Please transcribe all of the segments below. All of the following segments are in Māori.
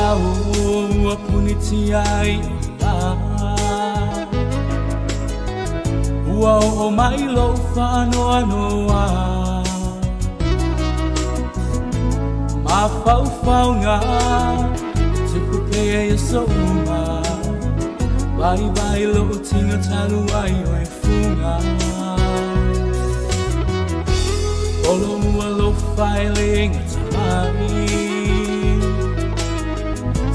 Au puniti ai ua o mai lo whanoa noa ma whau ngā tupu pea ia souma vai lo tinga talu ai o e funga olo mua lo whailinga tamai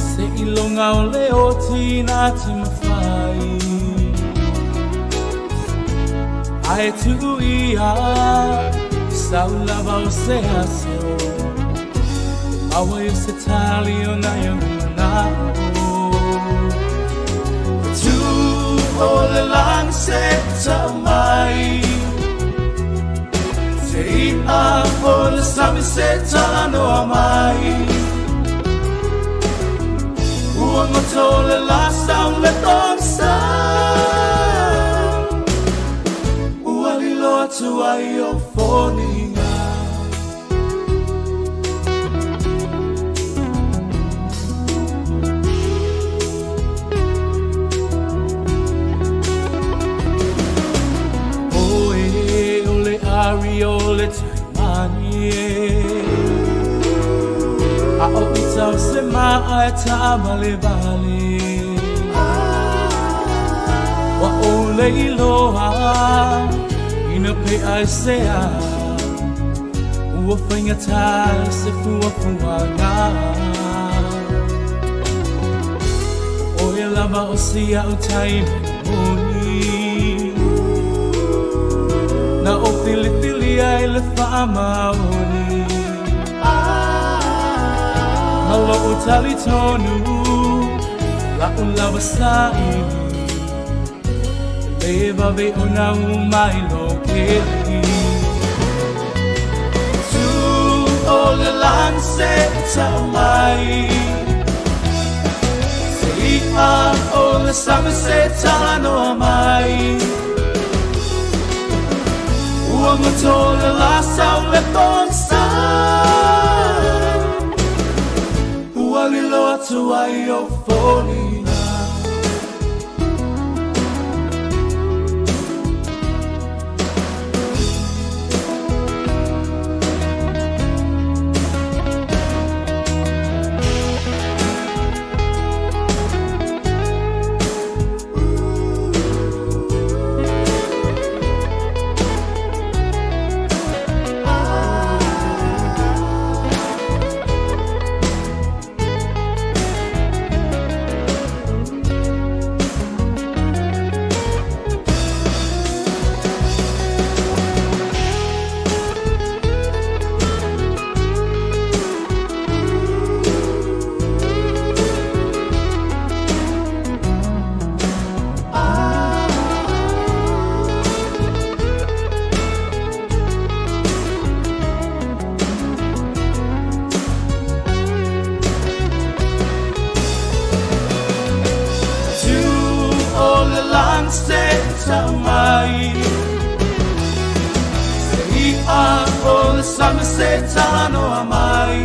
se ilonga o leo tina te mawhai ai tu ia saulava o se aso awa yo se tali o na yo tu o le lang se tamai se ia o le sami se tano amai ua ngotole la sau le tonsa ua lilo atu ai o foninga Ari ole taimani a o itau se maa e tamale vale wa ole iloha ina pe ai sea ua whainga tai se fuanga o e lava o sia o taimani na o fili ai le whaamaoni malo o tali tonu la o lava sai leva ve o na umai lo keli tu o le lance tamai se ia o le samesetano mai ua matole la sau le tonsa ua lilo atu ai o fonina Setano amai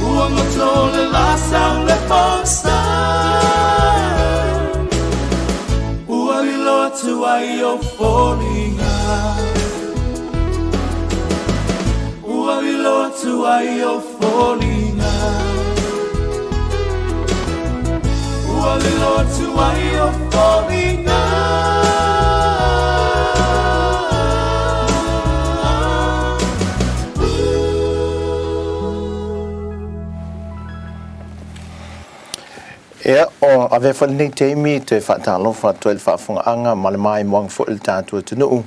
ua matole la sau le posa ua lilo atu ai o foninga ua lilo atu ai o foninga ua lilo atu ai o foninga o ave fa ni teimi te fa ta lo fa to el fa funga anga mal mai mong fo el tatu tunu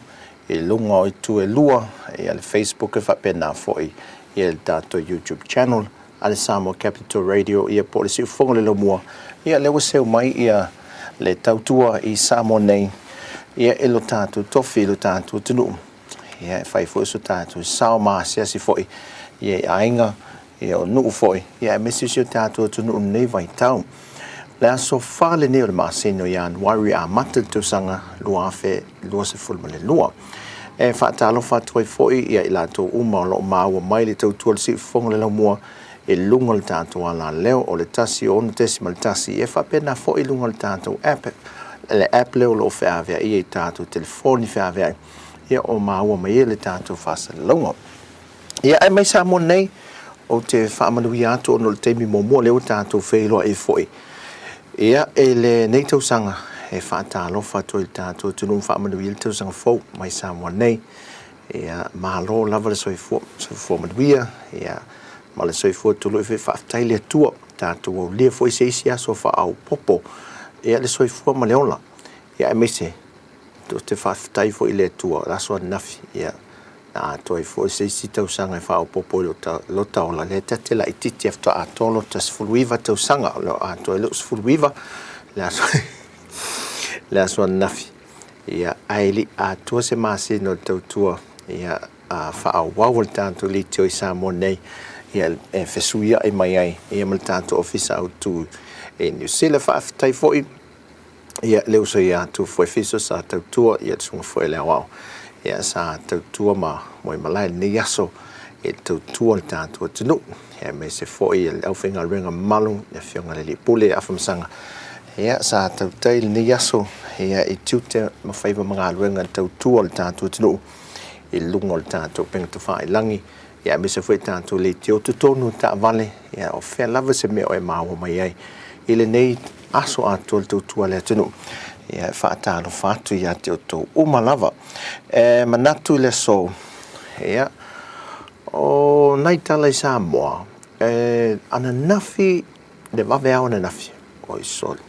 e lunga o tu e lua e al Facebook e fa pena fo e el tatu YouTube channel al Samoa Capital Radio e policy funga le mo e le o seu mai e le Tautua i Samoa nei e el tatu to fi lo tatu tunu e fa fo so tatu sao ma sia si fo e ainga e o nu fo e message tatu tunu nei vai tau la so fale ne o masino yan wari a matel to sanga lua fe lua se fulmale lua e fa talo fa toi foi ia ila to uma lo ma o mai le to si fong le mo e lunga le tātou ala leo o le tasi o na tesi ma le tasi e whapena fo i lunga le tātou app le app leo lo whiawea i e tātou telefoni whiawea ia o maua mai e le tātou whasalonga ia ai mai sa mo nei o te whaamanui atu o no le teimi momo leo tātou whailoa e foi ia e le nei tausanga e whaatalofa to i tātou tunum whaamanui i le tausanga fau mai sa mo nei ia malo lava le soifua manuia ia ma le soifua tulu e whaatai le atua tātou au lia foi seisi aso whaau popo ia le soifua ma leola ia e meise te whaatai foi le atua laso nafi ia na toi foi seisi tausanga e whaau popo lota o la le tate la ititi after atolo ta sfuluiva tausanga lo ato e lo sfuluiva laso nafi ia aili atua se masi no tautua ia whaau wawal tātou li teo i Samoa nei ia e fesuia e mai ai ia mal tātou ofisa au tu e New Zealand whaafitai foi ia leo so ia tu foi fiso sa tautua ia tsunga foi leo wau ia sa tautua ma moi malai ni yaso e tautua le tātua tunu ia me se foi ia leo whenga ringa malu ia whionga le li pule afamsanga ia sa tautai ni yaso ia i tute ma whaiva mga aluenga tautua le tātua tunu i lunga le tātou penga tu whae langi ia me se foi tātou le te o tutonu ta vale ia o whea lava se mea o e maua mai ai i le nei aso atu le tautua le tunu ia whaatalo whatu ia te o tau uma lava manatu le so ia o nai tala i Samoa ana nafi le wawe au ana nafi o i soli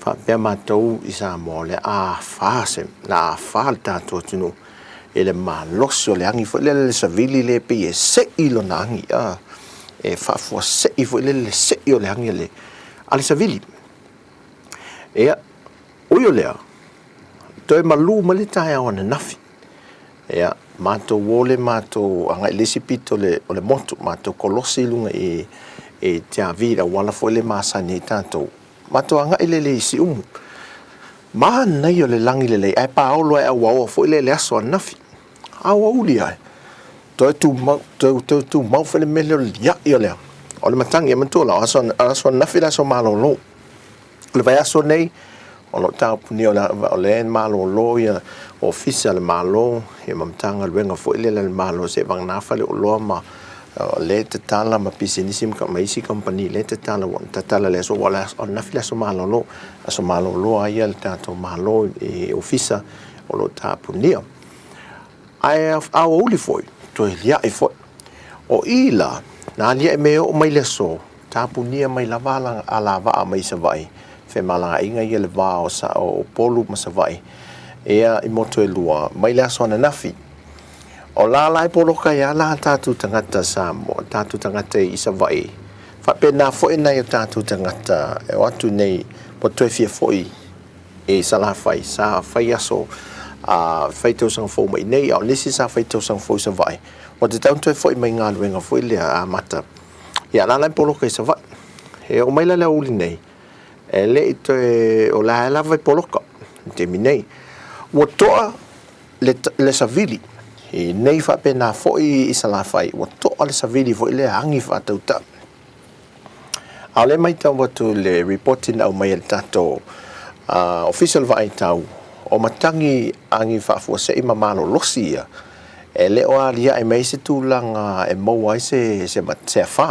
whapea mātou i Samoa le a whaase la a whaal tātou tunu e le malosi o le angi fo le savili le pe e se ilo na angi e whaafua se i fo le se i o le angi le ale savili ea ui o lea toi malu ma le tae au ana nafi ea mātou wole mātou anga lesi pito o le motu mātou kolosi lunga e te avira wala fo le masani e tātou mātou anga ile le isi umu ma nei o le langi le ai pa olo e au fo le aso nafi au uli ai tu mau fele mele ya le o le matangi e mantola aso nafi la so malo lo le vai aso nei o lo tau puni o le malo lo ia official malo e mamtanga wenga fo le malo se vang na fale o lo ma le te tala ma pisinisim ka maisi company le te tala won te tala le so wala on na fila so malo lo ai el tato malo e ofisa o lo tapu nia ai au oli foi to ia e foi o ila na lia me o mai le so tapu nia mai lavala ala va mai se vai fe mala inga ia le va o sa o polu ma se vai ia i moto e lua mai le so na nafi o la lai poloka ia la tātou tangata Samoa, tātou tangata i Savai. Whapena fo e nei o tātou tangata e watu nei po toi fia foi e sala fai, sa fai aso fai tau sang fo mai nei au nisi sa fai tau sang fo i Savai. O te tau toi foi mai ngā luenga foi lea a mata. Ia la lai poloka i Savai. E o mai la lea uli nei. E le i toi o la lava i poloka. Te mi nei. Ua toa le savili. E nei whapena foi i sala fai wa to ale savili foi le hangi whatauta au le mai tau watu le reporting au mai el tato official vai tau o matangi angi whafua se ima malo losi ia e le o alia e mai se tūlanga e mau ai se wha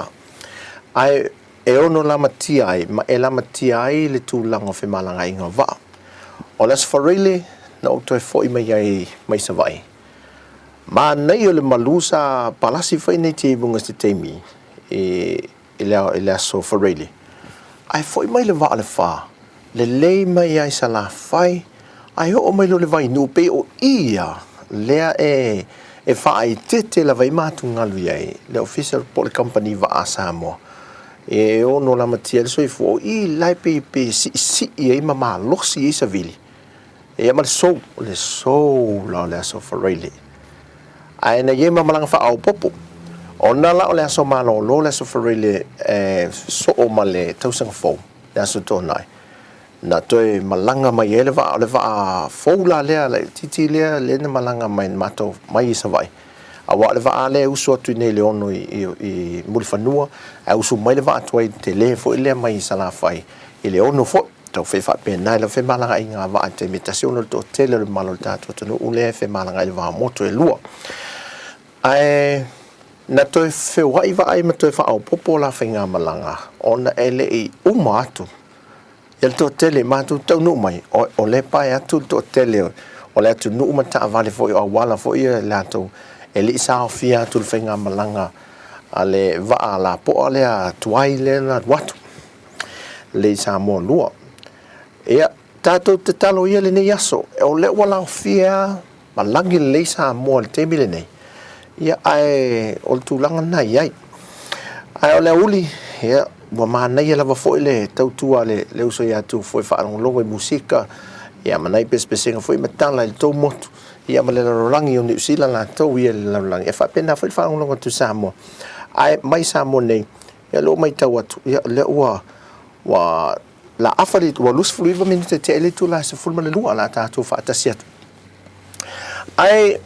ai e ono la matia ai ma e la matia ai le tūlanga whi malanga inga wha o las whareile na o toi foi mai ai mai sa vai ma nei o le malusa palasi fai nei te bunga te teimi e le so whareile ai foi mai le wa le wha le lei mai ai sa la fai ai o mai lo le vai nu pe o ia lea e wha ai te la vai mātu ngalu ai le official pole company va a Samoa e o no la matia le soifu o i lai pe si i ai ma losi i sa vili e ama le so la le so whareile ai na ye mamalanga fa au popo ona la ole so malo lo le so whareile so o male tausanga fo le so tonai na toi malanga mai ele va fo la le titi le na malanga mai mato mai sa vai wa le va ale uso tu nei le ono i muli fanua a uso mai le va tu te le fo ile mai sala fai ile ono fo tau fe fa pe nai le fe malanga inga va te imitazione to tele le malolta to no ule fe malanga le va moto e lua ai na toi fe wai va ai ma toi fa au popo la finga malanga ona ele I uma atu el to tele ma tu tau no mai o le pai atu to tele o le atu no ma ta vale fo o wala fo ia la to ele sa ofia tu finga malanga ale va la po ale a tuai le na watu le sa mo lua ia tato te talo ia le nei aso o le wala ofia malangi le sa mo le te mile nei ia ai o tulanga nai ai o le uli ia wa mana ia lava foi le tautua le uso ia tu foi fa longo musika ia manai pespesinga foi matala le to motu ia ma le rolangi o New Zealand la to ia le rolangi e fa pena foi fa longo tu Samoa ai mai Samoa nei ia lo mai tau atu ia le wa la afari wa lus fluiva minute te ele tu la se fulma le lua la ta tu fa tasiat ai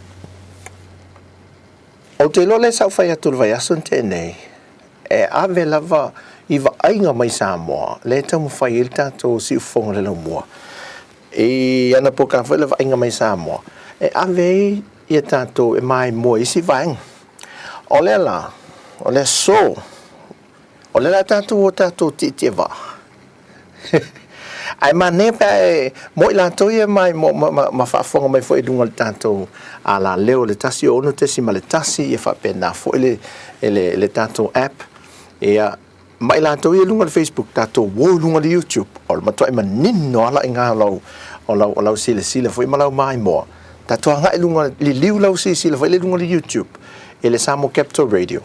o te lo le sa fa ia tu vai asun te nei e ave lava iwa ainga mai Samoa le tamu fai il tato si ufonga le mua e ana poka fa lava ainga mai Samoa e ave ia tato e mai mo isi vaeng o le la o le so o le la tato ti va ai mane pa mo la to ia mai ma fa fonga mai foi dunga tato ala leo le tasi ono te si male tasi e fa pena foi le tato app ia mai la to ia lunga le Facebook tato wo lunga le YouTube o ma to e manino ala inga lau sile foi malau mai mo tato nga lunga li liu lau sile foi le lunga le YouTube ele Samoa Capital Radio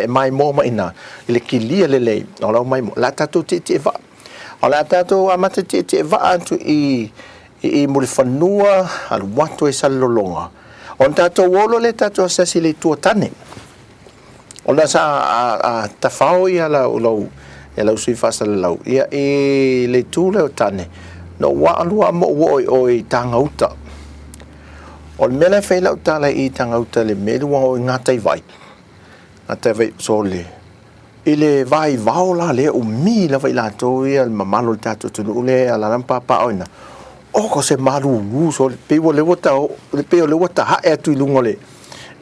mai mo ma ina ele kilia le o lau mai mo la tato te va o la tato amate te va antu I muli fanua al watu e salolonga on tato wolo le tato sa sile tuatane ona sa tafao ia la lau sui fasa lau ia le tu le tane no wa alua mo o I tangauta o mele fe lau tala I tangauta le melu o ngatai vai sole ile vai vaola le o mi la vai la to ia mamalo tato tu le ala lampa pa oina o ko se malu so pe wo le wota ha e tu lungole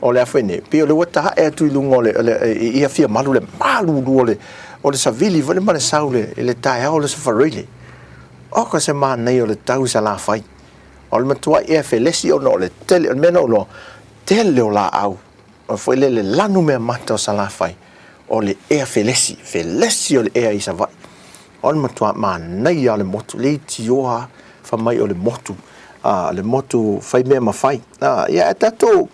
o le afene pe o le wata e tu lungole ia fia malu le o le savili vole male saule le tai o le safarili o ko se ma nei o le tau sa la fai o le matua e felesi o no le tele meno lo tele o la au o foi le lanu me mata o sa la fai o le e felesi o le e isa vai o le matua ma nei o le motu le tioa fa mai o le motu fai me ma fai ia tato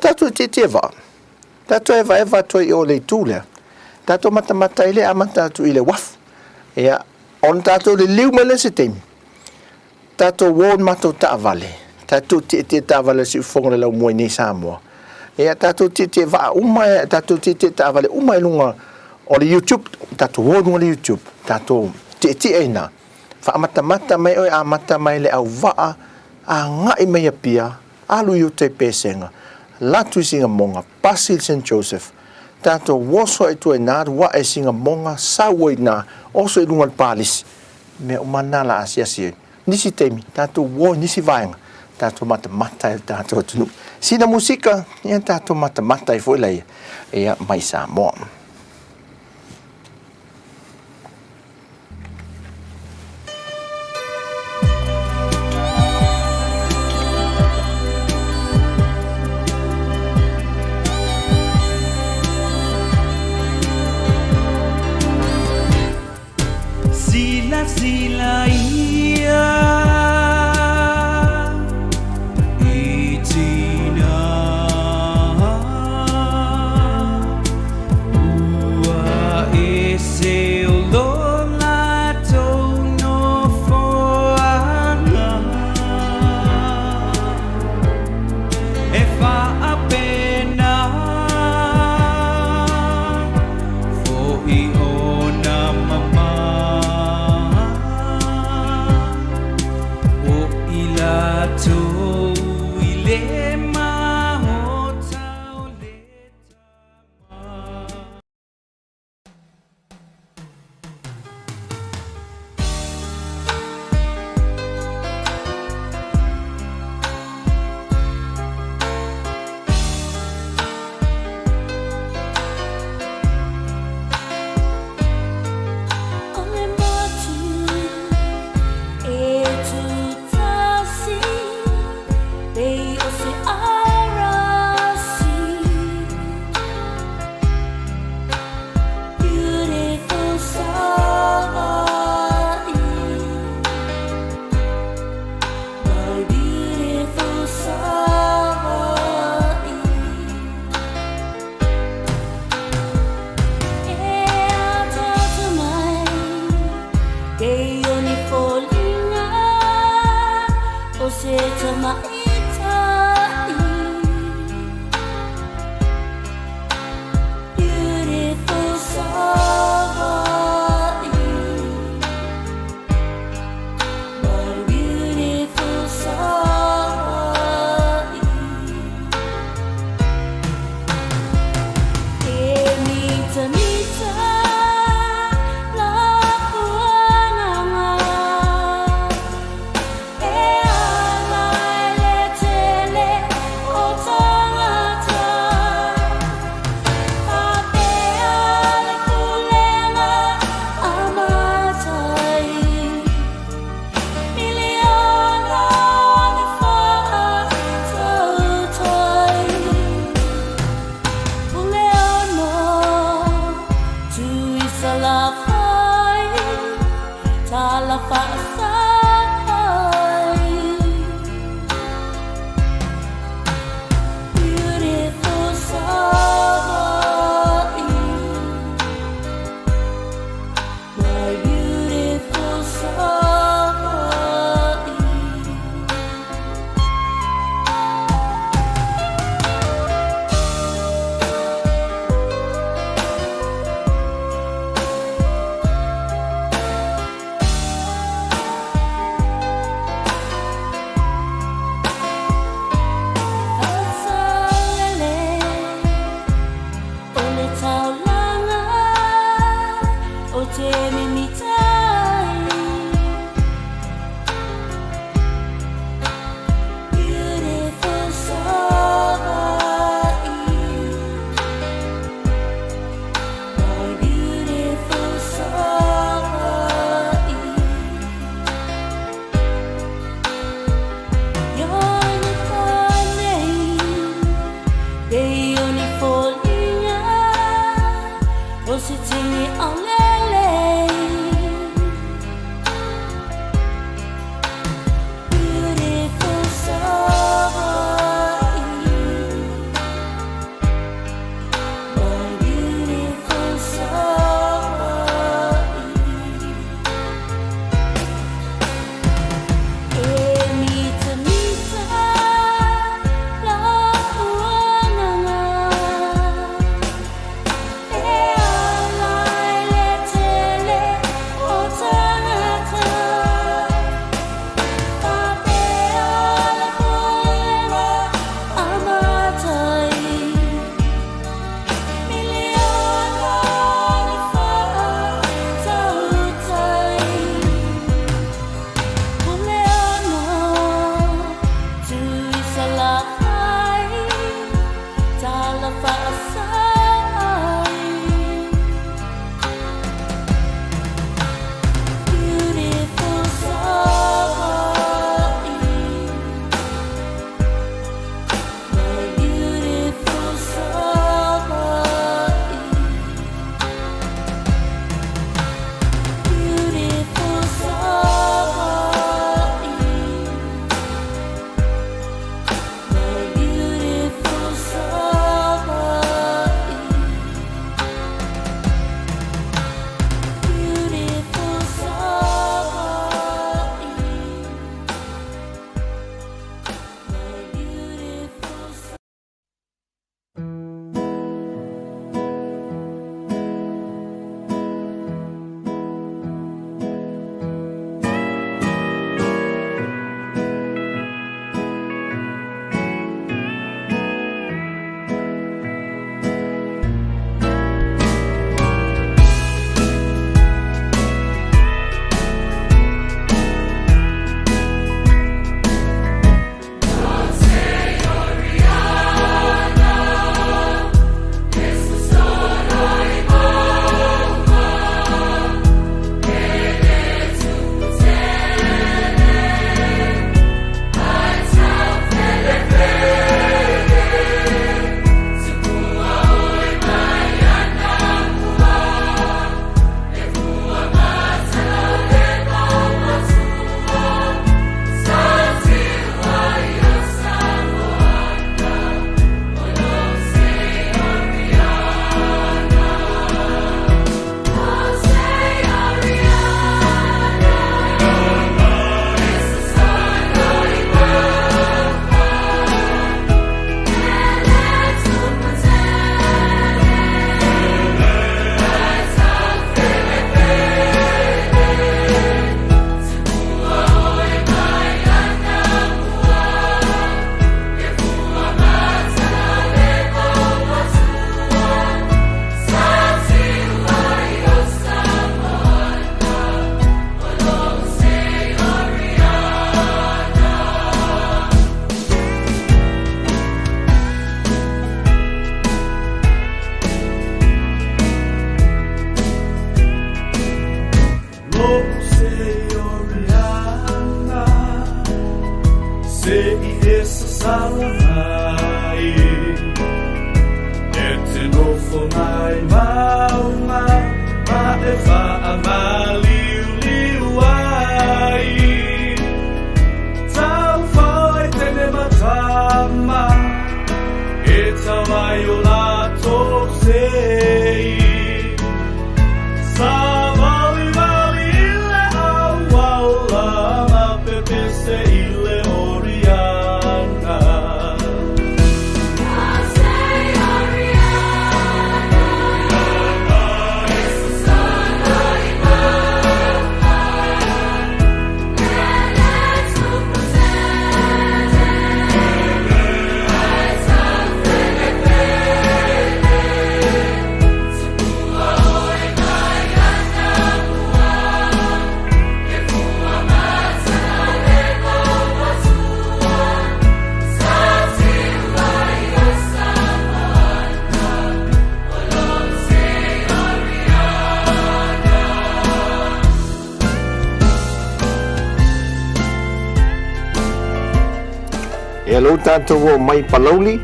tato te va tato eva to I o le tule tato mata ile amata tu ile waf ia on tato le liu mele se tem tato won mato ta vale tato te ta vale si fonga le mo ni Samoa ia tato te va uma tato te ta vale uma lunga o le YouTube tato won le YouTube tato te ena fa mata mai o amata mai le au va a ngai mai pia alu yu te pesenga Latu singa monga Pasil St. Joseph tato woso e tu enad wa e singa monga sawo na oso lungal palis me umana la asia nisi temi tato wo nisi vaenga tato mata tato tunu sina musika ia tato mata e foi lai ia mai Samoa Sila ia itina Hello tātou o mai palauli.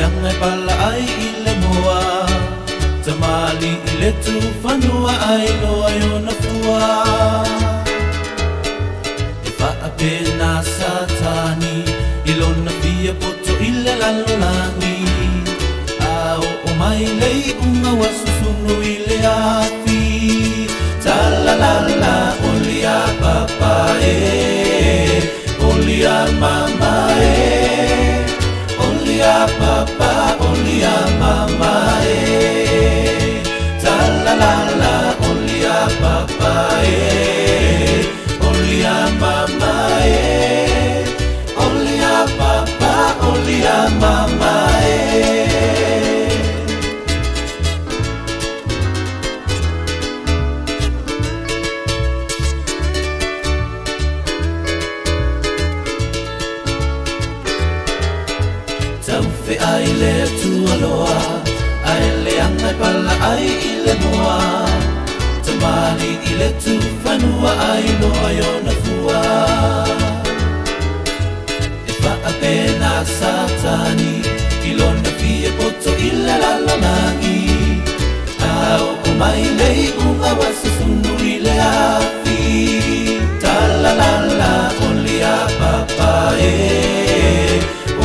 angai pala ai I le moa Tamali I le tu whanua ai loa I ona fua E whaapena satani I lona pia poto I le lalolangi A o mai lei unga wa susunu I le afi Talalala olia papa olia mama olia papa olia mama Talalala olia papa olia mama olia papa olia mama Taufe ai le tualoa Ai le angai pala ai I le moa Tamali I le tu whanua ai loa I ona fua E whaapena satani I lona pia poto I le lalonangi Au o mai lei unga wa susunu I le afi Talalala olia papa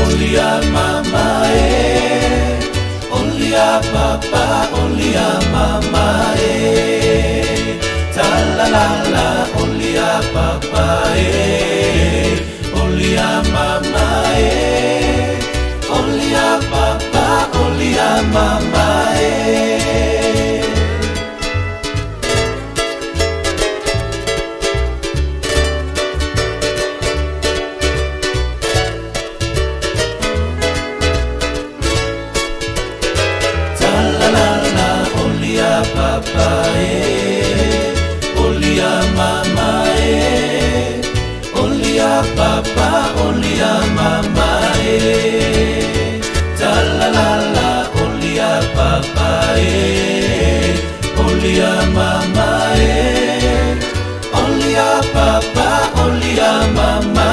olia mama olia papa olia mama Talalala olia papa olia mama olia papa olia mama Papa olia mama olia papa olia mama Talalala olia papa olia mama olia papa olia mama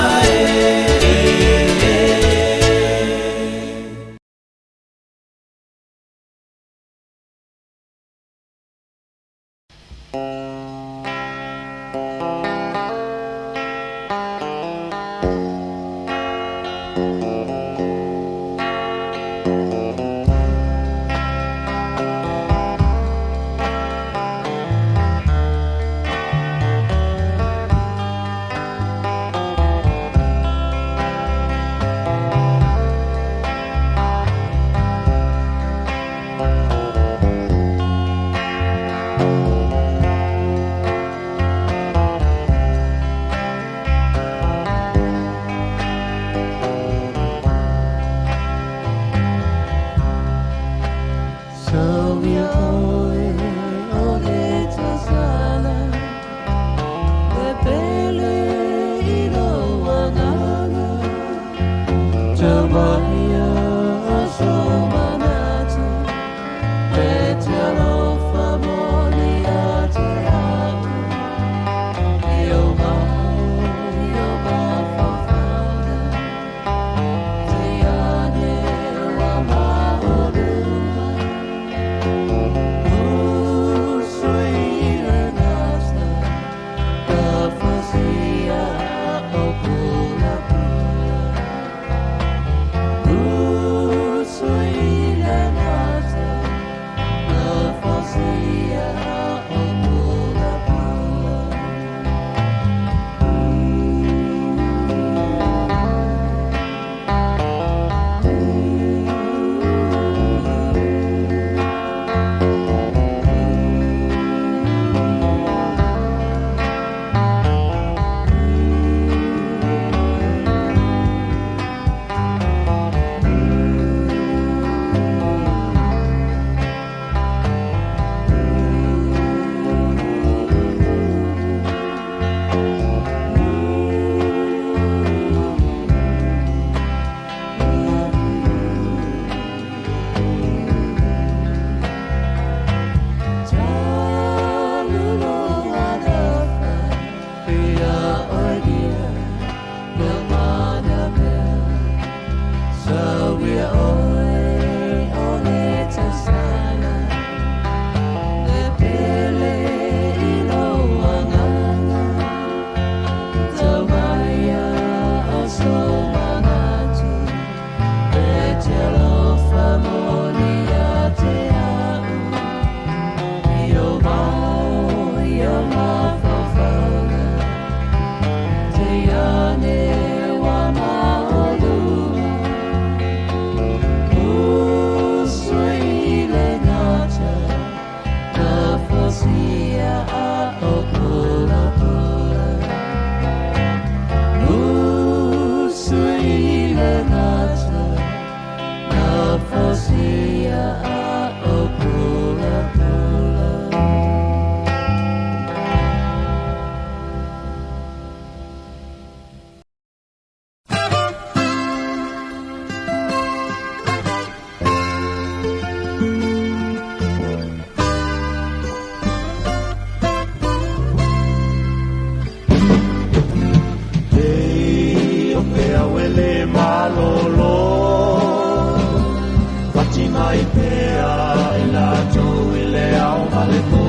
mai pea e la tau I le au malepo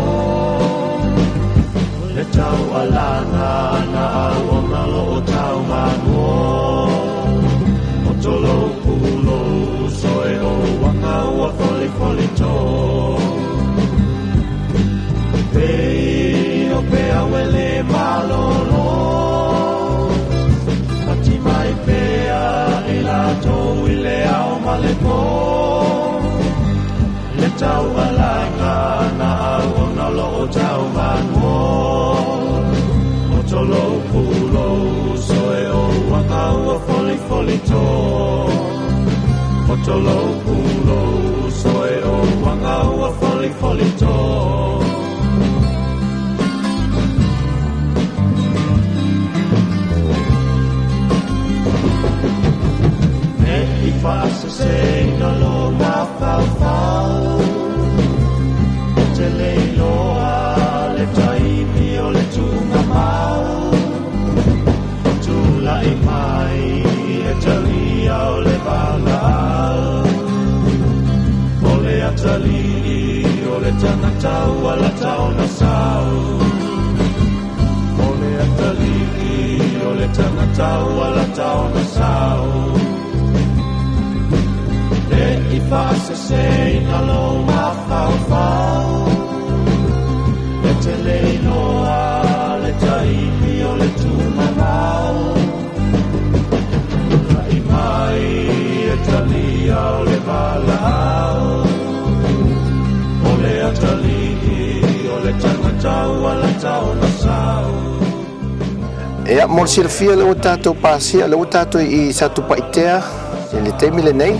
le tau alanga na au na lo tau manuo o tolo pulo soe o wanga ua foli foli to pei o pea wele malolo ati mai pea e la tau I le au malepo le tau alanga na au na lo tau manuo o tolo pulo soe o wanga ua foli foli to o tolo pulo soe o wanga ua foli foli to e I fasa sei na lo ma fau fau o te leiloa le taimi o le tunga mau o tula I mai e talia o le balao o le atalili o le tangatau ala tau na sau o le atalili o le tangatau ala tau na sau e I fasa sei na lo ma fau fau e te leiloa le taimi o le tuna mau I mai e talia o le balao o le atalii o le tangatau ala tau na sau Ia mo sila fia le tatou pasia le tatou I satu paitea le temi le nei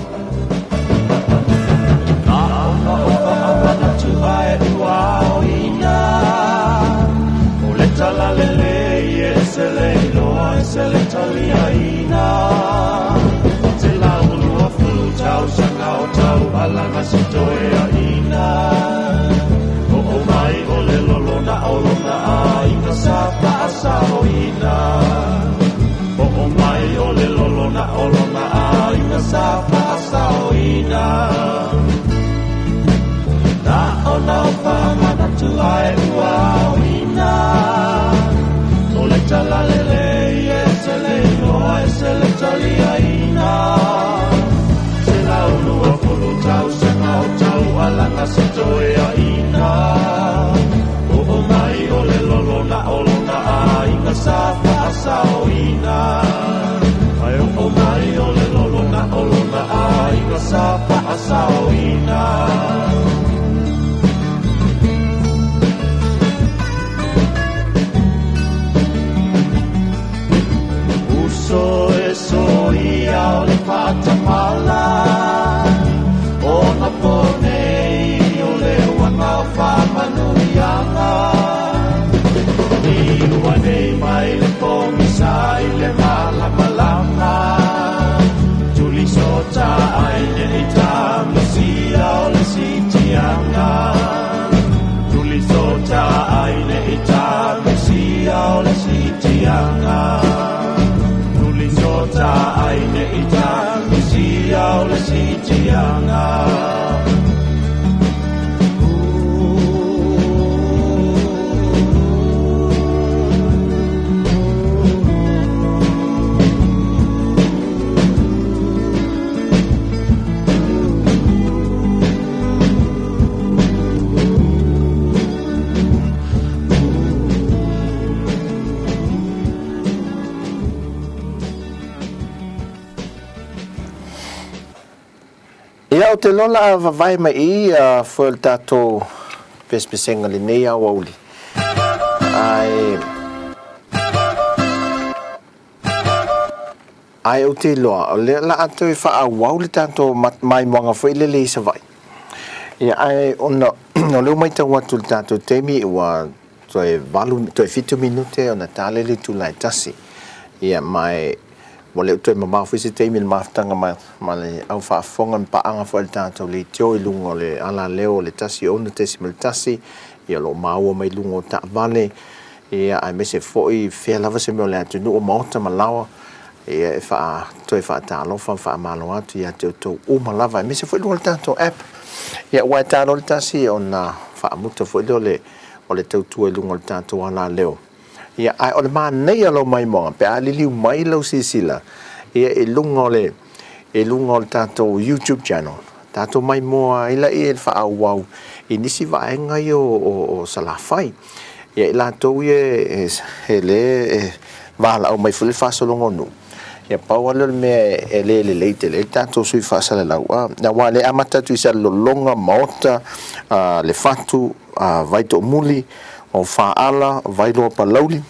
se le loa se le talia ina te la ulua fulu tau sanga o tau alanga si toea ina o mai o le lolona o lona a ina sa paasa o ina o mai o le lolona o lona a ina sa paasa o ina na o na o whamana tu ai ua o ina la lele se le loa se le talia ina se la ulua fulu tau sanga o tau alanga se toea ina o mai o le lolona a ina sa paasa o ina ai o mai o le lolona a ina sa paasa o ina ia o le whatamala o na ponei o le wanga o whamanuianga I ua nei mai le komisa I le malamalama tuli sota ai nei tamisia o le sitianga tuli sota ai nei tamisia o le sitianga Sota ai ne ita misia o le sitianga Ia o te lola vavai mai I fo le tatou pespesenga le nei au auli. Ai o te loa, o le la ato I wha au le tatou mai moanga fo I le le isa vai. Ia ai o leo mai tau atu le tatou temi ua toe 5 minute o na tale le tu lai tasi. Ia mai mo le toi mama fo se temi le maftanga ma le au fa fonga pa anga fo le tatou le tio I lungo le ala leo le tasi o na tesi le tasi ia lo maua mai lungo ta vale ia ai me se foi fe lava se me le atu no mota malawa ia fa tātou e whaatalofa whaamalo atu ia te tau umalava e mese whailunga le tātou app ia wai tālo le tasi o na whaamuta whailo o le tautua e lunga le tātou ala leo ia ai o le maa nei alo mai monga pe a liliu mai lau sisila ia e lunga le tātou YouTube channel tātou mai moa ila i e whaawau i nisi vaenga i o salafai ia i lātou e le vala au mai fule whasolongo nu ia paua le mea e le leite le tātou sui whaasala lau na wale amata tu isa lolonga maota le fatu vaito muli o whaala vailo palauli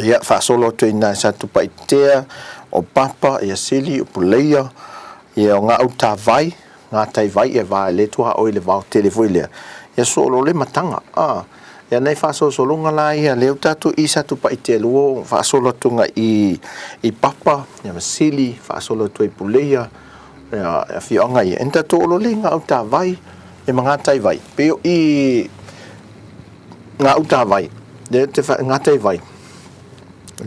ia whaasolo tu ina satu paitea o papa ia sili o puleia ia o ngā au tā vai ngā tai vai e vai le tua o le vau telefoilea ia solo le matanga ia nei whaasolonga la ia leo tatu i satu paitea luo whaasolo tunga i papa ia masili whaasolo tu i puleia ia whionga ia enta to lo le ngā au tā vai e mga tai vai peo i ngā au tā vai le te ngā tai vai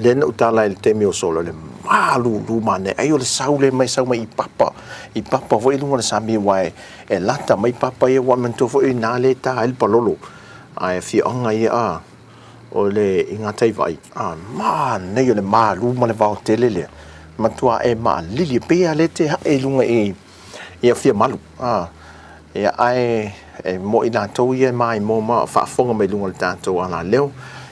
le na utala le temi o solo le malu mane ai o le saule mai sau mai i papa foi lunga le sami wai e lata mai papa ia wa manto foi na le ta el palolo ai fi onga ia o le ingatai vai man nei o le malu ma le va telele matua e ma lili pe ale te e lunga ia fi malu ia ai e mo ina to ia mai mo ma fa fonga mai lunga le tanto ana leo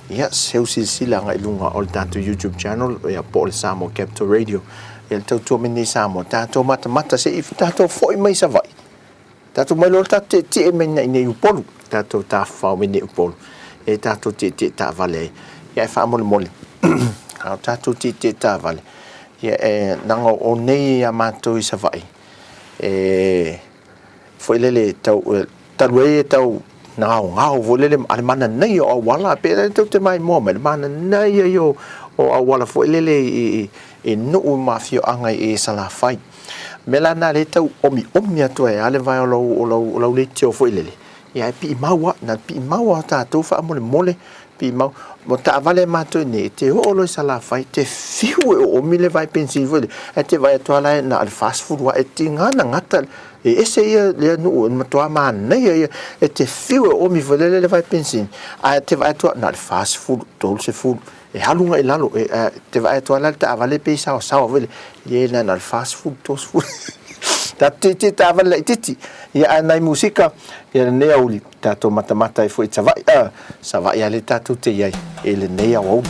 ia seu silsila ngai lunga o tātou YouTube channel ia po le Samoa Capital Radio ia le tautua meni Samoa tātou mata se i tātou foi mai sa vai tātou mai lo tātou te e mena i nei upolu tātou tā whao meni upolu e tātou te tā vale ia e whaamole mole tātou te tā vale ia e nanga o nei a mātou i sa vai e foi lele tau talue tau ngao volele ale mana nei o wala pe te mai mo me mana nei yo o wala fo lele e no mafio anga e sala fai melana le tau omi atu e ale vai o le tio fo lele ia pi maua na pi maua ta to fa mole pi mau mo ta vale mato ne te o lo sala fai te fiu o mi le vai pensi vole e te vai to ala na al fast food wa e tinga na ngata e ese ia le no matua mana ia e te fiu o mi vole le vai pensi a te vai to na al fast food dolce food e halunga e lalo te vai to ala ta vale pe sa vole le na al fast food tos food tati vale titi ia anai musika ia ne auli tato mata e foi savai ale tato te ia ele ne au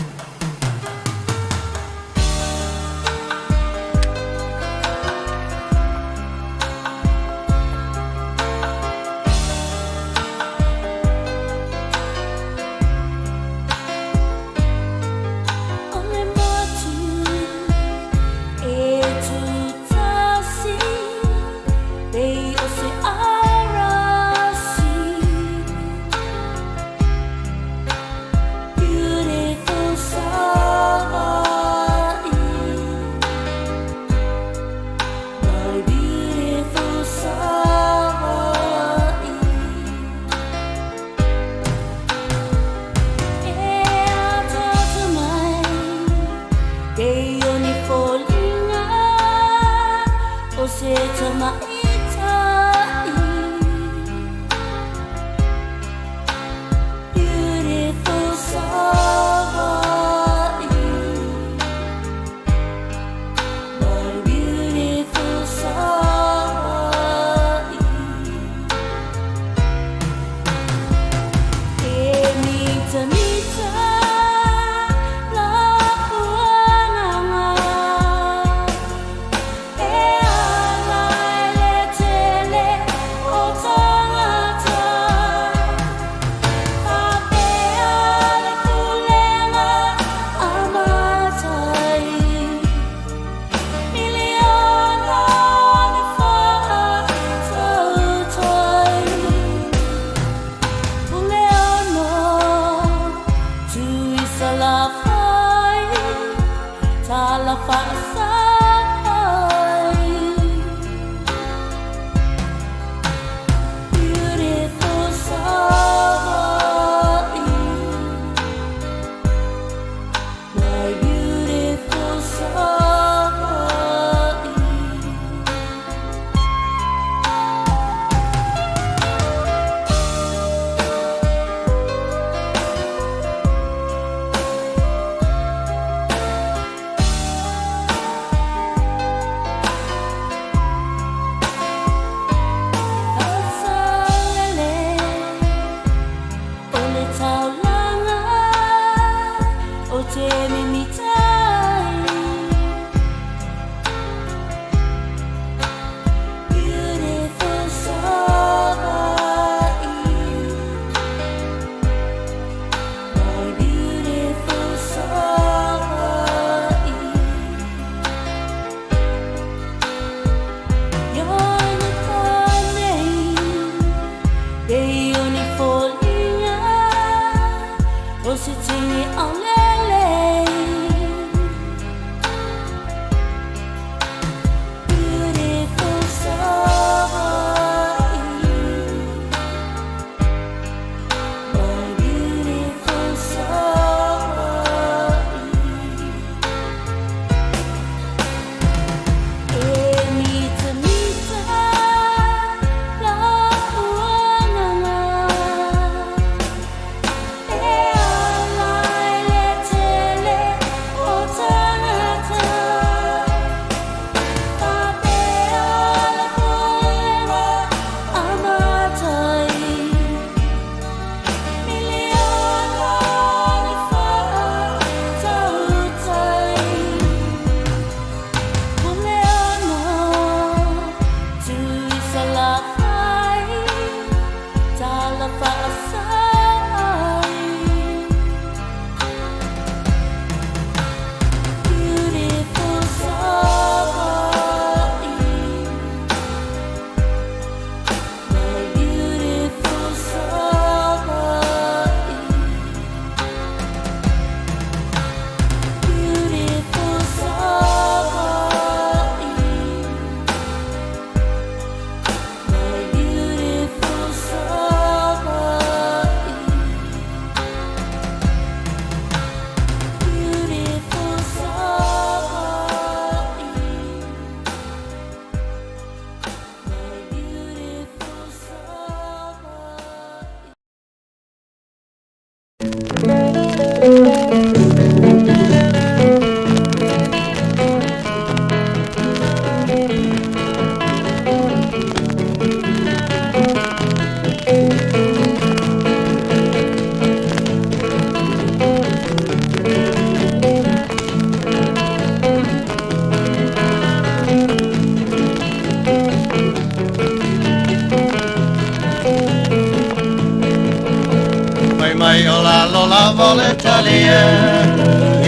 mai o la lola vole talie,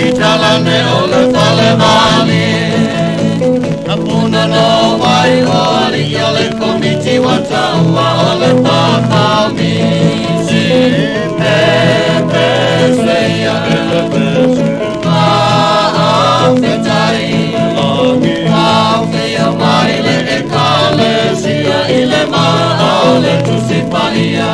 italane o le fale mali. Apuna no mai o li o le komiti wa Tautua o le papami. Si pepe seia e le pesu. Ma'afetai, ma'afea mai le e kale sia i le ma'a le tusipaia.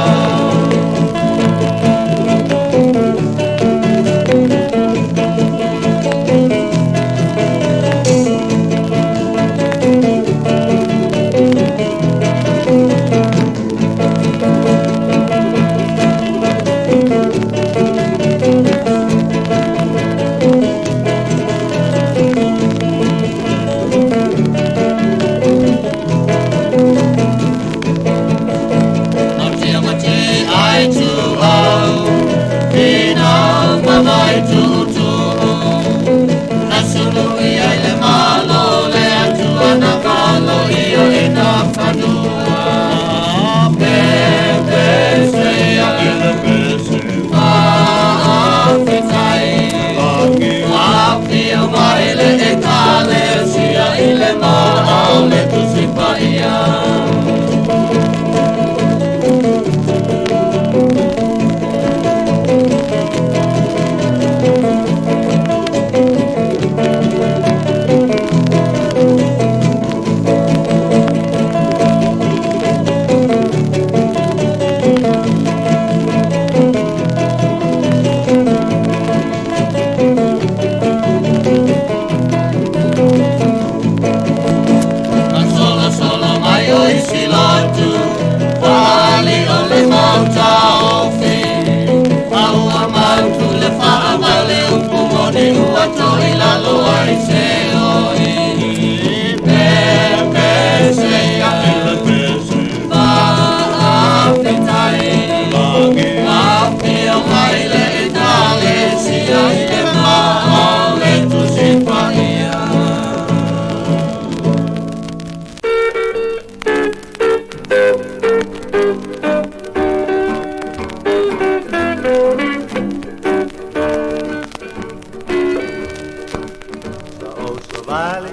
valley,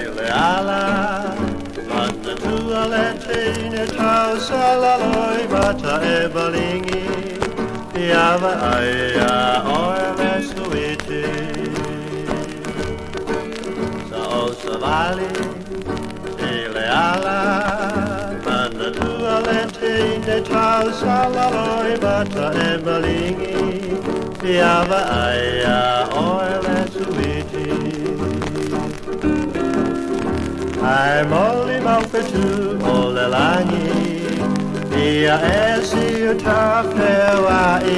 ile ala, manda tua letine tau salaloi mata e balingi, iava aia oe mesuiti. Sa osa valley, ile ala, manda tua letine tau salaloi mata e balingi, iava aia oe mesuiti. Ai moli maupetu o le langi, ia e si o ta whewai,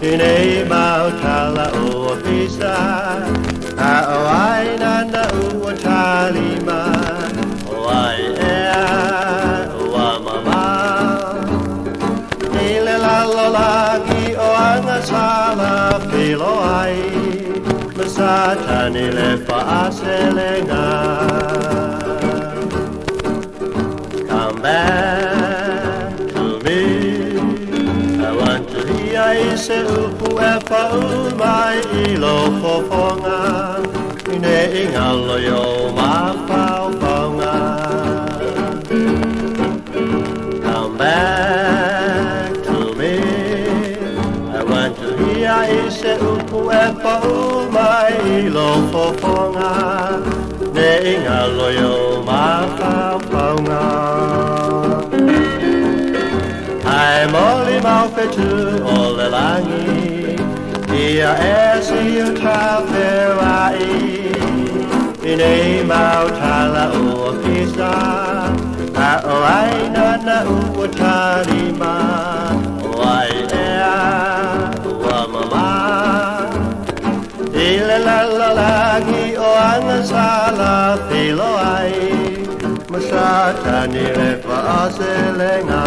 i nei mautala o pisa, a o ai nana ua talima, o ai ea ua mama. I le lalolangi o anga sala whilo ai, Masatani le fa'aselenga. Come back to me. I want to hear you say upu e mai ilo fofonga. Ine ingalo yo ma faufonga. Come back to me. I want to hear you say upu e mai ilo fofonga, ne ingalo yo mawhawhaunga. Ai moli mawhetu o le langi, ia e si o tawhewai, i nei mautala o pisa, a o ai nana ua tarima, o ai ea ua mama. Ile lalalagi o anga sala whilo ai, masatani le fa'aselenga.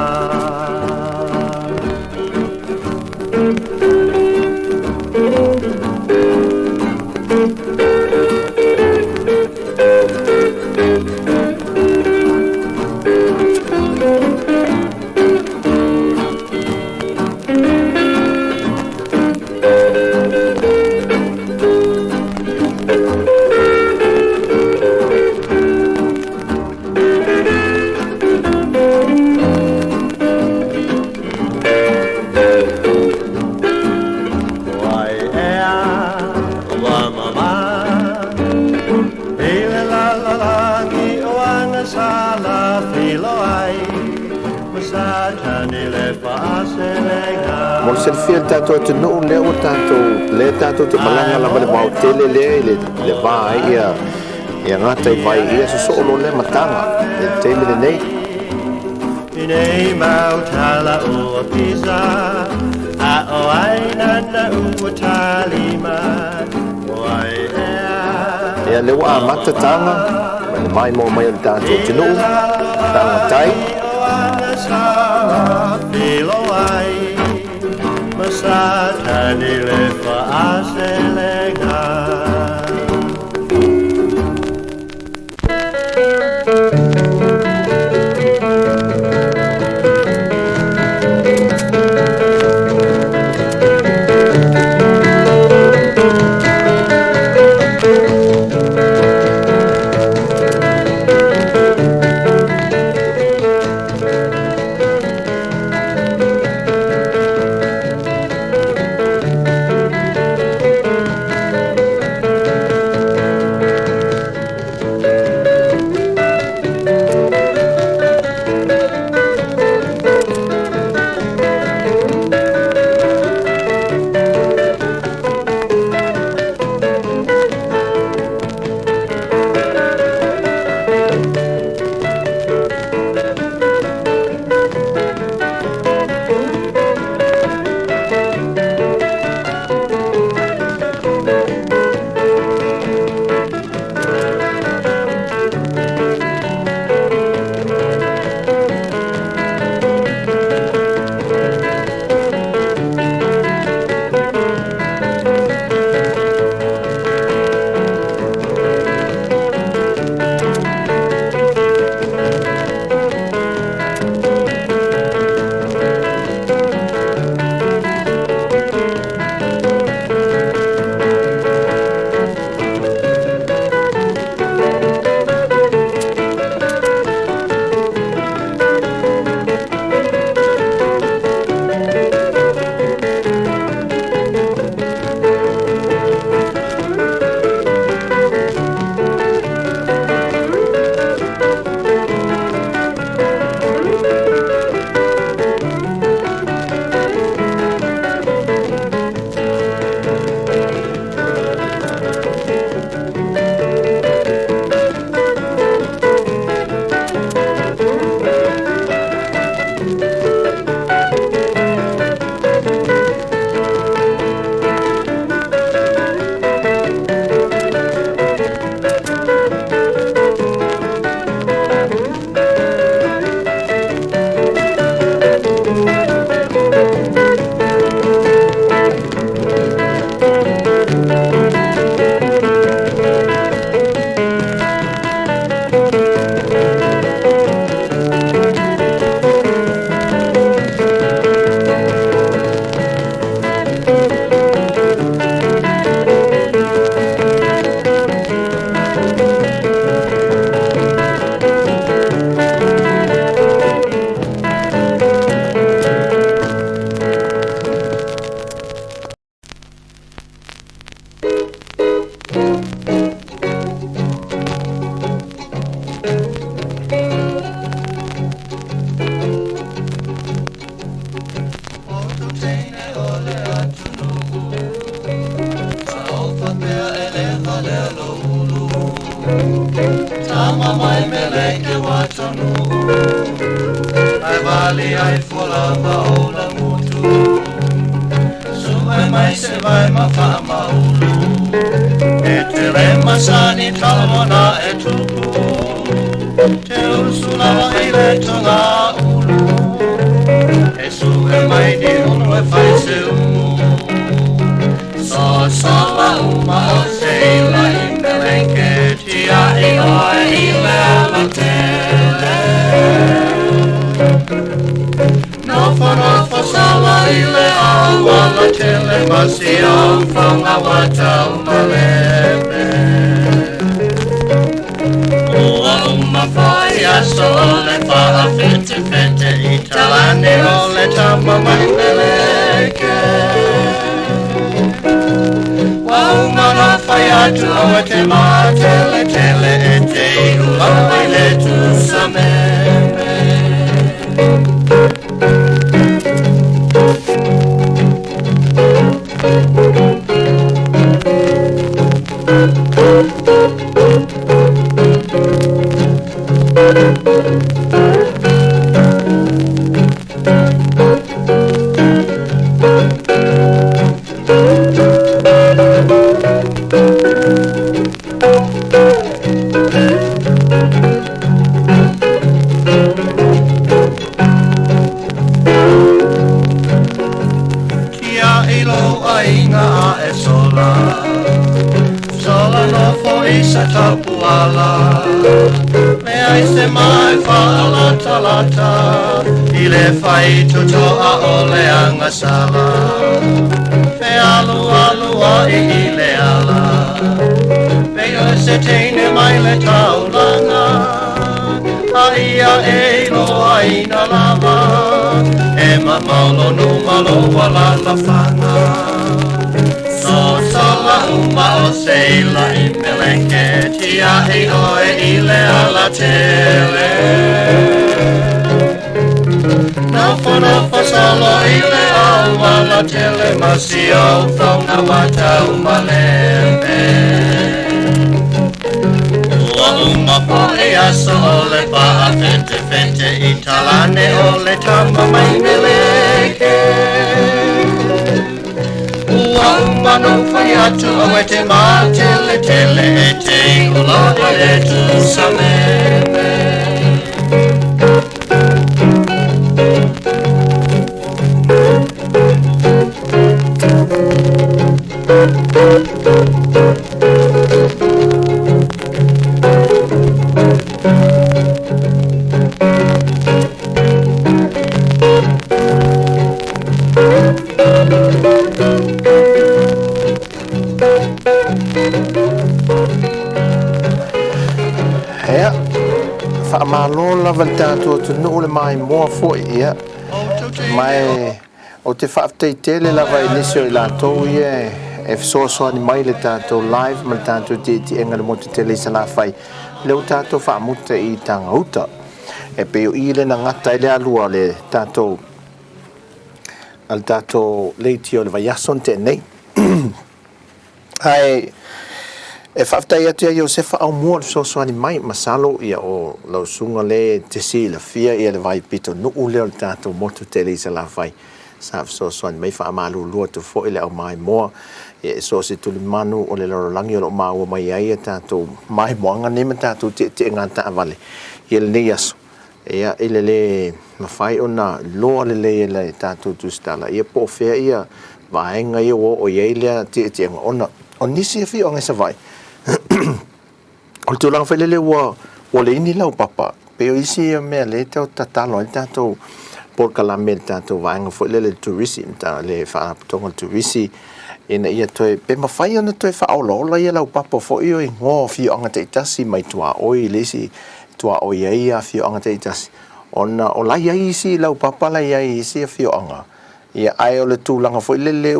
Mo se fia tato te no le o tato le tato te malanga la male mau tele le vai ia ngata i vai ia so lo le matanga le teme le nei Nei mautala o pisa a o ai nana ua talima o ai ia le wa mata tanga mai mo mai tato te no tanga tai Pilo ai Masatani le fa'aselenga. Tama mai meleke watanu Ai vali ai fola maola mutu Sue mai se vai ma fa maulu E te re masani talmona e tupu Te ursula i le tonga ulu E sue mai di unu e fai se umu So sola uma o seila i meleke Tia i oe i le ala tele Nofo sala i le awa la tele Masi au whanga wata umaleme Ua umawhai aso o le wha fete fete I talane o le tama mai meleke Waumana whai atu o te mā tele tele E te ihu ai le tu sa meme Isa tapuala Me ai se mai whaalata lata I le whai tutoa o le angasala Me alu alua I le ala Me o se teine mai le taulanga A ia e loa ina lava E mamaulo numalo wala la whanga So sola uma o seila I meleke Tia i oe I le ala tele Nofo solo I le aua la tele Masi au whaunga wata umaleme Ua uma po e aso o le paa fete fete I talane o le tama mai meleke Mano fai atu o e te mā tele tele E te iula e tu sa meme Whaamalola wal tātua tu nuu le mai moa fwoi ia Mai o te whaaftai tele lawa I nisio I lātou ia E wsoasoani mai le tātou live Ma le tātou ti enga le motu tele I sa la whai Leo tātou whaamuta I tangauta E peo I le na ngata I le alua le tātou Al tātou leiti o le vaiason te nei Ai E whaftai atu ia Iosefa au mua le sosoani mai masalo ia o lau sunga le te si la fia ia le vai pito nuu leo le tātou motu tele I sa la whai sa sosoani mai whaamalu lua tu fo I le au mai moa e so se tuli manu o le larolangi o lo maua mai ai tātou mai moanga nema tātou te ngata avale ia le nei aso ia ile le mawhai o na loa le tātou tu stala ia po fea ia vaenga ia o iei lea te ona o nisi e fi o ngesa vai O te lang whelele wa le ini lau papa. Peo isi mea le tau tatalo, le tātou por kalame le tātou vaenga whelele turisi, ta le whaaputonga turisi, ina ia toi, pe mawhai ana toi whaolola ia lau papa fo iyo I ngō fio anga te itasi mai tua oi lesi, tua oi ia fio anga te itasi. Ona o lai ai isi lau papa lai ai isi fio anga. Ia ai o le tūlanga whelele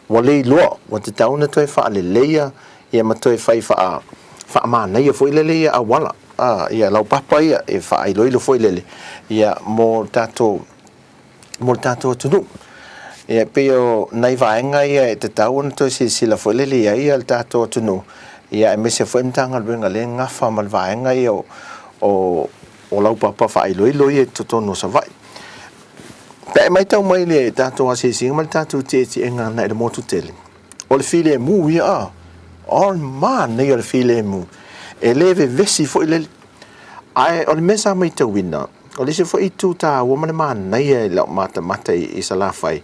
wale lo wa te tauna toi fa le leia ia ma toi fai fa ma nei foi le leia a wala ia lau papa ia e fa ai lo foi le ia mo tato tunu ia peo nei vaenga ia e te tauna toi sila foi le leia ia le tato tunu ia e me se foi mtanga luenga le ngafa mal vaenga ia o lau papa fa ai lo ia totono sa vai pe mai tau mai le tato singa mal tato te enga na le motu tele o le file mu ia on man nei o le file mu e leve vesi foi le ai o le mesa mai tau wina o le se foi tu ta o man nei e la mata i sala fai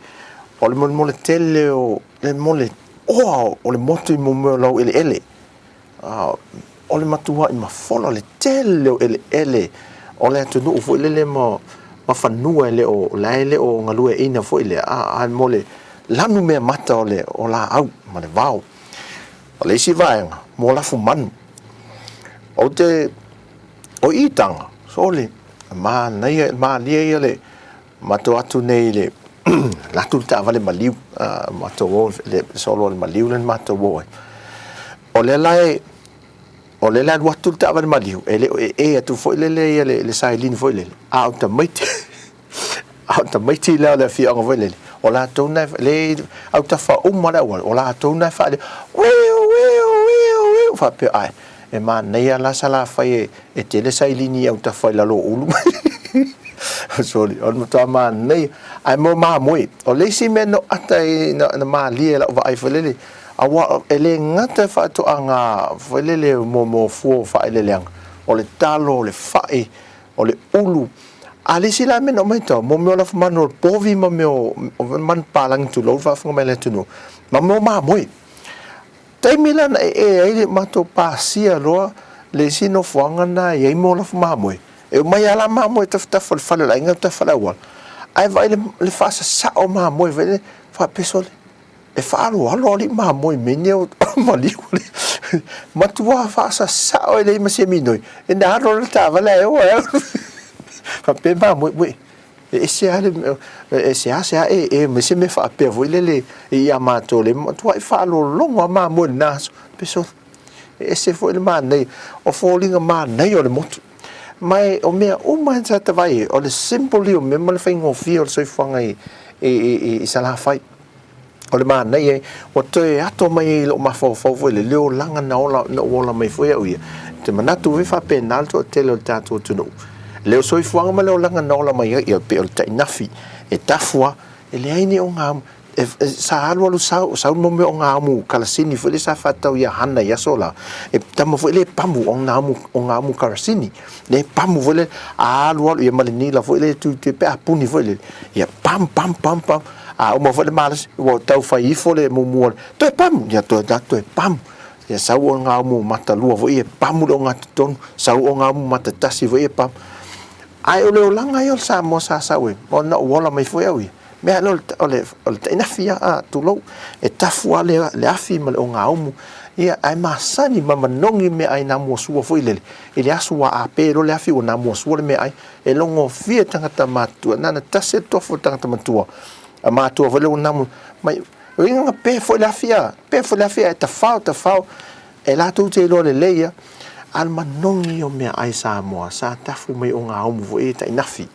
o le mo le tele o le mo le o le motu mo mo lo ele o le matua i mafola le tele o ele o le atu no foi le mo ma fanua le o laile o ngalue ina foi le a mole lanu me mata o la au ma le vau o le si vaenga mo la fumanu o te o itanga so le ma nei ma lia le mato atu nei le la tu ta vale maliu mato o le solo le maliu le mato o le lai o le la watu ta vale maliu e atu foi le sailin foi le automatic la le fi on vele o la tona le auta fa mala o la tona fa we fa pe ai e ma nei la sala fa e te le sailini auta fa la lo ulu sorry on to ma nei ai mo ma moi o le si meno ata na ma li la va ai vele awa ele ngata fa to anga vele mo fu fa ele lang o le talo le fa o le ulu ali sila men o mai to mo me la mano povi mo me man palang tu lo fa fo me le tu no mo ma moi tai milan e ma to pasia lo le sino fuanga na e mo la ma moi e mai ala ma moi ta fo fa la inga ta fa la wal ai vai le fa sa o ma moi vele fa pesol e fa lo li ma moi menio ma li ma tu fa sa o le ma se minoi e na ro ta va le o fa pe ma moi e se ale e me se me fa pe vo le e amato le tu fa lo longo ma mo nas peso e se fo le man nei o falling a man nei o le motu mai o me o man sa te vai o le simple o me mal fa ngo fio so fanga e sala fai o le man nei o te ato mai lo ma fo le leo langa na ola no ola mai fo ia te manatu ve fa penal to te lo tato tu no leo soi fuanga ma leo langa nola mai ia pe o ta inafi e tafua e le aini o ngam sa alu sa mo me o ngamu kalasini fo le sa fatau ia hana ia sola e tamo fo le pamu o ngamu kalasini le pamu fo le alu ia malini la fo le tu te pe apuni fo le ia pam o mo fo le malas o tau fai fo le mo to pam ia to pam ia sa o ngamu mata lua fo ia pamu o ngaton sa o ngamu mata tasi fo ia pam ai o le langa yo Samoa sa we o na wala mai foi awi me no ole ina fia tu lo e tafua le afi mal o ngaumu ia ai masani mama nongi me ai na mo sua foi le ele asua a pero le afi o na mo sua me ai e longo fia tangata matu na tase tofo tangata matu a matu o le na mai ringa pe foi la fia e tafau e la tu te lo le leia al manongi o mea ai Samoa sa tafu mai o ngā omu vo e ta inafi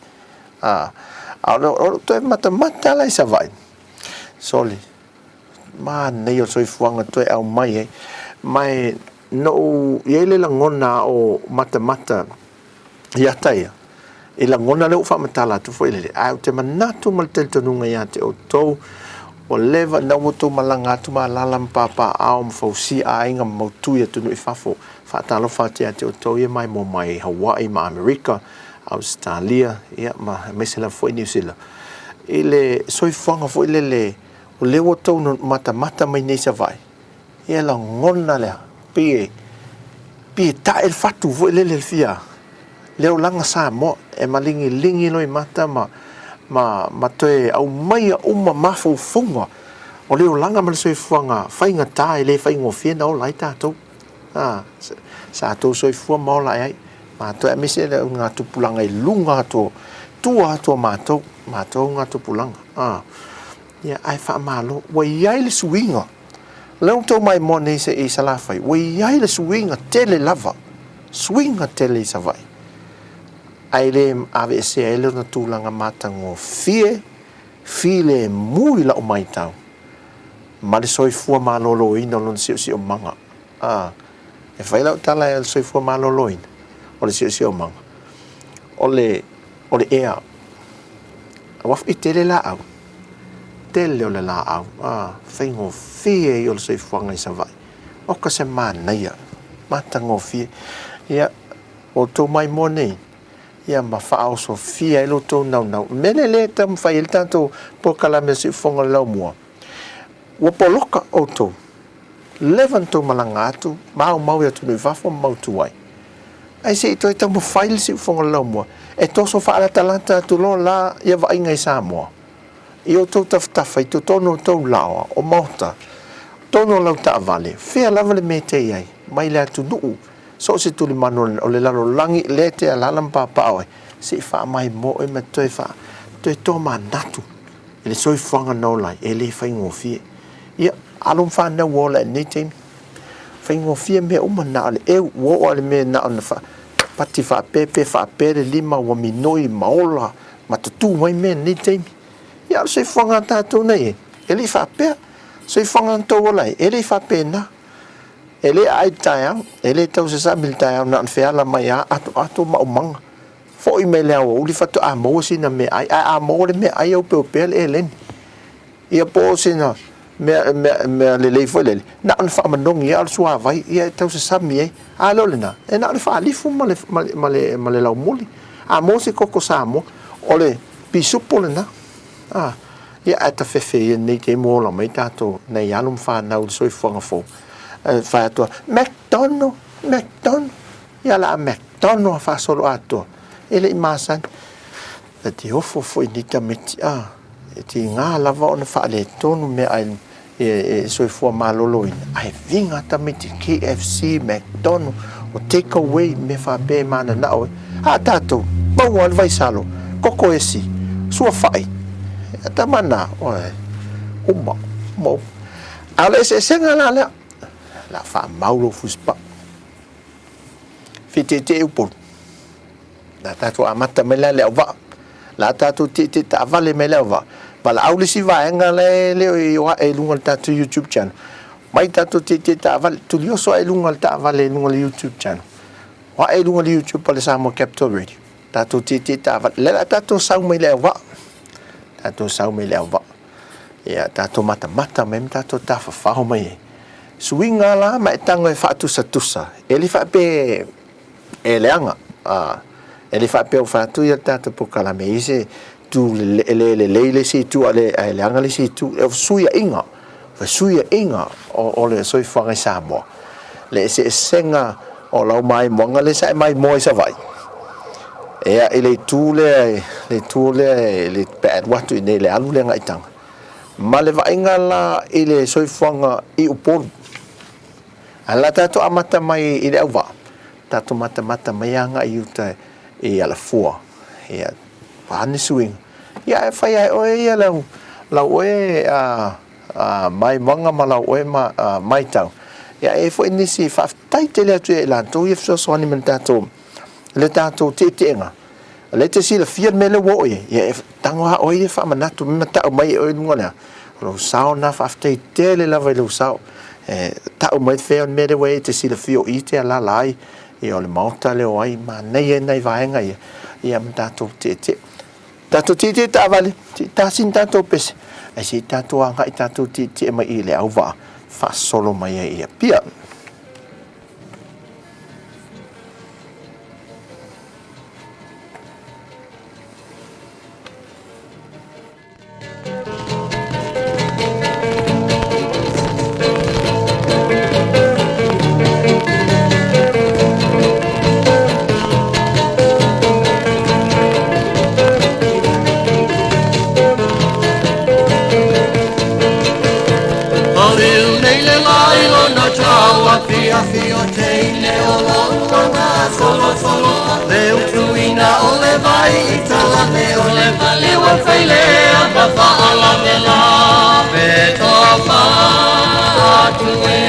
o to e mata lai sa vai soli ma nei o soi fuanga to e au mai no iele la ngona o mata ia taia e la ngona le ufa matala tu foi le au te manatu mal tel tonunga ia te o tou o leva na moto malanga tu malala papa au mfausi ainga mautu ia tunu ifafo fatalo fatia te o ia mai mo mai Hawaii ma America Australia ia ma mesela foi New Zealand ele soifanga foi le o le woto no mata mai nei sa vai ia la ngona le pe ta el fatu foi le fia le o langa sa mo e malingi loi mata ma toe au mai uma mafo funga o le o langa ma soifanga fainga ta ele faingo fia no lai tatou sa to soifua mo lai ma to e mise le nga tupulanga I lunga to tua to mato nga tupulanga ia ai whaamalo, wa iai le suinga. Leo tau mai mo nei se i salafai, wa iai le suinga tele lava, suinga tele i savai. Ai le ave se ele na tūlanga matango fie le mui la o mai tau. Ma le soifua malolo ina lon si o manga. E whai lau tala e le soifua malolo ina, o le si o manga. O le ea, waf i tele la au. Tele o le la au. Whaingo fie i o le soifuanga i savai. O ka se mānaia, matango fie. Ia, o tō mai mo nei. Ia ma whaao so fia ilo tō nau. Mene le tam whai il tātou po kalame si whonga lau mua. Ua poloka o tō. Levan tō malanga atu, mau ia tunu i whafo mau tuai. Ai se i tō i tamu whaile si whonga lau mua. E tōso whaala talanta atu lo la ia wa inga i Samoa. I o tō tawtafa i tō tono tō lawa o mauta. Tono lau ta avale. Whea lava le me te iai. Mai le atu nuu. So se tuli mano o le lalo langi le te alalam papa oi se fa mai mo e me toi fa toi to manatu ele soi fanga no lai ele fa ngofie ia alum fa na wola ni tem fa ngofie me o mana ale e wo ale me na on fa pati fa pepe fa pere lima wa minoi maola matutu mai me ni tem ia se fanga tatu nei ele fa pe se fanga to wola ele fa pena ele ai tayang ele tau se sa mil tayang na fea la mai atu ma umang fo i me le o li fatu a mo sina me ai a mo le me ai o pe elen ia po sina me le fo le na an fa manong ia al sua vai ia tau se sa mi a lo le na e na fa li fu ma le la muli a mo se koko sa mo o le pisupo le na ia ata fefe nei te mo la mai tato nei alum fa na o so fo fo fa to McDonald ia la McDonald fa solo ato ele imasan ti ofo fo ni tameti ti nga lava ona fa le tonu me ai so fo malolo ai vinga tameti KFC McDonald o take away me fa be mana na o tato bon al vai salo koko esi sua fai tamana o mo ale se senga la la fa maulo fuspa fitete upol la tatu amata mela le va la tatu tite ta vale mela va pala auli si va nga le yo e lunga tatu YouTube channel mai tatu tite ta vale tu yo so e lunga ta vale lunga YouTube channel wa e lunga YouTube pala Samoa Capital Radio tatu tite ta vale la tatu sau mela va tatu sau mela va ya tatu mata mem tatu ta fa mai suinga la mai tango e fatu satusa ele fa pe eleanga ele fa pe fatu ya tata po kala me ise tu le si tu ale eleanga le si tu e suia inga o le soi fa Samoa le se senga o lau mai monga le sai mai moi sa vai e ele tu le pad watu ne le alu le ngai tanga ma le vainga la ele soi fanga I upolu ala tato amata mai I le auwa tato mata mai anga I uta I ala fua ia pani swing ia fai ai o ia lau mai manga ma lau mai tau ia e fo inisi fa tai te le atu e la to if so soni men tato le tato te nga le te si le fia me le wo ia tango ha o ia fa manatu me ta mai o ngona lo sao na fa te le la vai lo sao ta o mai fe on me de way te si le fio I te la lai e o le mauta le o ai ma nei vaenga ia tato te ta vale ta sin tato pes ai si tato anga I tato te mai I le au va fa solo mai ia pia Fio teine o longa solo le utuina o le vai tala le o le vale o faile a pa ala vela atue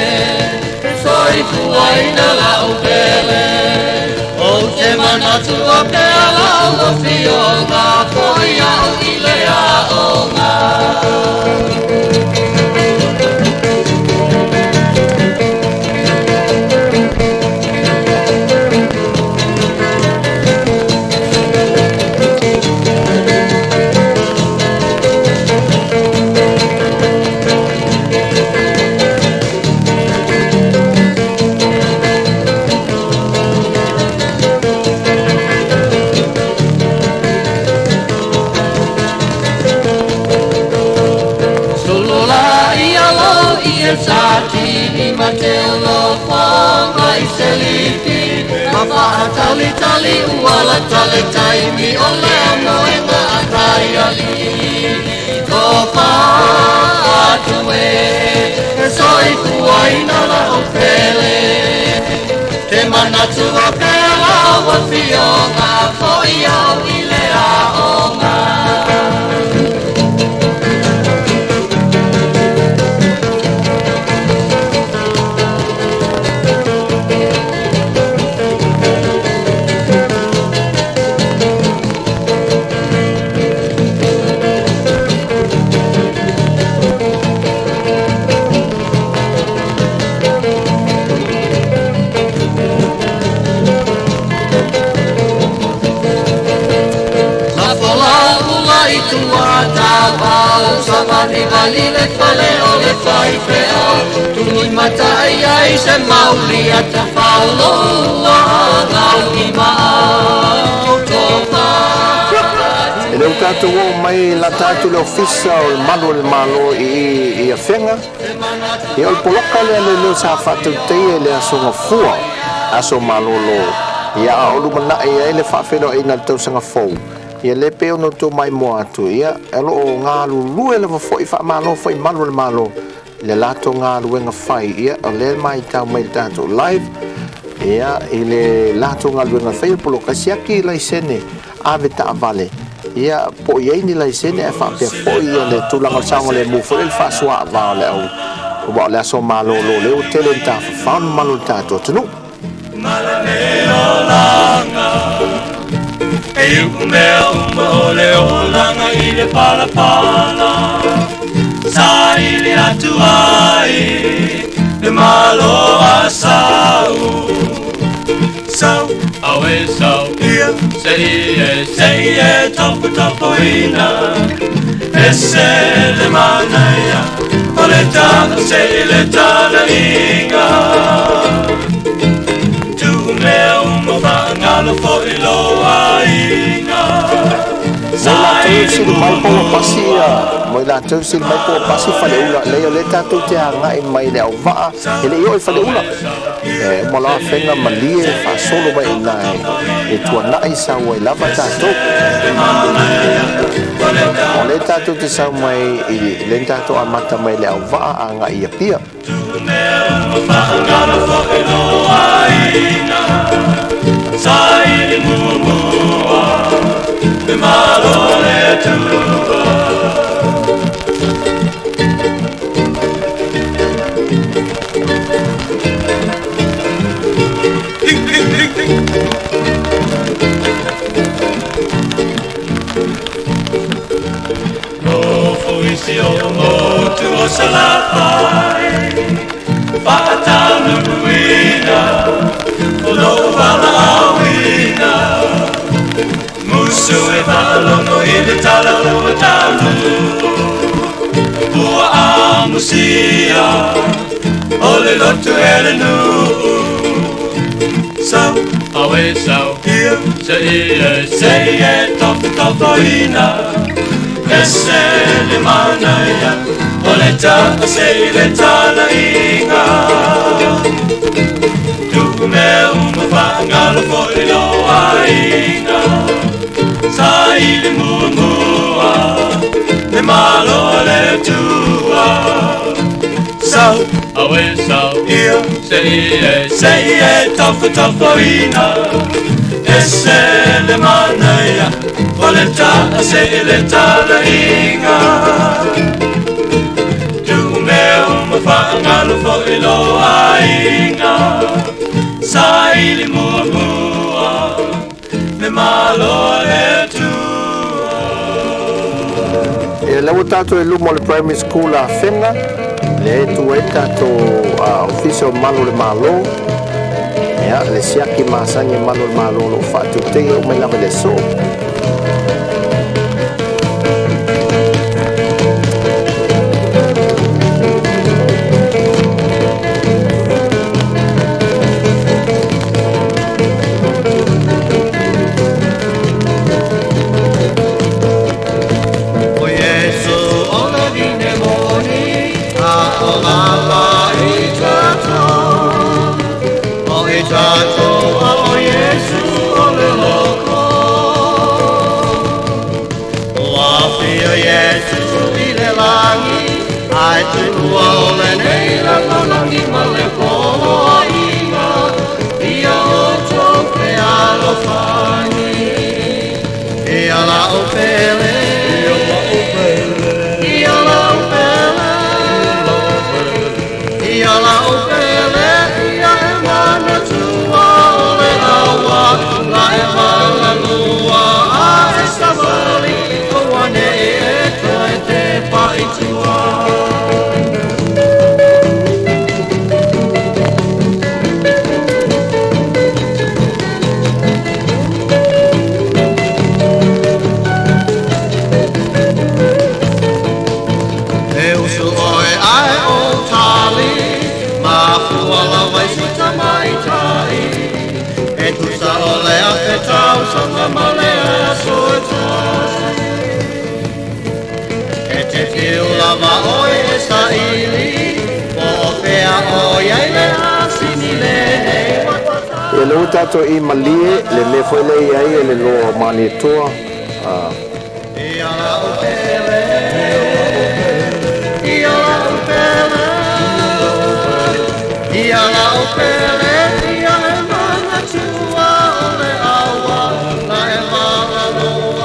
Soi kuaina la upele O te manatu a pela o fionga Koia o ilea o ngā Sati ni matelo fonga iselipi Mapa atali tali uala tali taimi Ole moenga akai ali Kopa atue Soi kuaina la opele Te manatu a pela wa fionga Koia ilea onga Savani vali le fale o le fai feo Tui matai ai se mauli a ta falo Ngau i maa topa E leu tātou o mai la tātou le ofisa o le malo i a whenga E o le poloka leo sa whātou tei e le asonga fua Aso malolo Ia a olu mana e le whawhero e nga tausanga fau Ia le peo no tō mai mo atu Ia alo o ngā lulue le whafoi wha fai malo le malo Le lato ngā luenga whai Ia o le mai tau mai tātou live Ia i le lato ngā luenga whai Polo kasiaki lai sene Ave ta avale Ia po iei ni lai sene e whapea fo Ia le tūlanga saunga le mufo Le whasua avao le au Ua le aso malo lo leo tele ta whaunu malo tātou tunu Malaneo langa E uku mea o le olanga I le palapala Sa I le atu ai Le malo a sau Sau, awe sau Ia, sei e topo ina E se le manaya O le tana, sei le tana inga Tu mea whangalo fo I loa inga Moi la tau sil mai po pasi fale ula leo le tātou te anga I mai le au waa E le ioi fale ula E mo la whenga malie wha solo mai nai E tua nai sa wai lava tātou O le tātou te sau mai I le tātou amata mai le au waa anga I a pia Sai mua Me malo le tua Isi o motu o salapai Whakatanu ruina O no wala awina Musu e whalongo I le tala o talu Pua a musia O le lotu e le nu Sau, awe sau Sei e topo ina Ese le manaya O le tana sei le tana inga Tu me whangalo fo I loa inga Sai le mua Le malo le tua Sau, awe sau Sei e topo ina Ese le manaya O le tana sei le tana inga Tu me Ngalo fo ilo ainga Saili mua mua Me malo le tua E lau tato e lumo le primary school a Fenga le tu e tato official malo le malo ya le siaki masanya malo le malo lo fatu te o me la le so Ai tu ole nei la longi male polo ainga Ia o toke alo fani Ia la opele Ia la opele Ia la opele Ia e mana tua ole awa La e mana lua a e savali O wane e koe te paitua e lau tato I malie le me foi le ai e le lo mani toa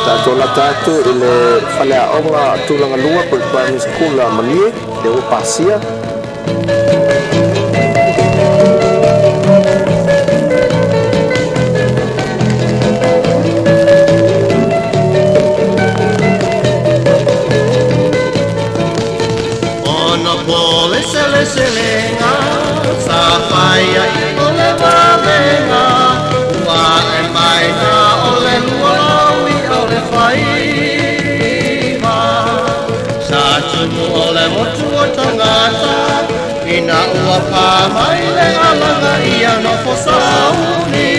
tato la tato I le fale a onga tulanga lua po primary school a malie le o pasia Selenga, Safaya, Ole Valenga, Ua e Maina, Ole Luawi, Ole Whaima, Satumu Ole Motua Tangata, Ina Ua Pamaile Alanga, Ia no Fosauni,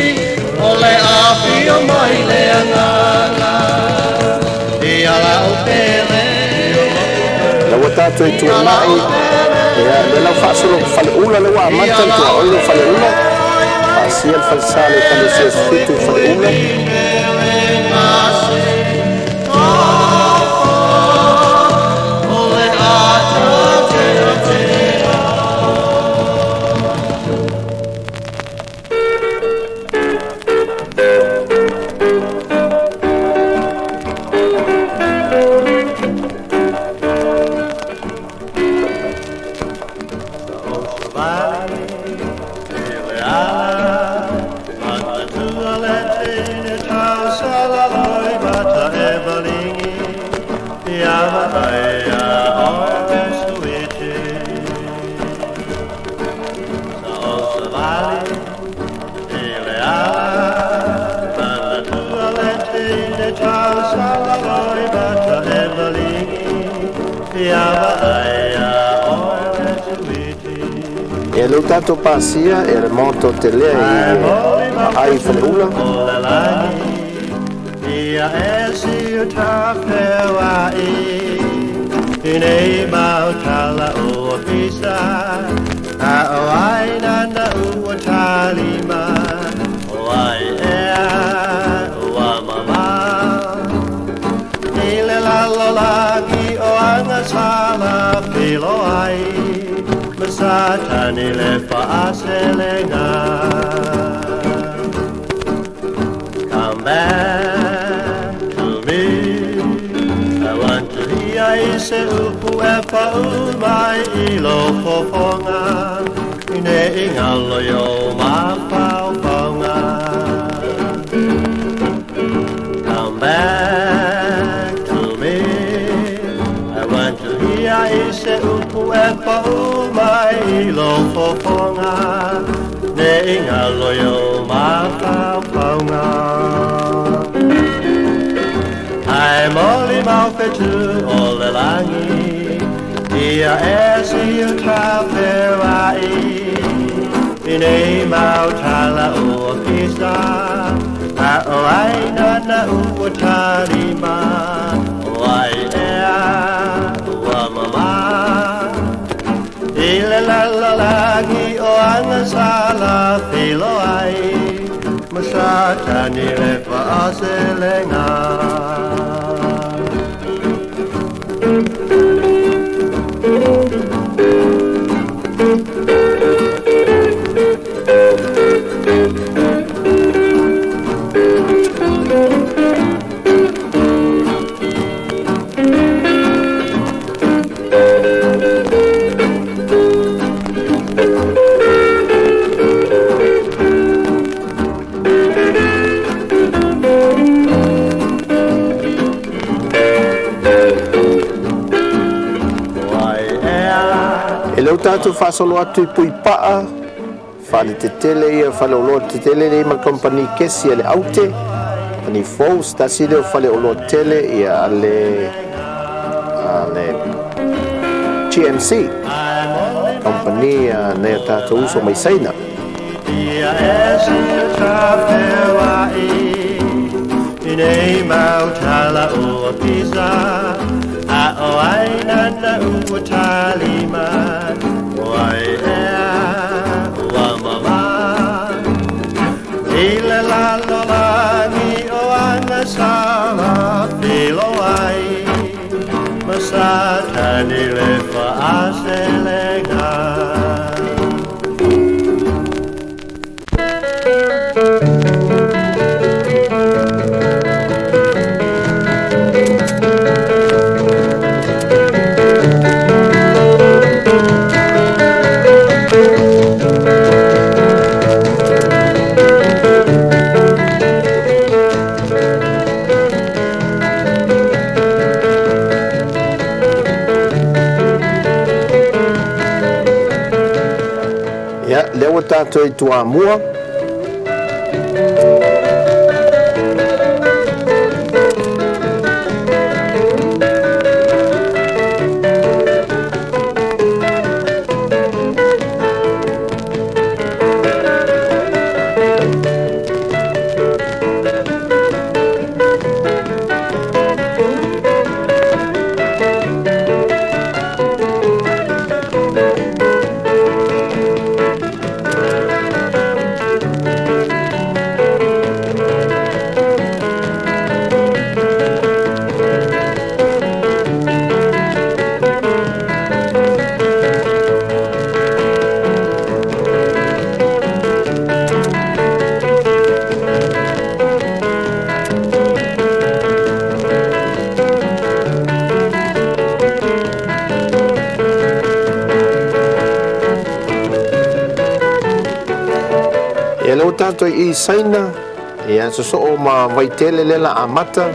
Ole Awhio Maile Anganga, Ia la Opele, lau tato I tua mai ya le lau fasolo fale ula le wa matan tua olo fale ula pasia el falsale kale se fitu fale ula e lau tato pasia e le moto te lea ai fale ula Ia e si o tawhea I nei mautala o pisa A o ai nana ua talima O ai ea ua mama I le lalolagi o anga sala pilo ai Masatani le faaselenga Come back to me I want to hear I say upu e pau mai I lo fofonga Ne inga loyo ma pau paunga Come back to me I want to hear I se upu e pau mai I lo fofonga Ne inga loyo ma pau paunga Ai moli mau fetu o le langi Ia e si u tape wai I nei mau tala o pisa A o ai nana u tarima O ai ea ua mama I le la langi o anga sala filo ai Masata ni le paase lenga Tātou whasolo atu I pui paa whale te tele ia whale o loa te tele nei ma kompani kesi ale aute ani fou stasi leo whale o loa tele ia ale GMC kompani nei tātou uso mai saina Ia esi tape wai I nei mau tala o pisa A o ai nana u talima Wai ea ua mama I le lalolangi o anga sama Pilo ai Masata ni le whaase lenga Leo tātou I tua mua Tātou I saina ia so o ma vaitele lela amata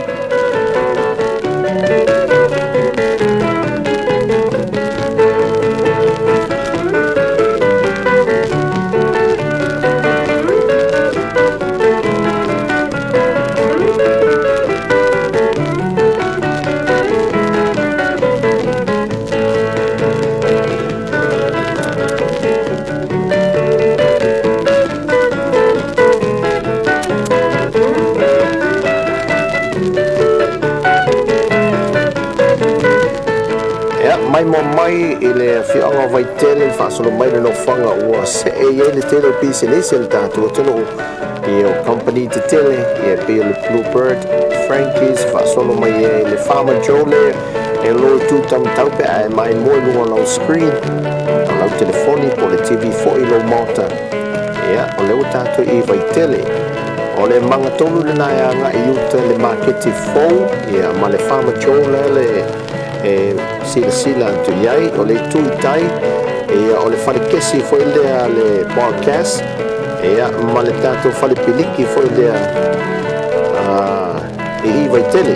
mai mo mai I le whianga vai tele whaasolo mai no whanga ua se e le tele pisi le se le tātua tunu I o company te tele I pe le Bluebird Frankie's whaasolo mai le Farmer Joe le e loi tu tam taupe ai mai mo lunga lau screen lau telefoni po le TV fo I lo mota ia o leo tātua I vai tele o le manga tolu le nai anga I uta le marketi fo ia ma le Farmer Joe le sila tu iai o le tuitai o le falikesi foi lea le podcast ma le tatou falepiliki foi lea iwa i tele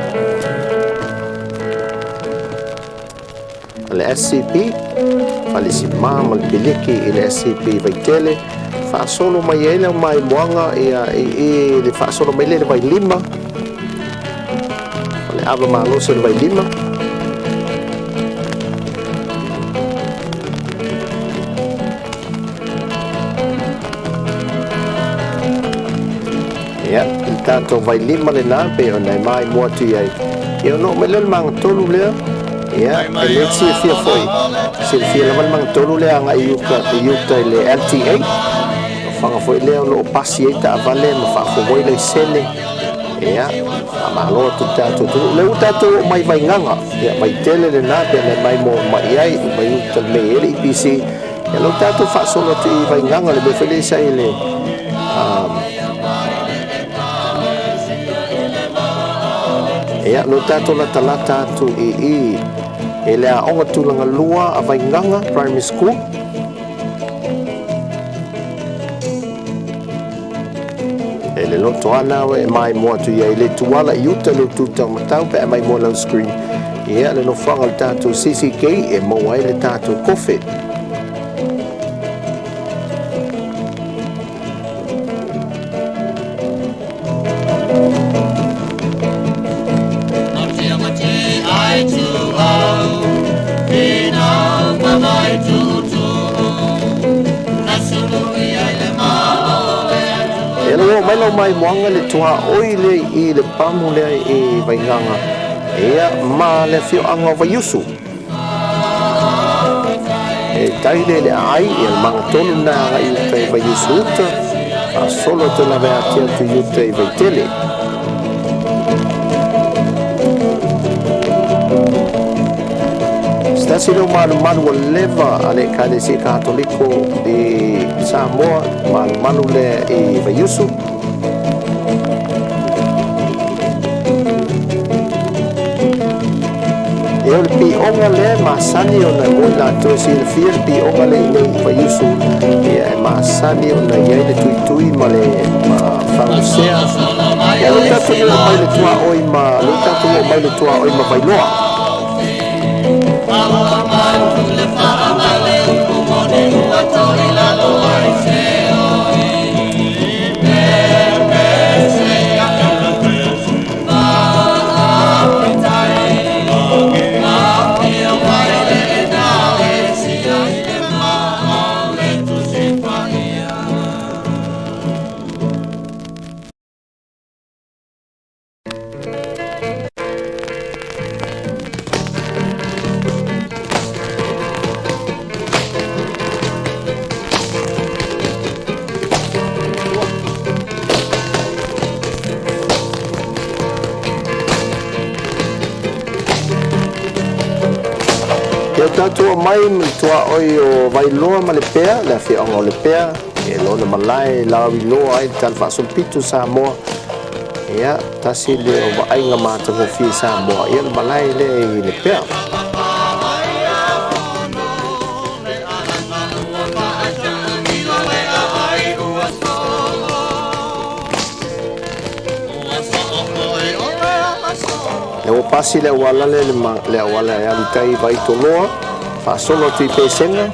le SCP falesimā ma le piliki i le SCP iwa i tele faasolo mai ai le mai moanga i le faasolo mai le vai lima le ava maloso le vai lima il tatou vai lima le nā pe o nei mai mua tu iai i ono mai le magatolu lea e le siafia foi siafia lava le magatolu lea aga i uta i le LTA faga foi lea o loo pasi ai taavale ma faafogoi le sene amaloa tu tatou tunu le u tatou mai vaigaga mai tele lenā pe nei mai mo mai ai mai uta le mei ele IPC ia lou tatou faasolo atu i vaigaga le mea foi le sai le ia lo tatou latalata atu i le aʻoga tulaga lua a vaigaga primary school e le loto ana e mai mo atu ia i le tuala i uta le tutaumatau pe e mai mo lau screen ia le nofaga le tatou CCK e maua ai le tatou kofe mai moanga le tua oi le i le pamu le i vainganga ia ma le fioanga vaiusu e taile le ai i le mangatolu na i uta i vaiusu uta a solo te la vea tia tu uta i vaitele stasi lo malu o leva ale kalesi katoliko i Samoa malu le i vaiusu e o le pionga lea masani ona mo latou silafia le pionga le nei vaiusu ia e masani ona iai le tuitui ma le fausea ia lo tatou o mai le tuaoi ma lo tatou o mai le tuaoi ma vailoa tatou mai me tua oi o vailoa ma le pea le afioga o le pea e lona malae lauiloa ai tala faasolopito Samoa ia tasi le o vaaiga matagofie Samoa ia le malae le i le pea le o pasi le auala le auala e alitai vaitoloa faasolo atu i pesega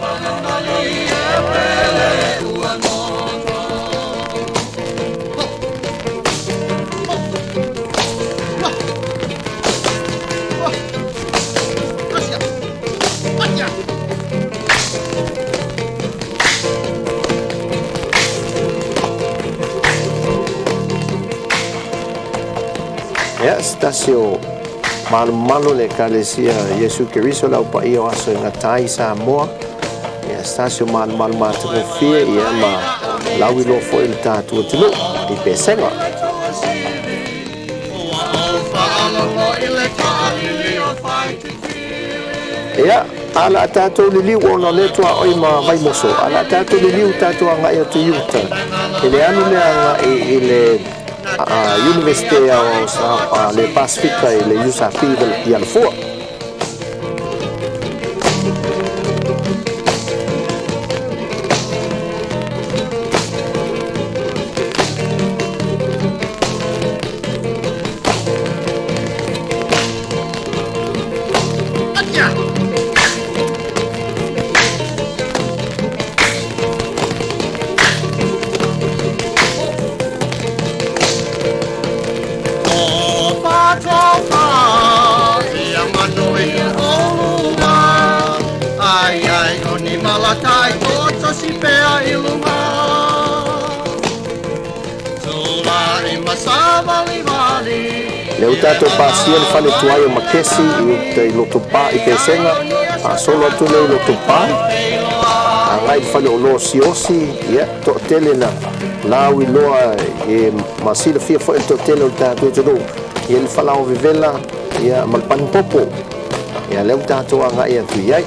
ia stasi o malo le kalesia Yesu Keriso lau pa iyo aso ngatai Samoa ia stasi o malo matagofie ia ma lau ilo fo il tatua tunu i pesega ia ala tatou liliu ona le tua oi ma vai moso ala tatou liliu tatou angai atu iuta ele anu le angai i le University o le Pasifika i le Yusafi i Alfua leu tātou pāsia le whale tuai o makesi I te loto pā I pesenga solo atu leu loto pā ngai whale o loa siosi ia to tele na lau I loa e masila fia fo to tele o tātou tunu ia le whalao vivela ia malpan popo ia leu tātou a ngai atu iai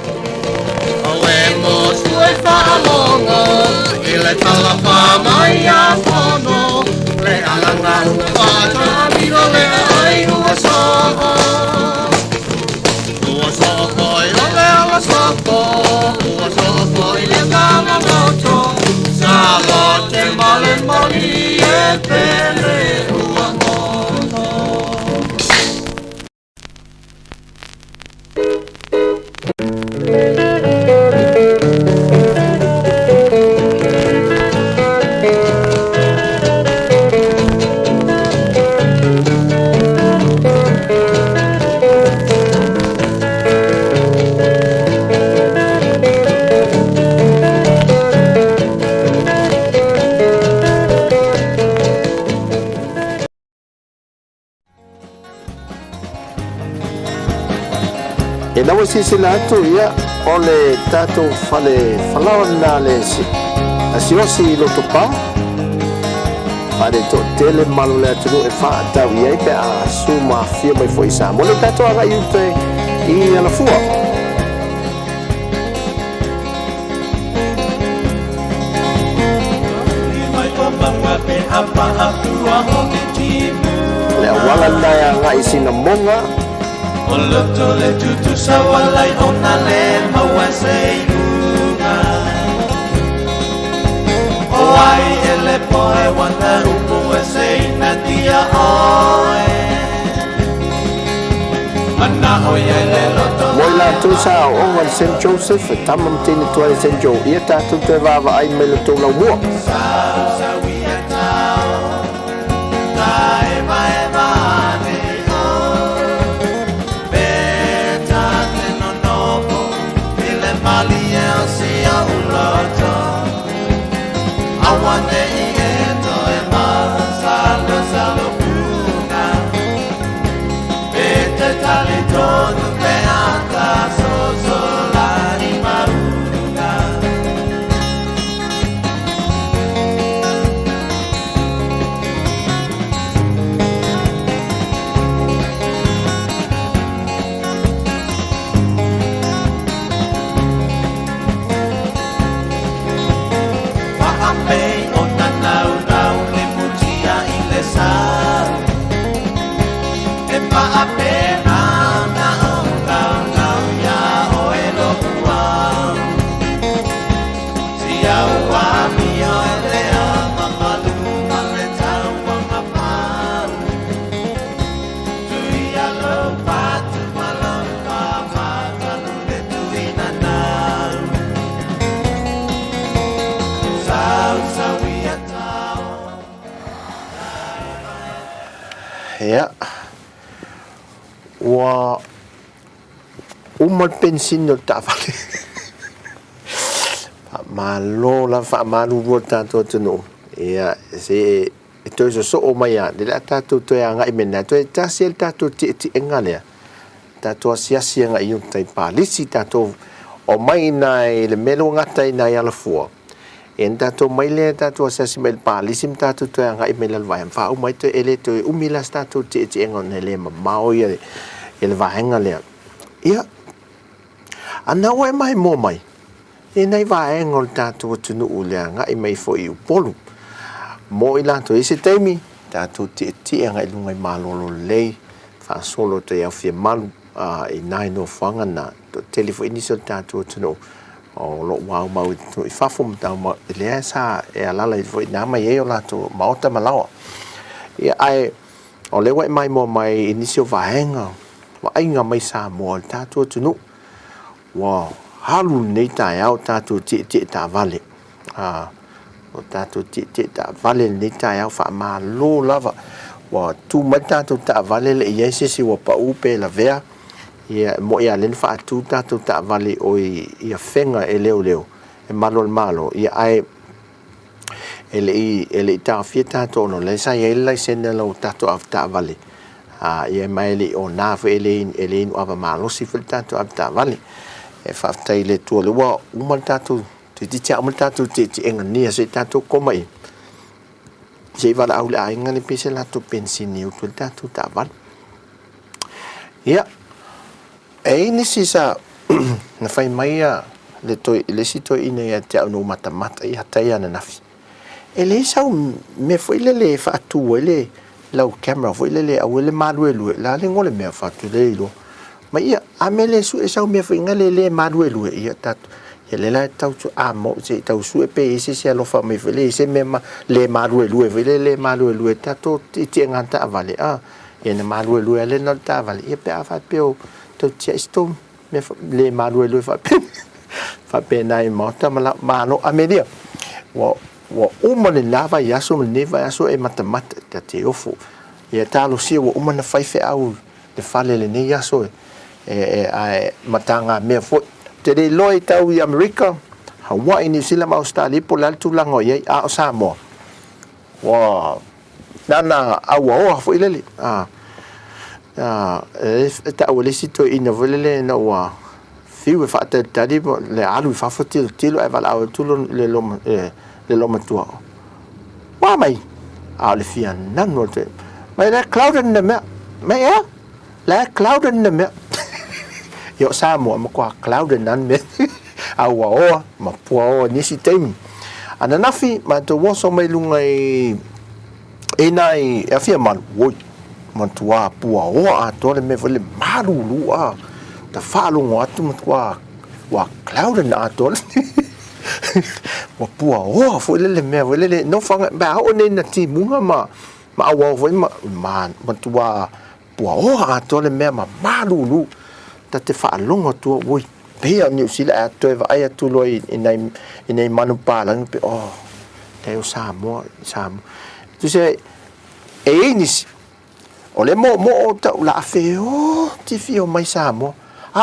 Mo sui whaalongo I le talapa mai a whono Le alanga whata miro le ai ua soko Ua soko I le ala soko Ua soko I le kama moto Sa lo te male mali e pele ua moto E naua sisila atu ia o le tātou whalawa nā le asiosi I loto pā Whare tō tele malu le atunu e whaatau iai pe a su mafia mai fo I Samoa le tātou aga I te I alafua Le awala nai a ngai sina monga O loto le tutu sa walai ona le maua seirunga O ai ele poe wana upo e seina dia oe Mana oia le loto Moi la tu sa o onga St. Joseph e tamam tini tua le St. Joe Ia tātou te wawa ai me le tō lau mua Sa wia tau Tae mai mane Awande iento e masalo salo puna Pete tali tonu pe ata sosola I maruna Ia Ua Uma pensin o tawale Malo la wha malu rua tātou tunu Ia se E toi so o mai a Le la tātou toi a ngai mena Toi tasi el tātou ti enga lea Tātou asiasi anga I untai pālisi Tātou o mai nai Le melo ngatai nai alafua En tātou mai lea tātou asiasi mai pālisi Tātou toi a ngai mena lwai Mwha o mai toi ele toi umilas tātou ti enga Ne le mamao ia le vahenga lea Ia Ana oe mai mo mai E nei vahenga o tātou tunu u lea ngai mai fo I upolu Mo I lato I se teimi Tātou ti enga I lungai malolo lei Wha solo te au fia malu I nai no whanga na Telefo inisio tātou tunu O lo wau mau I whafum tau ma lea sa E alala I fo I nama I eo lato maota malawa Ia ai O lewa mai mo mai inisio vahenga Wa ainga mai sa mo tātou tunu Wa halu nei tai au tātou ti tā vale O tātou ti tā vale nei tai au wha maa lo lava Wa tu mai tātou tā vale le iei sisi wa pa upe la vea Ia mo ia len wha tu tātou tā vale o ia whenga e leo leo E malo malo ia ai Ele I tā whia tātou no le sa ia ilai sene lau tātou au tā vale ia mai le o na fe ele no ava malosi fil tatu apta vale e fa tai le tu le wa uma tatu te tia uma tatu te engania se tatu komai se vala au le ainga le pese la tu pensini u tu tatu ta val ia e ni si sa na fai mai le toi le sito ina ia te no mata ia tai ana nafi ele sa me foi le fa tu ele lau camera foi le au le maluelu la le ngole me fa tu le lo ma ia amele su e sa me foi ngale le maluelu ia tatu ele la tau tu amo se tau su e pe se lo fa me fele se me le maluelu e le maluelu tatu ti nganta avale e ne maluelu ele no ta avale ia pe fa pe o to chesto me le maluelu fa pe fa pe nai mota ma no amelia wa uma le lava yaso me neva yaso e matamata te ofo ia talo sia wa uma na fai fe au le fale le ne yaso e matanga me fo te de loi tau i America Hawaii New Zealand Australia po la tu lango ye a Samoa wa nana awa fo ile ta wale sito ina vele na wa fiu fa ta tadi le alu fa fo tilo e vala au tu le loma tua wa mai a le fia nan no te mai la cloud in the map mai la cloud in the map yo Samoa ma kwa cloud nan me a wa ma po ni si tem ana nafi ma to wo so mai lunga e nai a fia man wo man tua pua o a to le me vole maru lu a ta fa lu atu ma kwa wa cloud na to wa pua o fo le me le no fanga ba o ne na ti munga ma awa fo ma tua pua o a to le me ma maru lu ta te fa longa tu woi pe a New Zealand to va ai tu loi in manu pa lang pe te o Samoa tu se e nis o le mo ta la fe o ti fio mai Samoa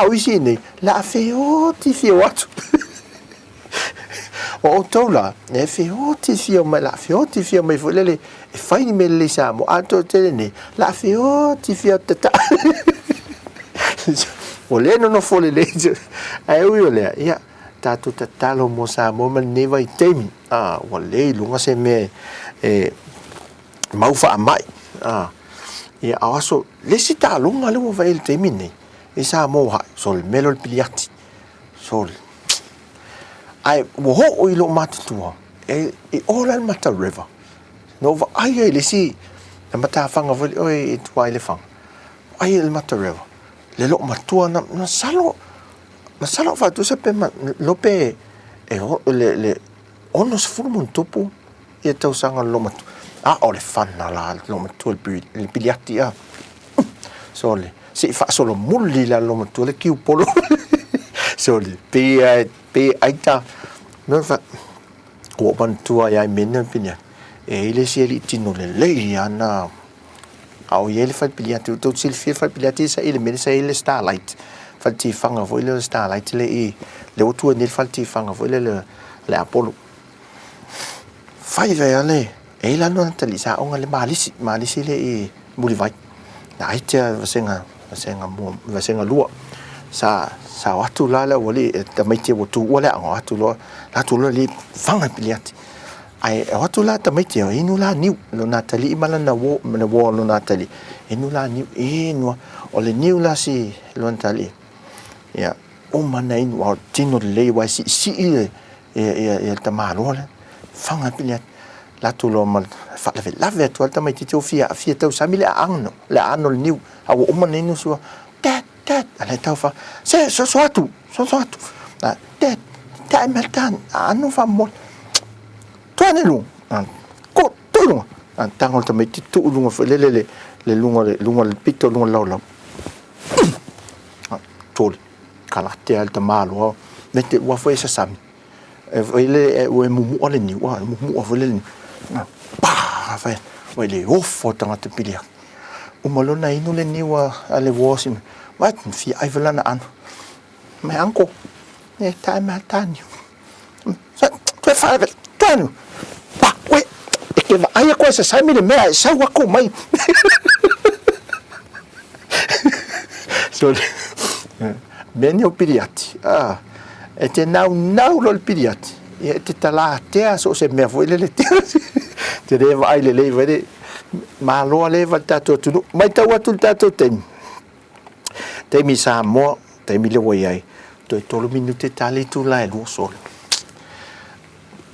o isi ni la fe o ti fio atu o tola e fe o ti fio mai la fe o ti fio mai fo le e fai ni me le Samoa to te ni la fe o ti fio tata o le no fo le ai o le ia tatu tatalo mo Samoa man ne vai temi o le lunga se me mau fa mai ia aso le sita lunga le vai le temi nei e Samoa sol melo piliati sol ai wo ho o ilo matutua e ola al mata river no va ai le si na mata fanga vol oi tuai le fanga ai el mata river le lo matua na salo fa tu sepe lope le onos furmun topu e tau sanga lo matu o le fanna la lo matu le piliati sole si fa solo mulli la lo matu le kiu polo sole pe aita no fa o bantua ya mena pinya e ile si ele tino le ana au ele fa piliati to sil fa piliati sa ile mena sa ile starlight fa ti fanga vo ile starlight le o tu ne fa ti fanga vo le apollo fai va ale e la non tali sa onga le malisi le muli vai ai tia vasenga lua sa watu la wali tamaiti watu wala watu lo li fanga piliati ai watu la tamaiti inu la niu lo natali imala na wo lo natali inu la niu no o le niu la si lo natali ya o mana inu wa tino le wa si e tamalo fanga piliati la tu lo mal fa la vetu tamaiti tu fia tau samile angno la anol niu awo o mana inu so ala tau fa se so atu ta meltan anu fa mo tone lu ko to lu tangol ta meti tu lu fa le lunga le pito lunga lau tol kala te alta malo mete wa fa esa sam ele o mu ole ni wa mu o le ni pa fa wa le o fo tanga te pilia o malona inu le ni wa ale wosim wat fi aivelana an my uncle ne time tanyo so tu fa tanyo pa we ke ai ko sa sai mi le me sa wa ko mai So meni o piriati. E te nau lo piriati. E te tala tea so se mea foi le tea. Te rewa ai le vede. Ma loa leva tato tunu. Mai tau atu tato temi. Temi Samoa, temi le wai ai. Toi tolu minute tali tu la e lua sole.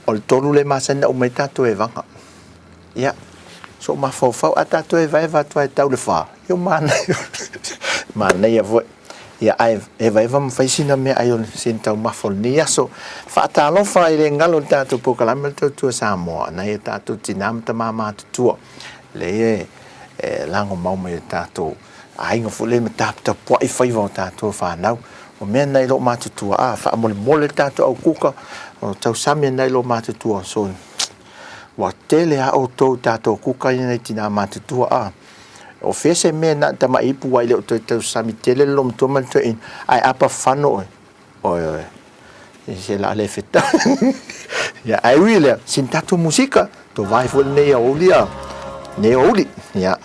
O le tolu le masana o mai tato e vanga. Ia. So ma fau a tato e vai tu ai tau le wha. Yo mana. Mana ia voi. Ia ai e vai vam faisina me ai o sin tau mafol ni aso. Fa talo fa ile ngalo tato po kalama tu Samoa. Na ia tato tinam ta mama tu. Le lango mau me tato. Ai ngo fule me tapta po I fai va tato fa nau. O mea nei lo matutua fa mole tato au kuka o tau sami nei lo matutua so wa tele a o tau tato kuka nei tina matutua o fese me na tama ipu wai le o tau sami tele lo mto malto in ai apa fano o se la le feta ya ai wile sin tato musika to vai fo nei olia nei oli ya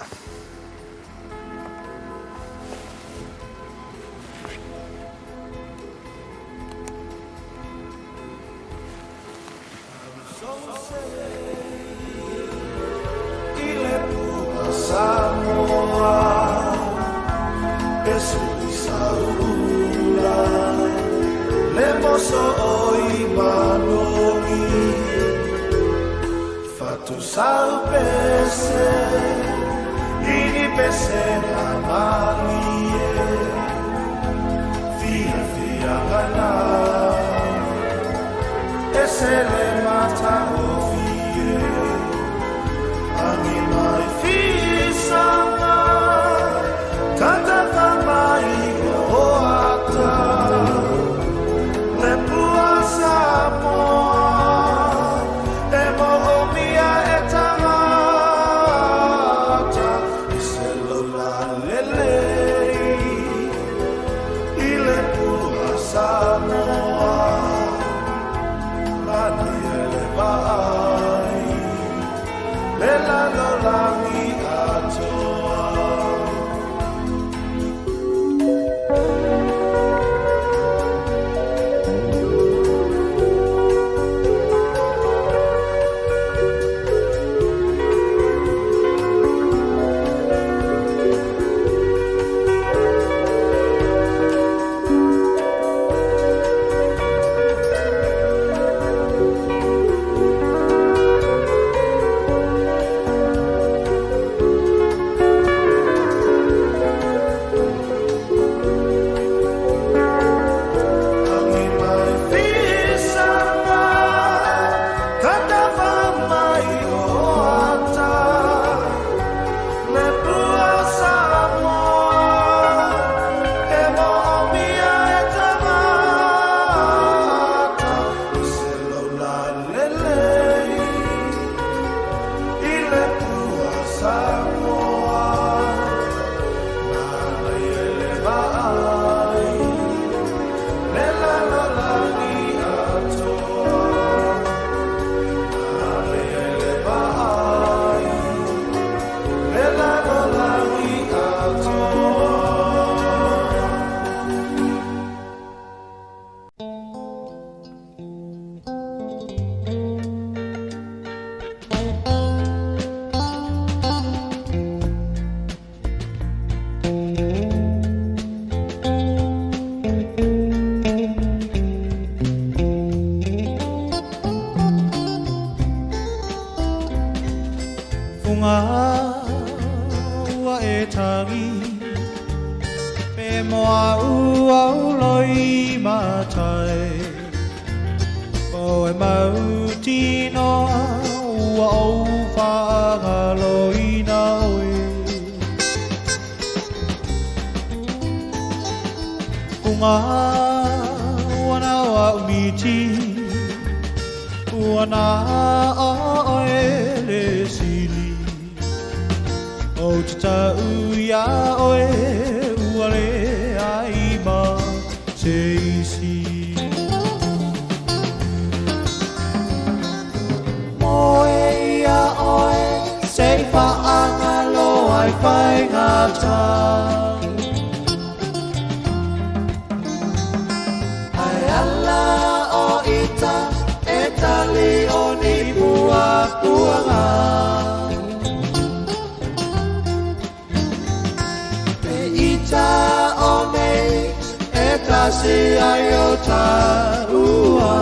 tasi ayo Tautua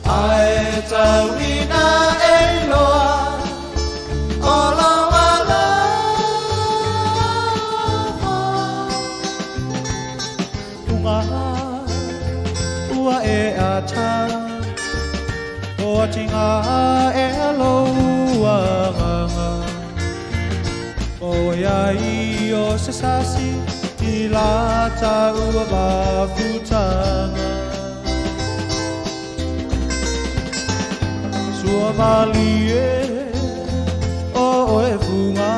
Ai tauina e loa Ola wala Tunga ua e ata O tinga e loa O iai o se sasi I la taua mafutanga Sua malie o e funga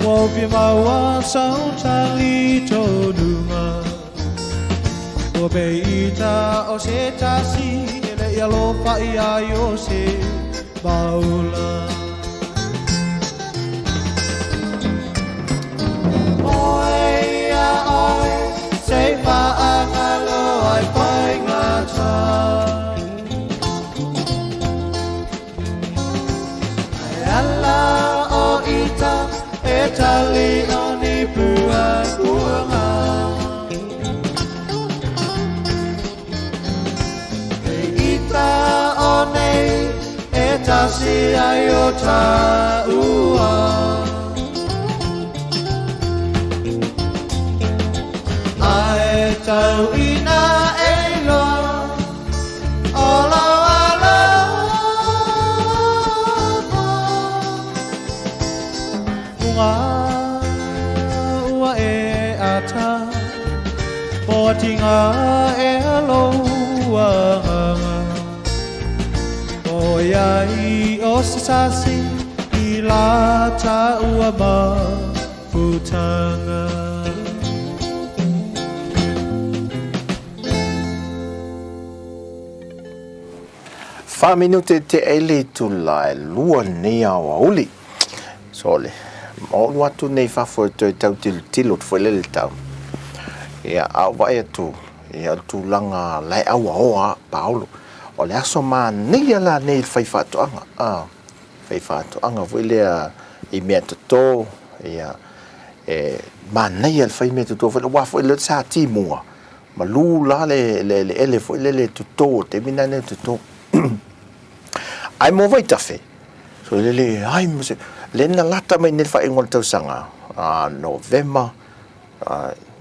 Wau pi maua sau tali tonunga O pe ita o se tasi Ele ia lopa ia o se baula Oi ia oi Se whaangalo ai pai ngata Ala o ita e tali o ni pua kuanga E ita o nei e tasi ai o Tautua Ai tauina e loa Ola ua e ata Potinga e loa O iai o se sasi I la taua mafutanga 5 minute te ele tu la lua ni awa uli. Sole. O watu nei fa fo te tau tilo fo le tau. Ya awa e tu. Ya tu langa lai awa oa Paulo. O le aso ma nei ala nei fai fatu anga. Fai fatu anga fo le I mea to ya ma nei al fai mea to fo le wa fo le sa ti mua. Ma lu la le ele fo le to te mina ne to. Ai mo vai tafe. So le ai mo se le na lata mai ne fa ingol tau sanga. November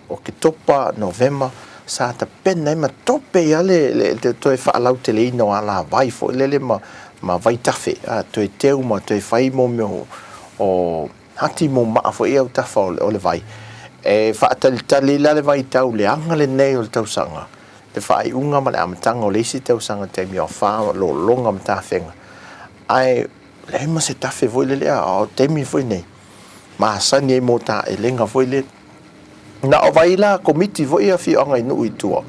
o ke topa November sa ta pena ma tope ya le to fa lau te le no ala vai fo le ma vai tafe. To te uma to fai mo me o hati mo ma fo e ta fa o le vai. E fa tali la le vai tau le anga le nei o tau sanga. Te fai unga ma le amatanga o le si tau sanga te mi o fa lo longa ma ta fenga. Ai le ma se tafe voi le o te mi foi nei. Ma sani e mo ta e lenga foi le. Na o vai la komiti voi a fi anga inu I tua.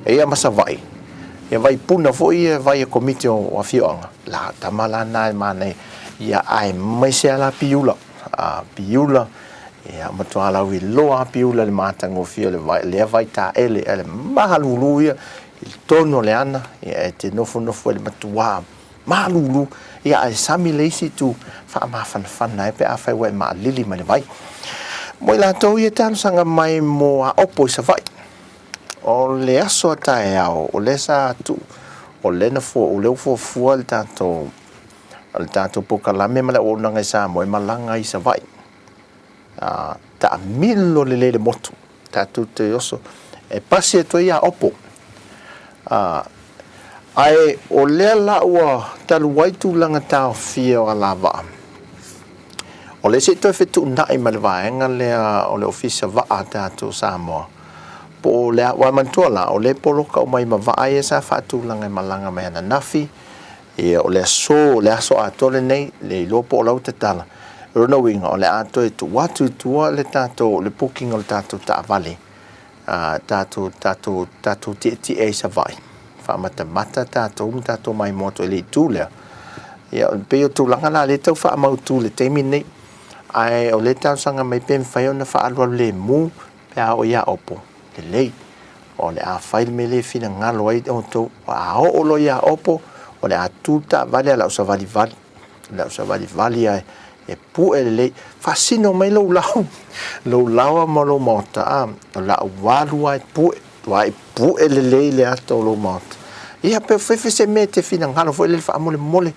E ia masa vai. Ia vai puna foi e vai a komiti o a fi anga. La tamala na ma nei. Ia ai mai se ala piula. Piula. Ia matua la wi loa piula le matanga o fi le vai ta ele mahalulu ia. Il tono le ana. Ia te nofo le matua. Malulu ia ai sami leisi tu fa ma fan nai pe a fai wa ma lili ma le vai mo la to ia tan sanga mai mo a opo sa vai o le aso ta e o le sa tu o le na fo o le fo al tanto poka la me mala o nanga sa mo ma langa I sa vai ta milo le moto ta tu te oso e pasi to ia opo ai o le la ua talu waitu langa tau fia o lava o le se to fetu na I malva enga le o le ofisa va ata to Samoa po le wa mantola o le poloka o mai ma va ai sa fatu langa malanga mai na nafi e o le aso ato le nei le lopo o lau te tala rona winga o le ato e tu watu tua le tato le booking o le tato ta vale tato ti e sa vai fa mata tato mai moto le tule ya pe tu langa la le tau fa mau tu le te mini ai o le tau sanga mai pen fa ona fa alwa le mu pe o ya opo le o le a file me le fina ngalo ai o to o lo ya opo o le atuta vale la usa vali ai e pu le fasino mai lo lao mo lo mota la walu ai pu le ato lo mota ia pe fe se mete fina ngalo fo le fa mole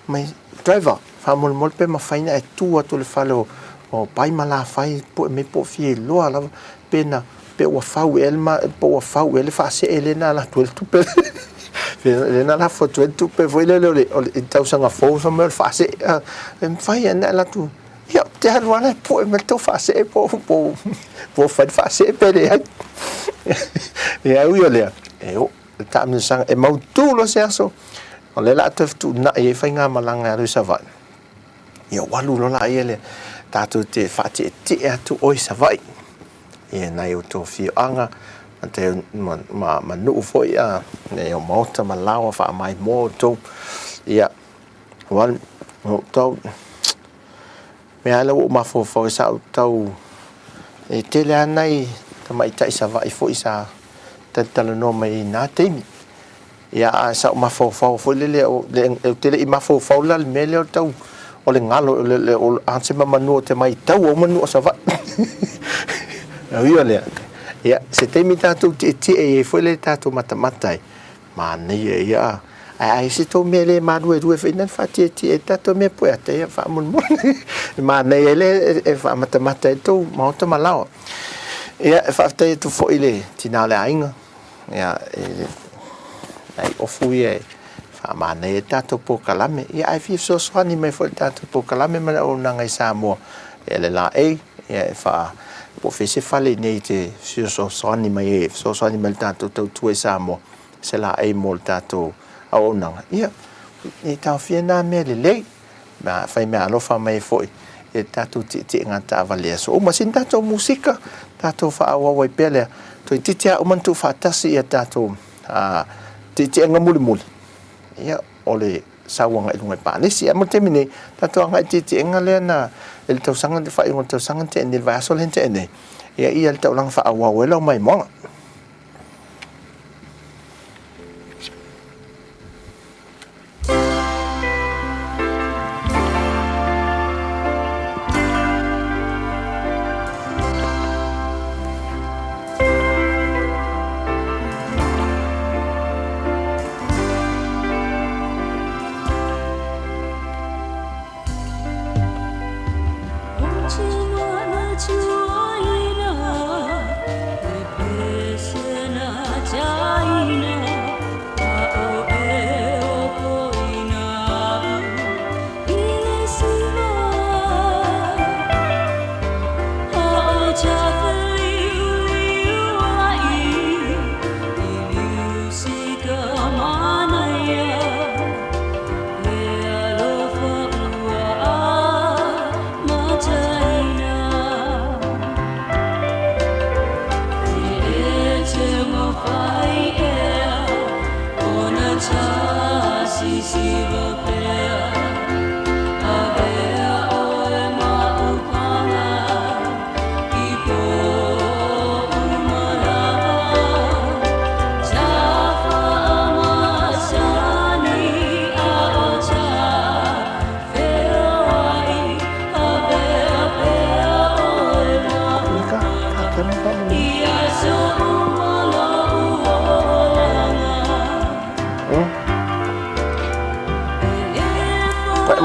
mai driver fa mole pe ma faina e tu ato le falo o pai mala fai pu me po fie lo ala pena pe o fau elma po o fau ele fa se elena la tu pe Lena la foto tu pe foi le tau sanga fo so me fa se fai ana la tu ia te halwana po me to fa se po fa se pe le ia le o ta me sang e mau tu lo se aso o le la tu na e fai nga malanga ru sa vai ia walu lo la ele ta tu te fa te tu oi sa vai ia na eu to fi anga te ma nu foi a ne o mota ma lawa fa mai moto ia wan to me ala o ma fo sa tau e te le anai ta mai tai sa vai foi sa ta tala no mai na te ia sa ma fo le te le i ma fo la me le tau o le ngalo le o anse ma manu te mai tau o manu sa va ia le ia se te mi tatu te e foi le tatu mata ma nei ia ai se to me le ma due fe fa te e tatu me po te fa mun ma nei le e fa mata to ma to malao ia fa te tu foi le tinale ainga ia ai o fui e fa ma nei tatu po kalame ia ai fi so ni me foi tatu po kalame ma o nanga i Samoa ele la ia fa po fese fale nei te so ni mai so ni mal tanto tu e Samoa se la mol tato a onanga ia e ta fiena me le ma fai me alo fa mai foi e tato ti ngata vale so o ma sin tato musika tato fa wa wa pele to titia o man tu fa tasi e tato ti ngamuli ia ole sawanga ilunga pa ni si amo temine tato nga ti ngale na el tau sanga de fa i tau sanga te ni va so lente ne ia ia tau lang fa wa wa lo mai mo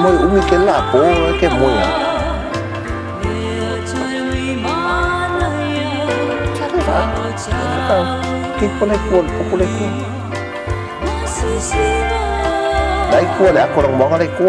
moi umi ke la po ke moi ke pole dai ko le ko rong mo le ko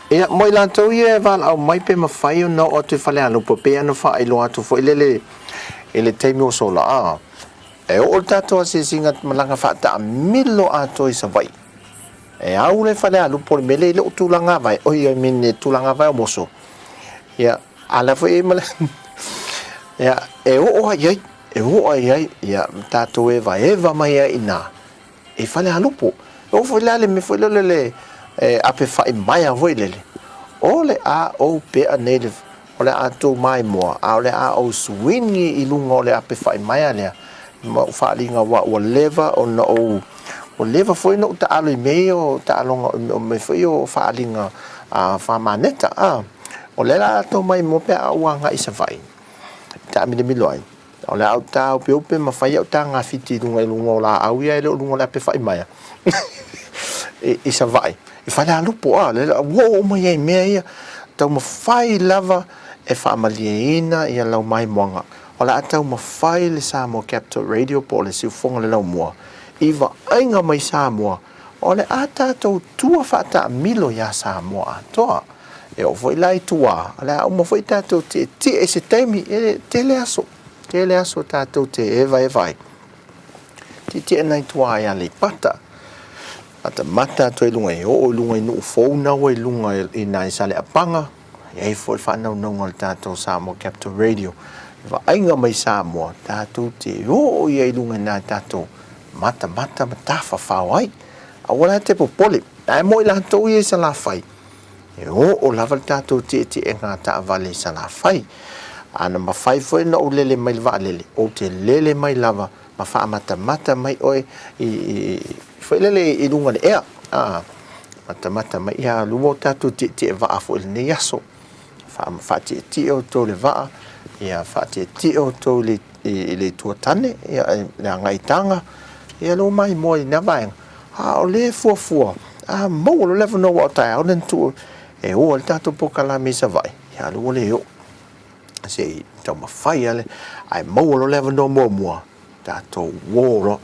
Ia moi lantou ia val au mai pe mafai o no o te fale alo po pe ano fa ilo atu fo ile taimi o sola a e o tato se singa malanga fa ta milo ato i sa vai e au le fale alo po mele ile o tulanga vai o ia min tulanga vai o moso ia ala fo e mala ia e o ai ia tato e vai eva mai ina e fale alo po o fo le me fo le ape fai mai a voi lele ole a o pe a native ole a to mai mo ole a o swingi i lunga ole ape fai mai a lea ma fa linga wa o leva o no o leva foi no ta alo me o ta longa o me foi o fa linga a fa maneta a ole la to mai mo pe a wanga i sa vai ta mi de miloi ole a ta o pe ma fai o ta nga fiti lunga la a wi ele lunga la ape fai mai i sa vai e fale a lupo a le wo mai e mea tau ma fai lava e fa malieina ia lau mai moanga ola tau ma fai le Samoa Capital Radio po le siufonga le lau mua iwa ainga mai Samoa ole a tātou tua whata milo ia Samoa toa e o foi lai tua ole a uma foi tātou te e se teimi e te le aso tātou te e vai te nai tua ia le pata ata mata to lunga o lunga no fona o lunga i nai sale apanga e foi fa no ngal tato Samoa Capital Radio va ainga mai Samoa tato te o i lunga na tato mata fa wai a wala te popoli ai moi la to i sa la fai e o lava tato te nga ta vale sa la fai ana ma fai foi no lele mai va lele o te lele mai lava ma fa mata mai oi foi lele i lunga le ea mata mai ia lumo tatu te va a foi ne yaso fa te o to le va ia fa te o to le tuatane ia na ngaitanga ia lo mai moi na vai o le fu mo lo level no what I on to e o tatu poka la mesa vai ia lo le yo se toma fai ale ai mo lo level no mo tatu wolo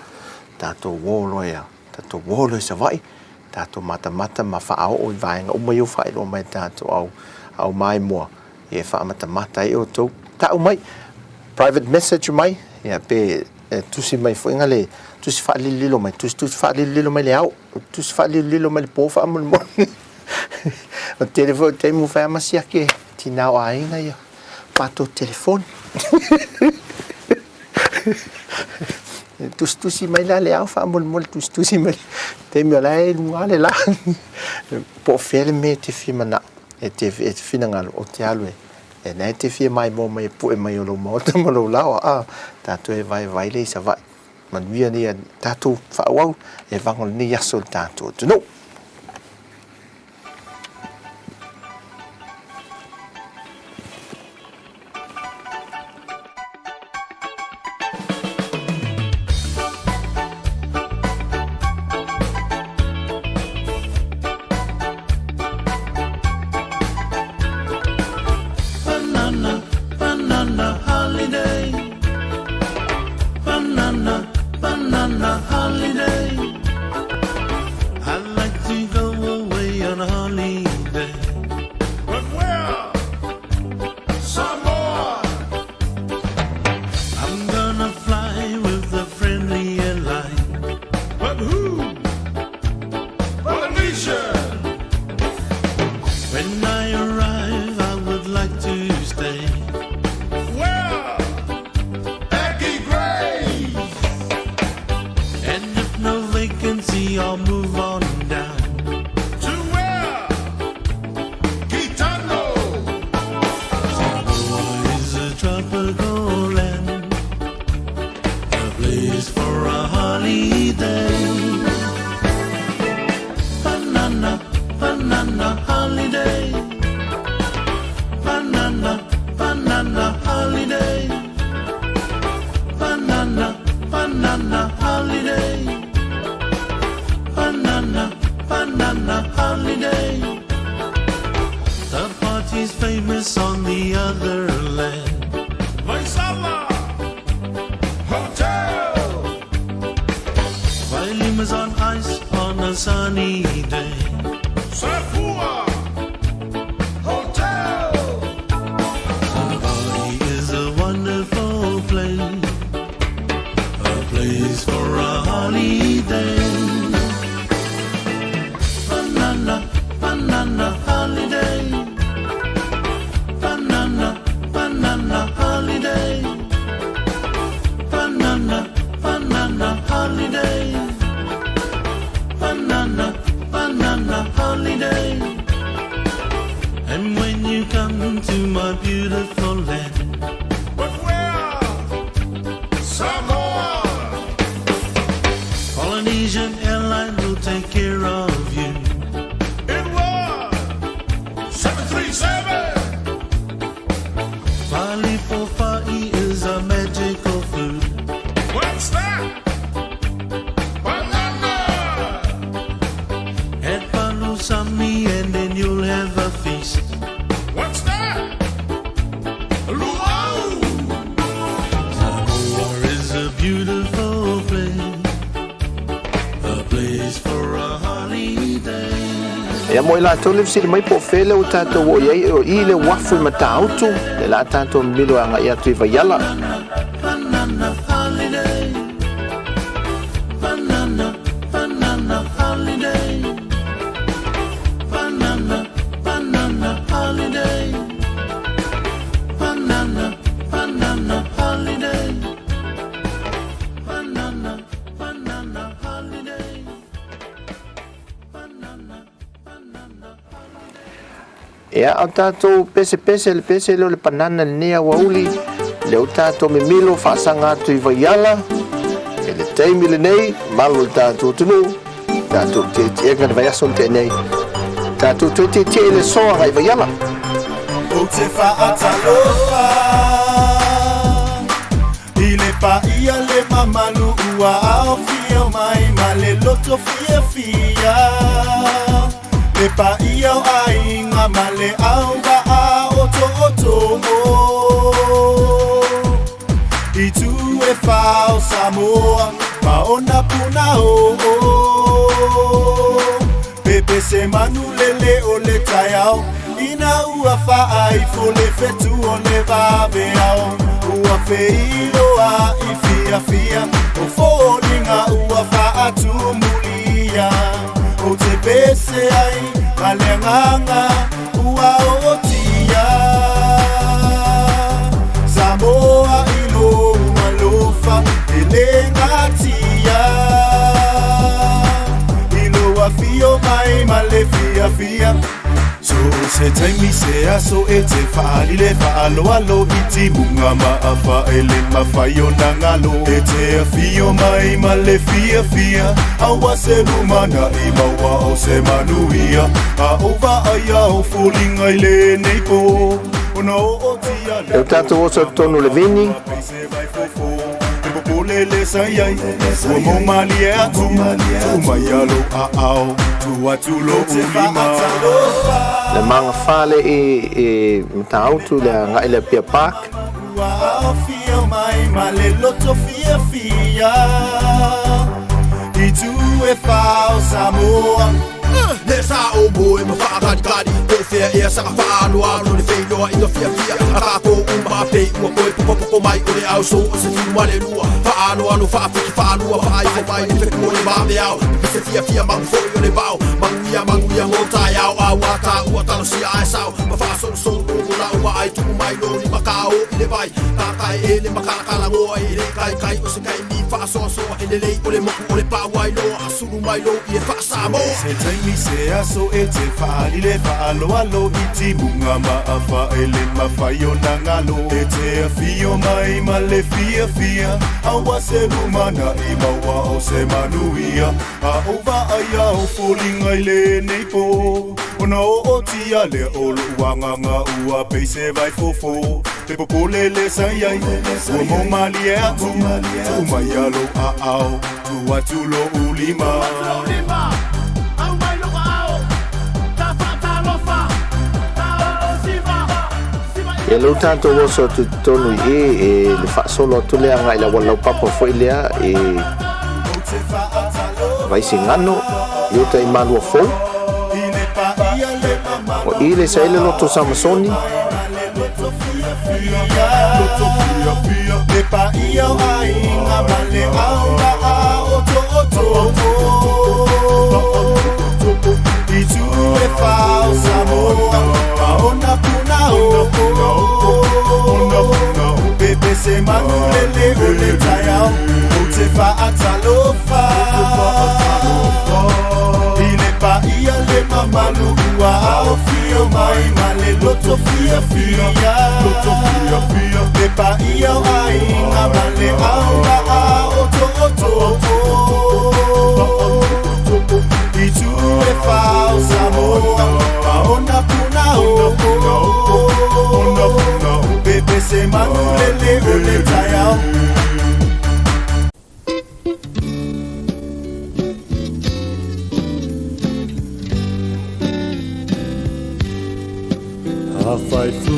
ia tato wolo sa vai tato mata ma fa o vai o mai o fai lo mai tato au mai mo e fa mata e o to ta o mai private message mai ya pe tu si mai foi ngale tu si fa lilo mai tu fa lilo mai le au tu si fa lilo mai po fa mo o telefone tem mo fa ma si aqui ti na o ainda ia pato telefone tu si mai la le au fa mo tu si mai te mi la e ngale la po ferme te fimana e te finanga o te alwe e nei te fia mai mo mai pu e mai o lo mo te mo lo la tato e vai le sa vai man via ni tato fa wow e vangol ni yaso tato no Banana holiday. I'd like to go away on a holiday. But where? Samoa. I'm gonna fly with a friendly airline. But who? Polynesia. When I arrive, I would like to stay. I'll move on down to where? Quitano. Samoa is a tropical land, a place for a holiday. limers on ice on a sunny day. Samoa Hotel. Hawaii is a wonderful place, a place for a holiday. Banana, banana holiday. Banana, banana holiday. Banana, banana holiday. Banana, banana holiday. And when you come to my beautiful land, But where? Samoa. Polynesian Airlines will take care of you. In what? 737. Fali for Fa'i is a magical food. What's that? Banana. At Palusami and then you'll have a feast. What's that? Luau. Samoa is a beautiful place, a place for a holiday. Ia mo ila tole fisi mai po fele o tato wo ye o ile wafu matautu le la tato milo anga ia tu vaiala. Banana holiday. Banana, banana holiday. Banana, banana holiday. Banana, banana holiday. Banana, banana holiday. Banana, banana. Ia o tato pese le panana nea wauli le o tato me milo whaasanga atu I vaiala e le teimi le nei malu le tato tunu tato te enga le vaiason te nei tato te le soa I vaiala. O te whaatalofa I le paia le mamanu ua ao fia mai ma le loto fia fia le paia o ainga ma le au ba a oto I tu e whao Samoa ma ona puna Pepe se manu lele o le taiao Ina ua whaai fo le fetu o le vawe ao Ua feilo a I fia fia O fōringa ua whaatu mulia O te pese ai ma le nganga ua o tia Samoa ilo malofa ele ngatia Ilo a fio mai ma le fia fia So se taimi se aso e te whaali le whaalo alo I ti munga ma a whaele ma whaio na ngalo E te a fio mai ma le fia fia Awa se lumana I maua o se manuia A ova aia o fulinga I le neipo Ona o tia E o tato osa tonu le vini Polele sayai, ua momali e atu, tu mai alo a ao, tu atu lo ulima. Le manga fale I matautu le ngai le Pia Park. Ua ao fia mai ma le loto fia fia, I tu e whao Samoa. Le sa o boy ma fa kari ko fea e sa fa no alo le fe no inga fia fia aka ko uma pe o ko po mai o le au so se tu male lua fa no alo fa no fa ai fa mai le ko le ba de au se fia ma fo yo le bao manguia mo ta ya a wata o ta no si ai sa ma fa so o la o ai tu mai no ni makao le vai ta kai e le makaka la ngo ai le kai o se kai mi fa so e le o le mo o le pa wai no asunu mai lo I fa sa mo Mi se aso e te whaali le whaalo alo I ti munga ma a whaele ma whaio na ngalo E te a fio mai ma le fia fia Awa se lumana I maua o se manuia A ova aia o fōlinga I le neipo Ona o tia le olu wanganga ua peise vai fofo Te popole le sayai Ua momali e atu Tu mai alo a ao Tu atu lo ulima E lau tato osa tu tonu le whaasolo tu lea ngai la walau papa fo I lea vai singano yo te malu fo o ile sa ile loto Samasoni le pa ia ai nga male au a i tu e fa Samoa ona puna bebe se manulele ole tayao o te fa atalofa ile pa ia le mamalu ua au fio mai male loto fia le pa ia ai nga male au a i tu e fa Samoa ona puna bebe se manulele ole tayao Hawhai fu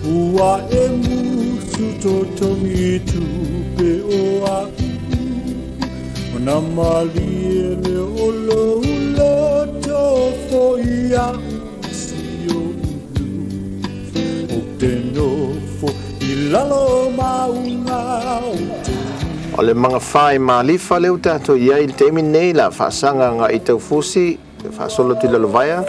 ua e musu totongi tu pe oa o na mali e le olo ulo to fo ia si o ulu o te nofo i lalo maunga o te o le mga whae malifa leu tātou iai le teimi nei la whaasanga ngā i tau fusi whaasolo tu lalo vaia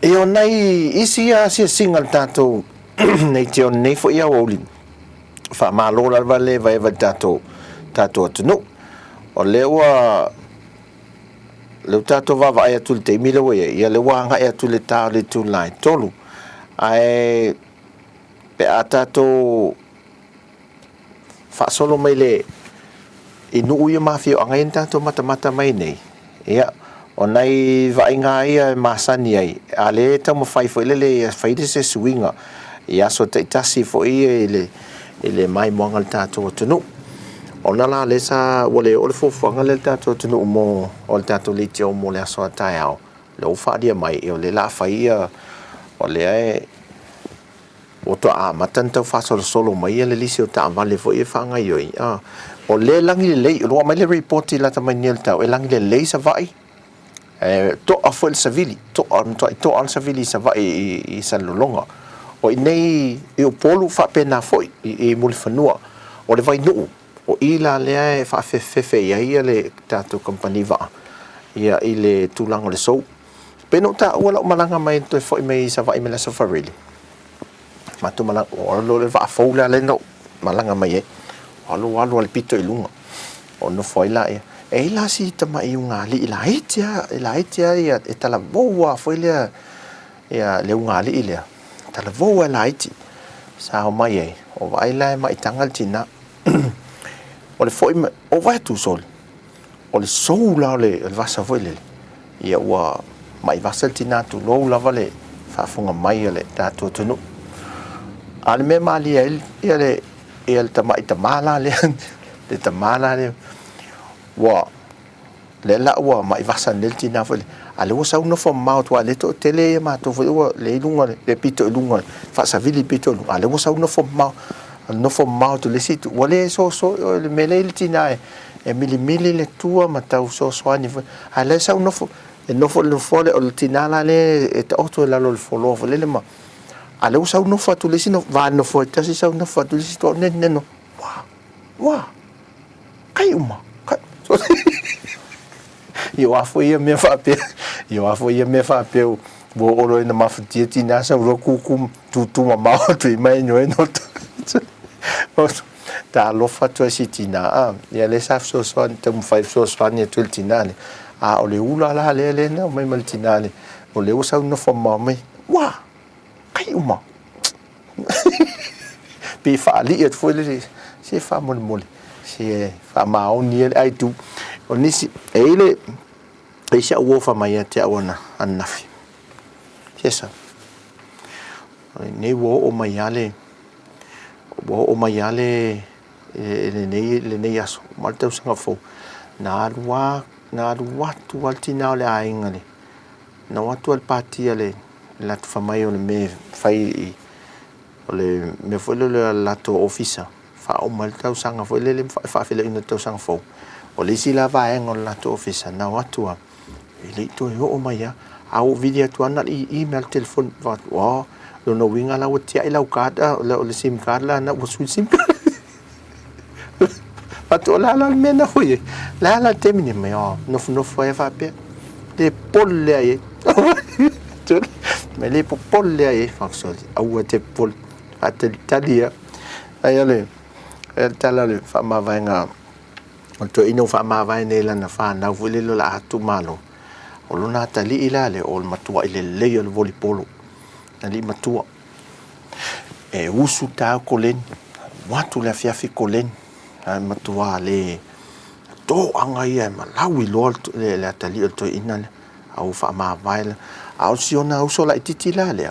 e o nei isi a sia singal tātou nei te o nei fo ia waulin wha mālola vale vai va tātou atunu o lewa leu tātou vava ai atu le teimi lewa ia le wanga ai atu le tāo le tu lai tolu ai pe a tātou whaasolo mai le inu uia mawhio anga in tātou mata mai nei ia o nei vai ngā ia masani ai a le tau mawhai fo ile whaide se suinga ia so te tasi fo ile mai moangal tātou atunu o nala le sa wale o le fofuanga le tātou atunu mo o le tātou le teo mo le aso atai au le uwhadia mai o le la whaia o le ai o to a matantau whasolo solo mai le lisi o ta vale fo i whanga ioi o le langi le lei roa mai le reporti lata mai niel tau e langi le lei sa vai to a fo il savili to al savili sa vai i san lolonga o nei e o polu fa pena foi e mul fanua o le vai nu o ila le fa fefe ia le tato company va ia ile tulang le so peno ta wala malanga mai to foi mai sa vai me la safari matu malang o lo le va foula le no malanga mai e alo le pito i lunga o no foi la e la si tama i unga li la itia ia e tala voa foi le ia le unga li ile tala voa la iti sa o mai e o vai la mai tangal tina o le foi o vai tu sol o le soula le vasa foi le ia wa mai vasa tina tu lo la vale fa funga mai le tatu tunu al me mali el tamala le tamala le wa le la wa mai vasa nel tina foi ale wo sa uno fo maut wa le to tele ma to fo le lunga le pito lunga fa sa vili pito lunga ale wo sa uno fo maut no fo maut le situ wale so le mele le tina e mili le tua ma tau so swani ale sa uno fo e no fo le o tina la le e to la lo fo lo le ma ale wo sa uno fo tu le sino va no fo ta si sa uno fo tu le sito ne no wa kai uma yo afo ia me fa pe bo oro ina mafutia tina sa roku kum tu ma tu mai no ta lo fa tu si tina ya le sa so tem 5 so ni tu tina ni o le ula la le no mai mal tina ni o le usa no fo ma mai wa kai uma pe fa li et fo le si fa mol si fa ma on ni ai tu oni si ele Aisha wofa mai te awana annafi. Yesa. Nei wo o mai ale le nei aso mal tau sanga fo na lua tu altina le ainga le na watu al patia le la fa mai o le me fai o le me foi le lato officer fa o mal tau sanga fo le fa fele ina tau sanga fo o le si la va en o lato officer na watu a le to o mai ya au video tu ana email telefon va wa lo no winga la wotia ila ukada le sim card la na wasu sim pato la mena hoye la temini me no foi fa pe de polle ai me le polle ai fa so au te pol atel talia ai ale el talale fa ma vainga o to ino fa ma vai ne la na fa na vule lo la tu malo o lona tali ila le o matua ile le o volleyball ali matua e usu ta kolen watu la fiafi kolen matua le to anga ia malawi lo le tali o to ina au fa ma vai au siona uso la titila le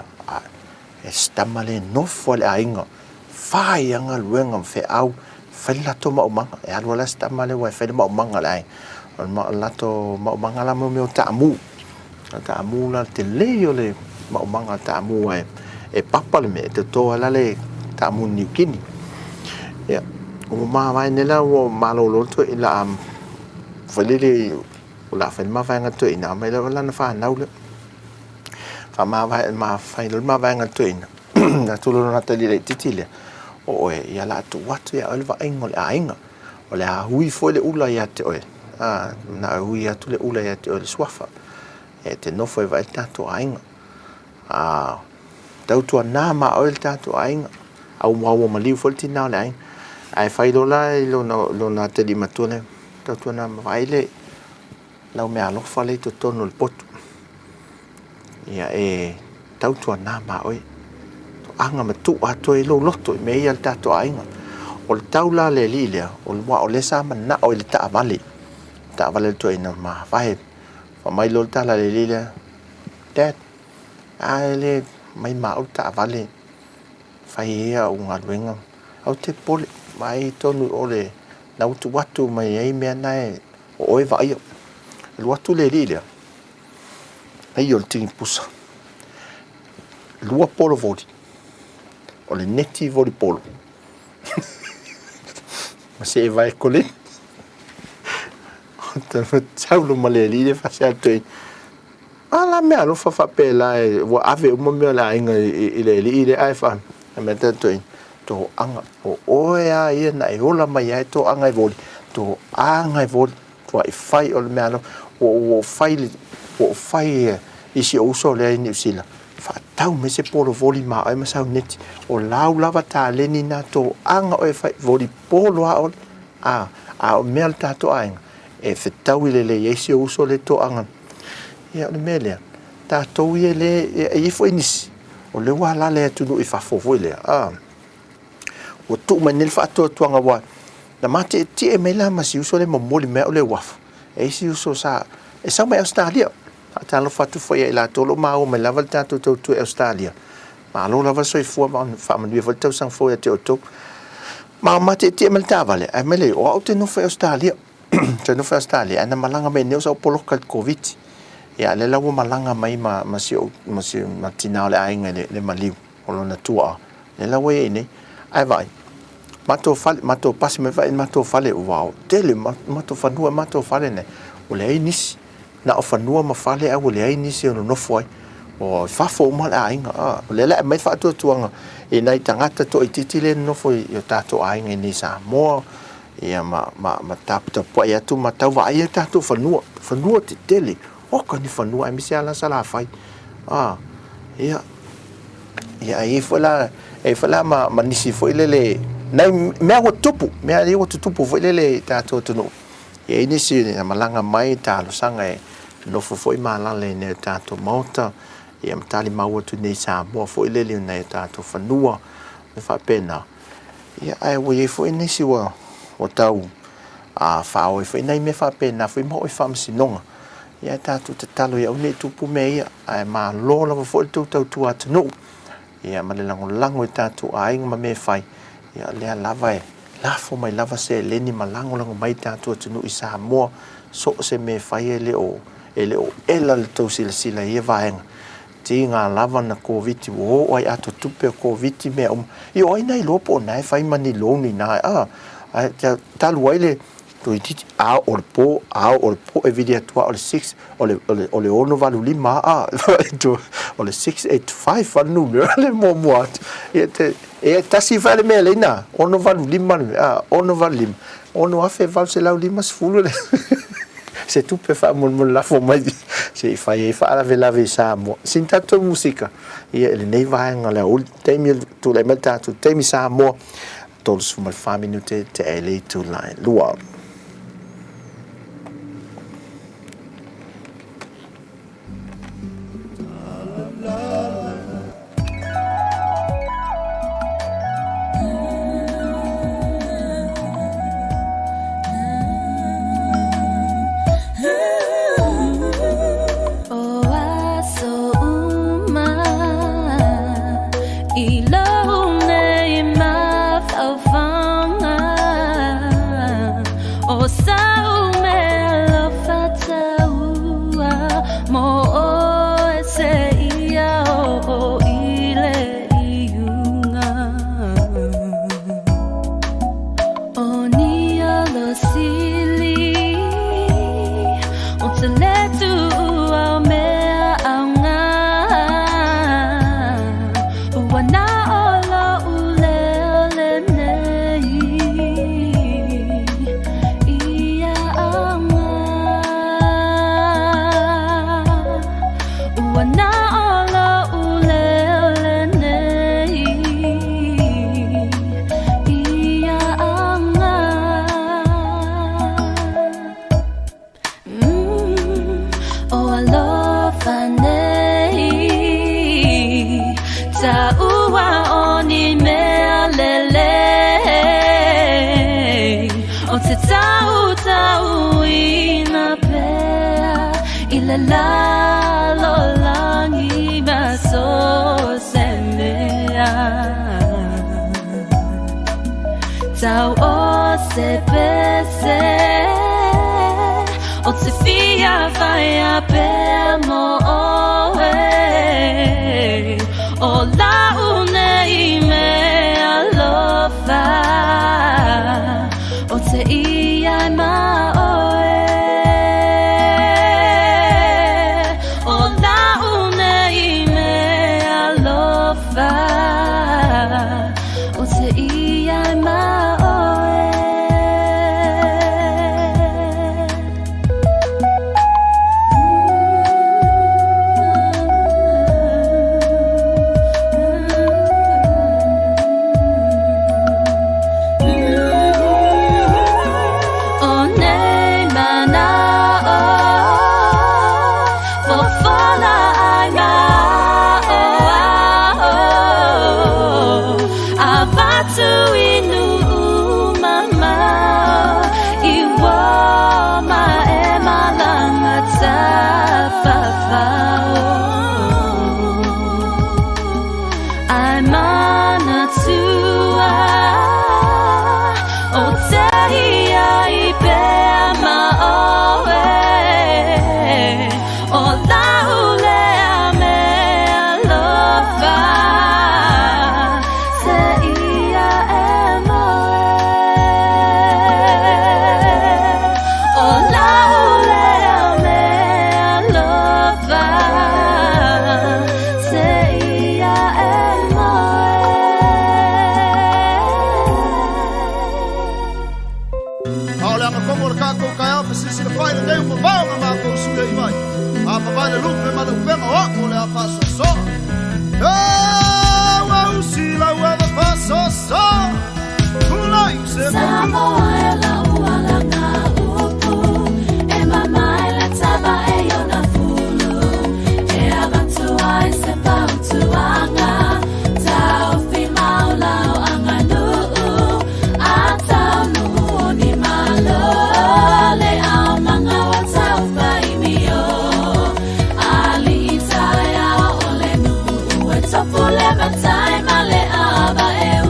e stamale no fo le ainga fa yanga luenga fe au fa la to ma manga e alu la stamale wa fe ma manga lai ma lato ma manga la mo tamu la te leo le ma manga tamu e papa le me te to la le tamu New Guinea ya o ma vai nela o malo lo to ila falele o la fa ma vai ngato ina me la na fa na le fa ma vai ma fa lo ma vai ngato ina na to lo na te le titile o e ya la to watu ya alva engol ainga o le hui fo le ula ya te oe na hui ya tu le ula ya te oe le swafa e te no foi vai tato ainga Tautua na ma oe le tato ainga au maua maliu fo le tina le ainga ai fai lo la lo na te di matune Tautua na ma vai le lau me alofa le to tono le potu ia e Tautua na ma oe anga ma tu ato e lo loto me ia le tato ainga o le taula le lilia o le wa o le sa mana o le ta vale to ina ma vai fa mai lo tala le lilia dad ai le mai ma o ta vale fai ia unga luenga au te pole mai tonu o le na utu watu mai ai mea nai o oe vai le watu le lilia ai o le tingi pusa lua polo voli o le neti voli polo ma se vai kole ta taulo male li fa se atoi ala me alo fa pela e wa ave mo me la inga ile ai fa me ta toi to anga o ya ia na e ola mai ai to anga voli to anga voli to ai fai o me alo o fai isi o so le ni sila fa tau me se polo voli ma ai ma sa net o lau lava ta le ni na to anga o fai voli polo a me al tato ainga e fetau ile le isi o so le to anga ia le mele tato ile e foi nis o le wala le tu no fa fo ile o tu manil fa to anga wa na mate ti e me la ma si uso le momoli me o le waf e si uso sa e sa mai Australia ata lo fatu foi la to lo ma o me lava tato to Australia ma lo lava so fu fa ma vi volta sang foi te o to ma mate ti me ta vale e me le o te no foi Australia te no foi Australia ana malanga me ne so polo kal covid ya le lawo malanga mai ma si matina le ainga le maliu o lo na tua le lawo e ne ai vai mato pasi me vai mato fale wow tele mato fanua mato fale ne o le inis na o fanua ma fale a o le inis no foi o fa fo mal ainga o le la mai fa to tuanga e nai tangata to ititile no foi yo tato ainga ni sa mo ia ma tap to po ia tu matau vai tato fanua te tele o ka ni fanua mi se ala sala fai ia e fala ma nisi foi le na me o tupu me ali o tupu foi le tato no e nisi na malanga mai ta lo sanga e no foi mala le ne tato mota e mtali mau tu nei sa mo foi le na tato fanua me fa pena ia ai o e foi nisi o tau fa o foi nei me fa pena foi mo e fam sinonga ia tato te talo ia ne tupu me ia ai ma lo la foi tu tua no ia ma le lango tato ai ma me fai ia le lava lafo mai lava se leni malango lango mai tātua tunu i Samoa so se me whai e leo ela le tau sila ia vaenga ti ngā lava na COVID o ai ato tupe o COVID me i o aina i lopo o nai whai mani loni nai talu ai le tui titi a o le po e vidi atua o le 6 o le ono valu lima o le 685 anu le mo e tasi vale me leina ono valu lima ono valu lima ono afe valu se lau lima sfulu le se tupe fa mon la fo mai se fai fa la vela ve Samoa sin tanto musica e le nei vai ngale ul temi tu le meta tu temi Samoa todos fuma family te ele tu line lua Tau o se pese o te fia vai a pe mo o la une me alofa o te ia ma o la une me alofa o te ia ma time ale aba eu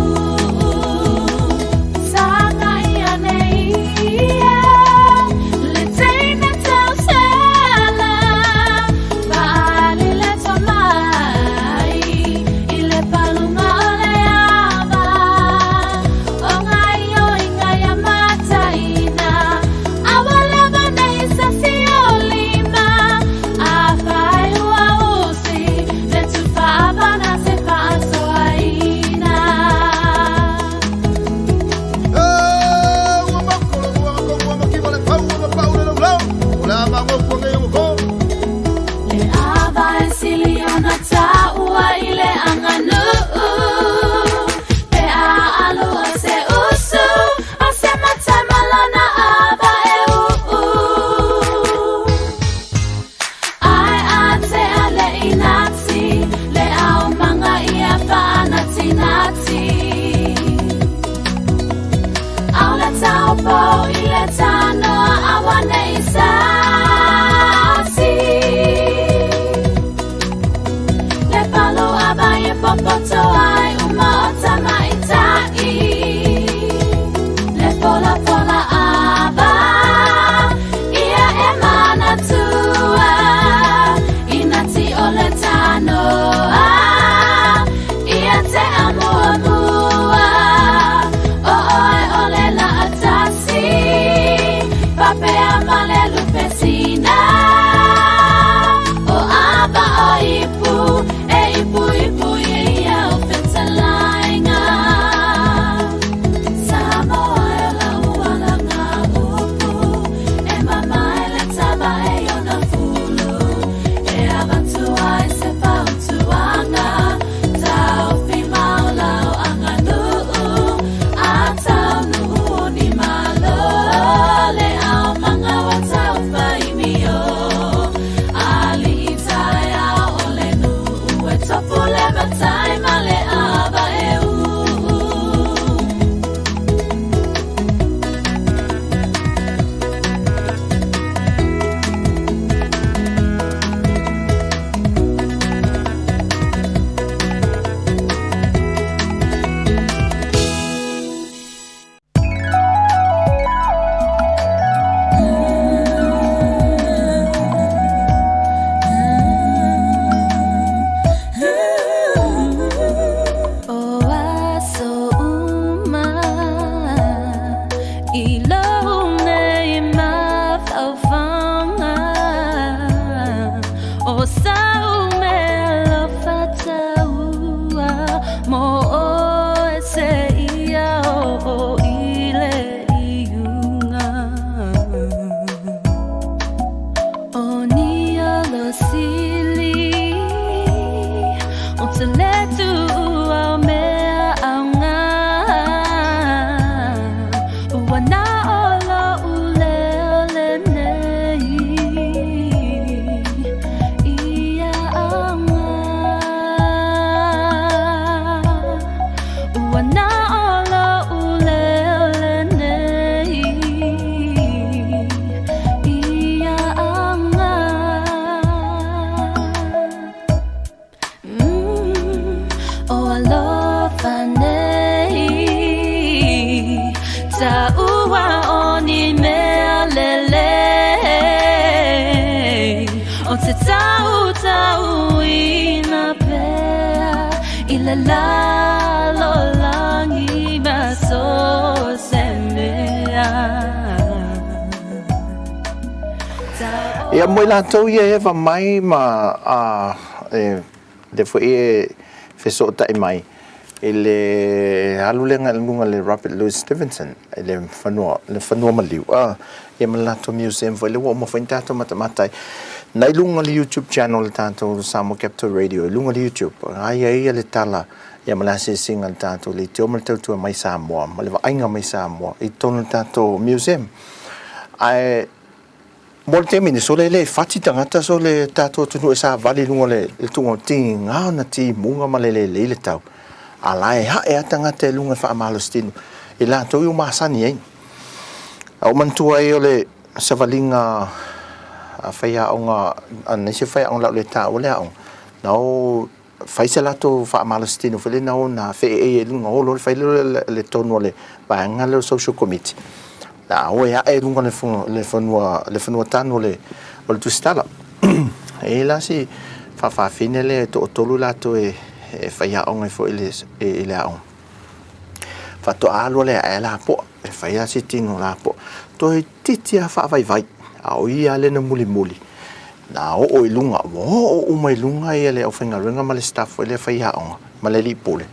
la la lo langi baso semea. Ia mo la tau ia eva mai ma le fo feso ta mai ele alulenga lunga le Robert Louis Stevenson ele fanua maliu ia ma la tau museum fo le wo mo fainta to mata nai lunga le YouTube channel tanto Samoa Capital Radio lunga le YouTube ai le tala ia ma la se singa tanto le tio ma tautua mai Samoa ma le ainga mai Samoa I tonu tanto museum ai mo te mini so le fati tangata so le tato tunu sa vale lunga le tungo tinga na ti munga ma le tau ala ha tangata lunga fa malostino e la to yo masani ai au mantua e ole sa valinga a faia onga an se faia on la le tau le on no faisa la to fa malostino fele na ona fe e lunga o lo fa le tono le ba ngalo social committee na o ya e lunga le fonua tano le o le tustala e la si fa fine le to tolu la to e faia on e fo ele la on fa to alo le la po e faia si tino la po to e titia fa vai a o ia le na muli na o lunga o mai lunga ia le o fenga runga ma le staff le faia on ma le lipole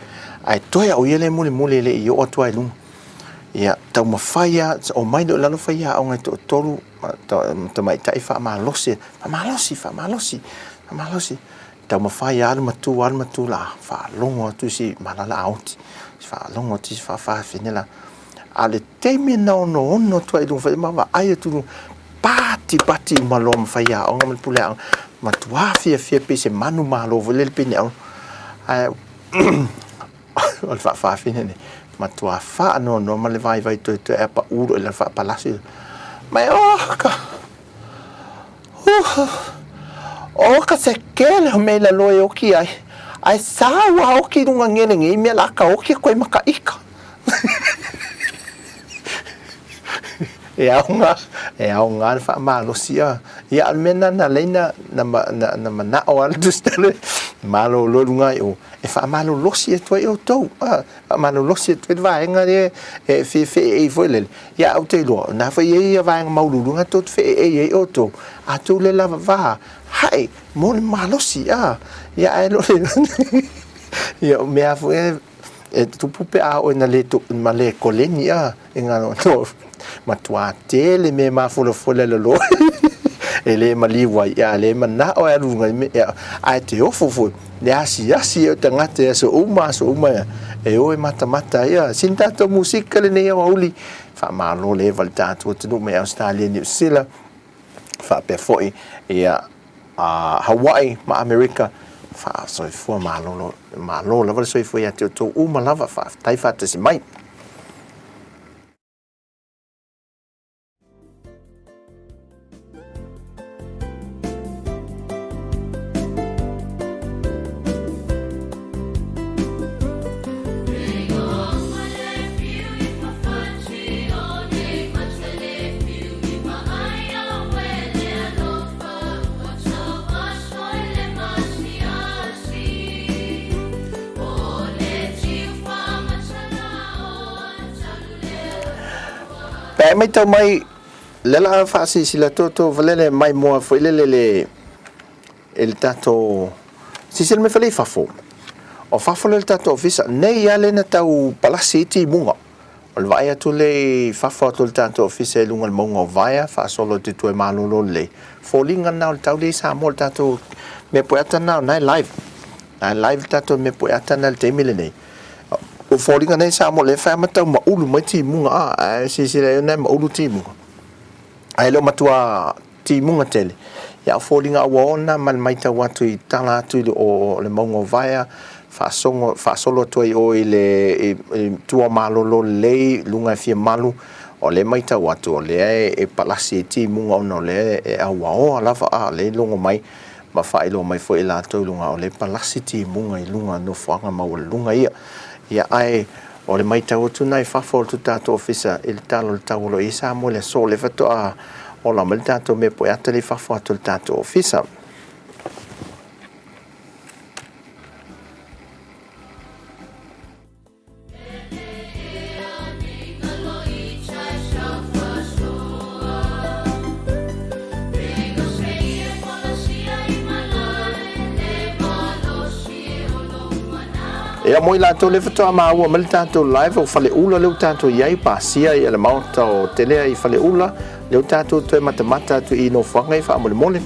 ai to ia o ia le muli le i o to ai lunga ia tau mawhaia o mai do lalo whaia o ngai toru ta mai tai wha malosi tau mawhaia alu matu la wha longo tu si malala auti wha longo ti wha whenela ale teime na ono tu ai lunga wha aia tu pati malo mawhaia o ngai pule au matua fia pe se manu malo vole pene au ai o wha whenene matua fa no ma le vai to e pa uro le fa palasi mai ka se kele me la loe o ki ai sa wa o ki dunga ngene ngi me la ka o ki ko maka ika e aunga fa malo sia ia almena na leina na mana o al dustele malo lo lunga o e fa malo losi e toi o tou malo losi e toi vai ngare e fe voile ia o te lo na fa ia vai maulu lunga tot fe o tou a tu le lava va hai mo malo si ia e lo ia me a foi e tu pupe a o na le tu male koleni e ngano to matua tele me ma fole lo ele maliwa ia le mana o e lunga me ai te ofo le asi o tangate so uma e o mata ia sinta to musika le nei o uli fa malo le valta tu no me Australia New Zealand fa pe foi ia Hawaii ma America fa so fu malo la va so fu ia to uma lava fa tai fa te si mai mai tau mai lela fa sila to valele mai mo foi le el tato sila me fale fafo o fafo le tato ofisa nei ale na tau palasi ti munga o vai tu le fafo to tato ofisa lunga monga vai fa solo ti tu malolo le folinga na tau le sa mo tato me poeta na live tato me poeta na te milene o folinga nei sa mo le fa mata ma ulu mai ti munga sila na ma ulu ti munga ai lo matua ti munga tele ya folinga wona man mai ta watu I tala tu o le mongo vaia fa solo tu o ile tua malolo le lunga fia malu o le mai ta watu o le e palasi ti munga no le e awa la fa le longo mai ma fa ilo mai fo ila tu lunga o le palasi ti munga I lunga no fanga ma o lunga ia ai o le mai tau tu nai fafo tu tato ofisa il talo tau lo isa mo le so le fato o la mal tato me po ata le fafo tu tato ofisa Ia moi latou le fatoa maua ma le tatou live o faleʻula leu tatou iai pasia ia le maota o telea i faleʻula leu tatou toe matamata atu i nofoaga i faamolemole.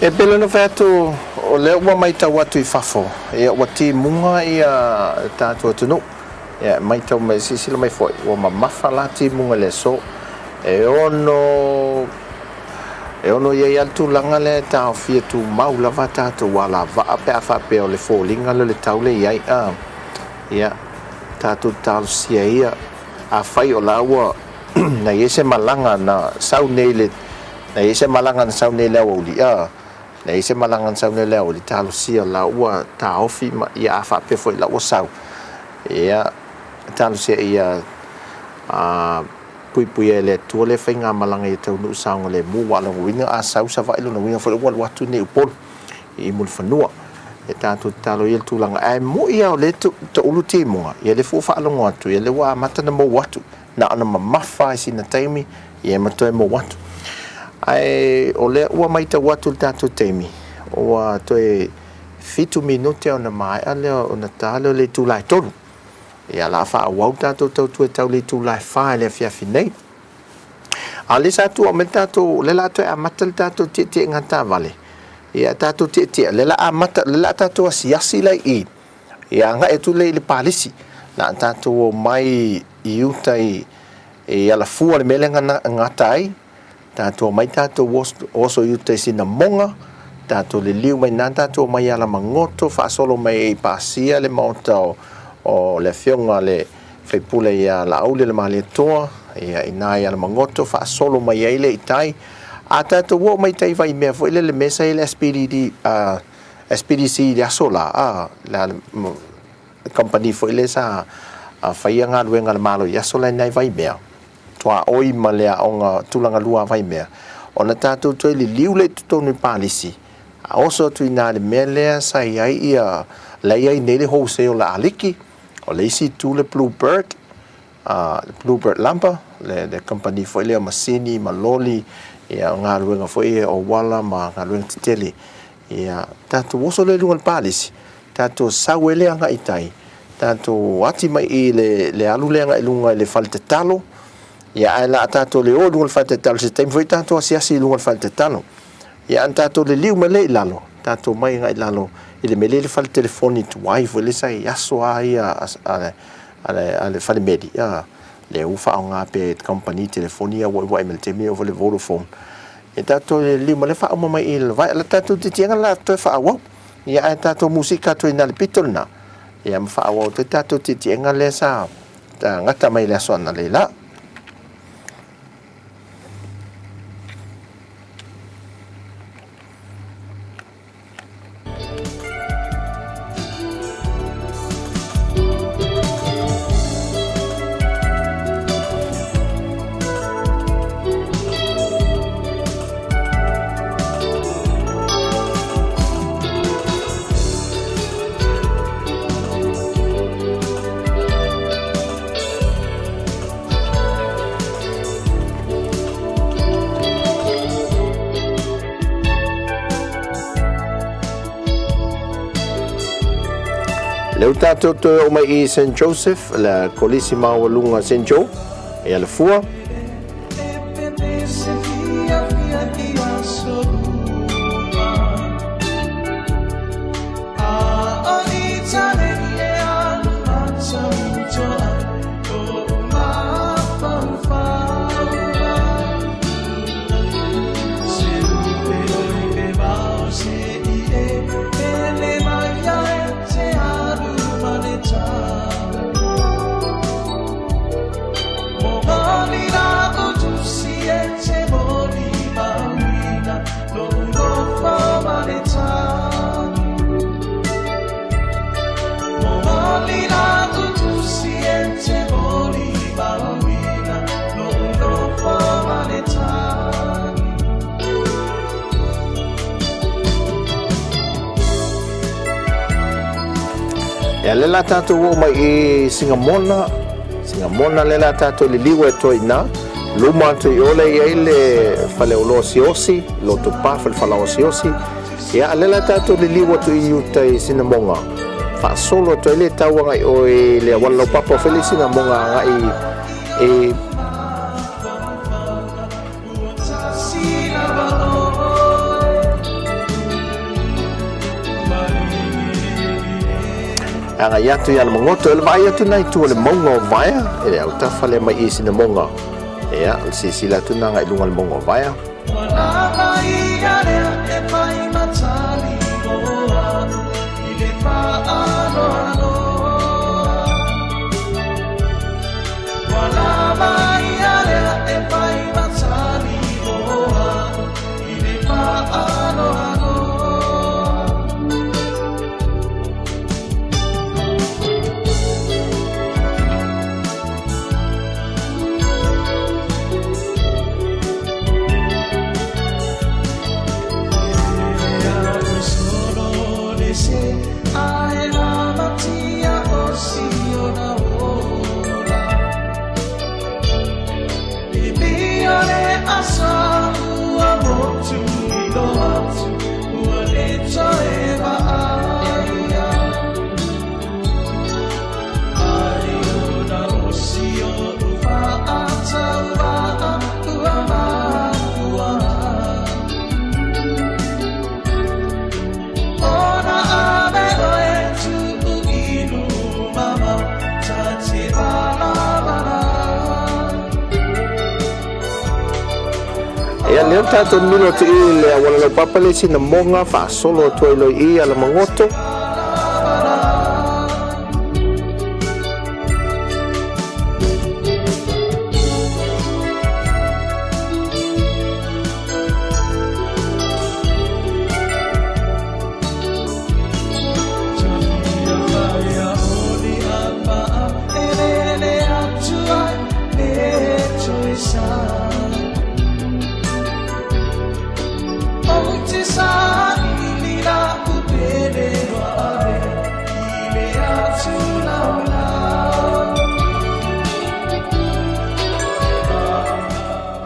E pele no fetu o leo wa mai tau atu I fafo e wa ti munga I a tātua tunu ya mai tau mai sisila mai foi o mamafa la timunga le so e ono ye altu langa le ta fia tu mau lava tatu wala va ape afa pe o le folinga le taule yai ya tatu tal sia ia a fai o lawa na yese malanga na saunele na yese malanga na saunele o lia na yese malanga na saunele o li tal sia lawa ta ofi ma ia afa pe foi lawa sau ya tal sia ia pui ele tuole fainga malanga i tau nu saunga le mu wala winga a sau sa vai luna winga fo wala watu ne upol i mul fanua e tatu talo il tulanga ai mo ia le tu ulu timonga ia le fu fa longo atu ia le wa mata na mo watu na ana mafa sina taimi ia mato mo watu ai ole ua mai ta watu tatu taimi o to e fitu minute ona mai ale ona talo le tu lai tonu ia la fa wau tatu tau le tu lai fa le fia finei ale satu o metato le la to amatal tatu titi ngata vale ia tatu titi le la amata le la tatu asiasi lai i ia nga e tu le palisi na tatu o mai iutai e ala fua le melenga ngatai tatu mai tatu oso iutai sina monga tatu le liu mai na tatu mai ala mangoto fa solo mai pasia le moto o le fionga le feipule ia la aule le male toa ia ina ia le mangoto fa solo mai ele itai a tatu wo mai tai vai me foi le mesa ele SPDC dia sola la company foi le sa faia nga luenga le malo ia sola nai vai me toa oi malea onga tulanga lua vai me ona tatu toi le liu le tonu palisi a oso tu ina le mele sa ia la ia nele wholesale la aliki o le isi tu le Bluebird lampa le company foi le masini maloli ia nga luenga foi o wala ma nga luenga titeli ia tatu oso le lungan palisi tatu sawele anga itai tatu ati mai le alu le anga ilunga le falte talo ia ala tatu le o lungan falte talo se tem foi tatu asiasi lungan falte talo ia tatu le liu mele lalo tatu mai nga lalo ile mele le falte telefoni tu wife le sai aso ia ale fale medi le ufa nga pe company telefonia wo email temi o le Vodafone e tatu le liu mele fa mo mai il vai la tatu tianga la to fa wo ia tatu musika to ina le pitolna ia mfa wo tatu tianga le sa ngata mai le sona le la le tato to o mai i St. Joseph la colissima walunga St. Joe e la fua e le la tato o mai i Singamona le la tato li liwe toina luma to ole i le fale olo siosi lo to pa fale siosi ia le la tato li liwe to i utai Sinamonga fa solo to le tawa ngai o le wala papa fele Sinamonga ngai anga yatu ya mangoto le vai atu nai tu le mongo vaia e au tafa le mai isi na monga ia sisila tu nanga i lunga le mongo vaia Leo tato mino te i le wala lo papale si na monga fa solo to lo i ala mangoto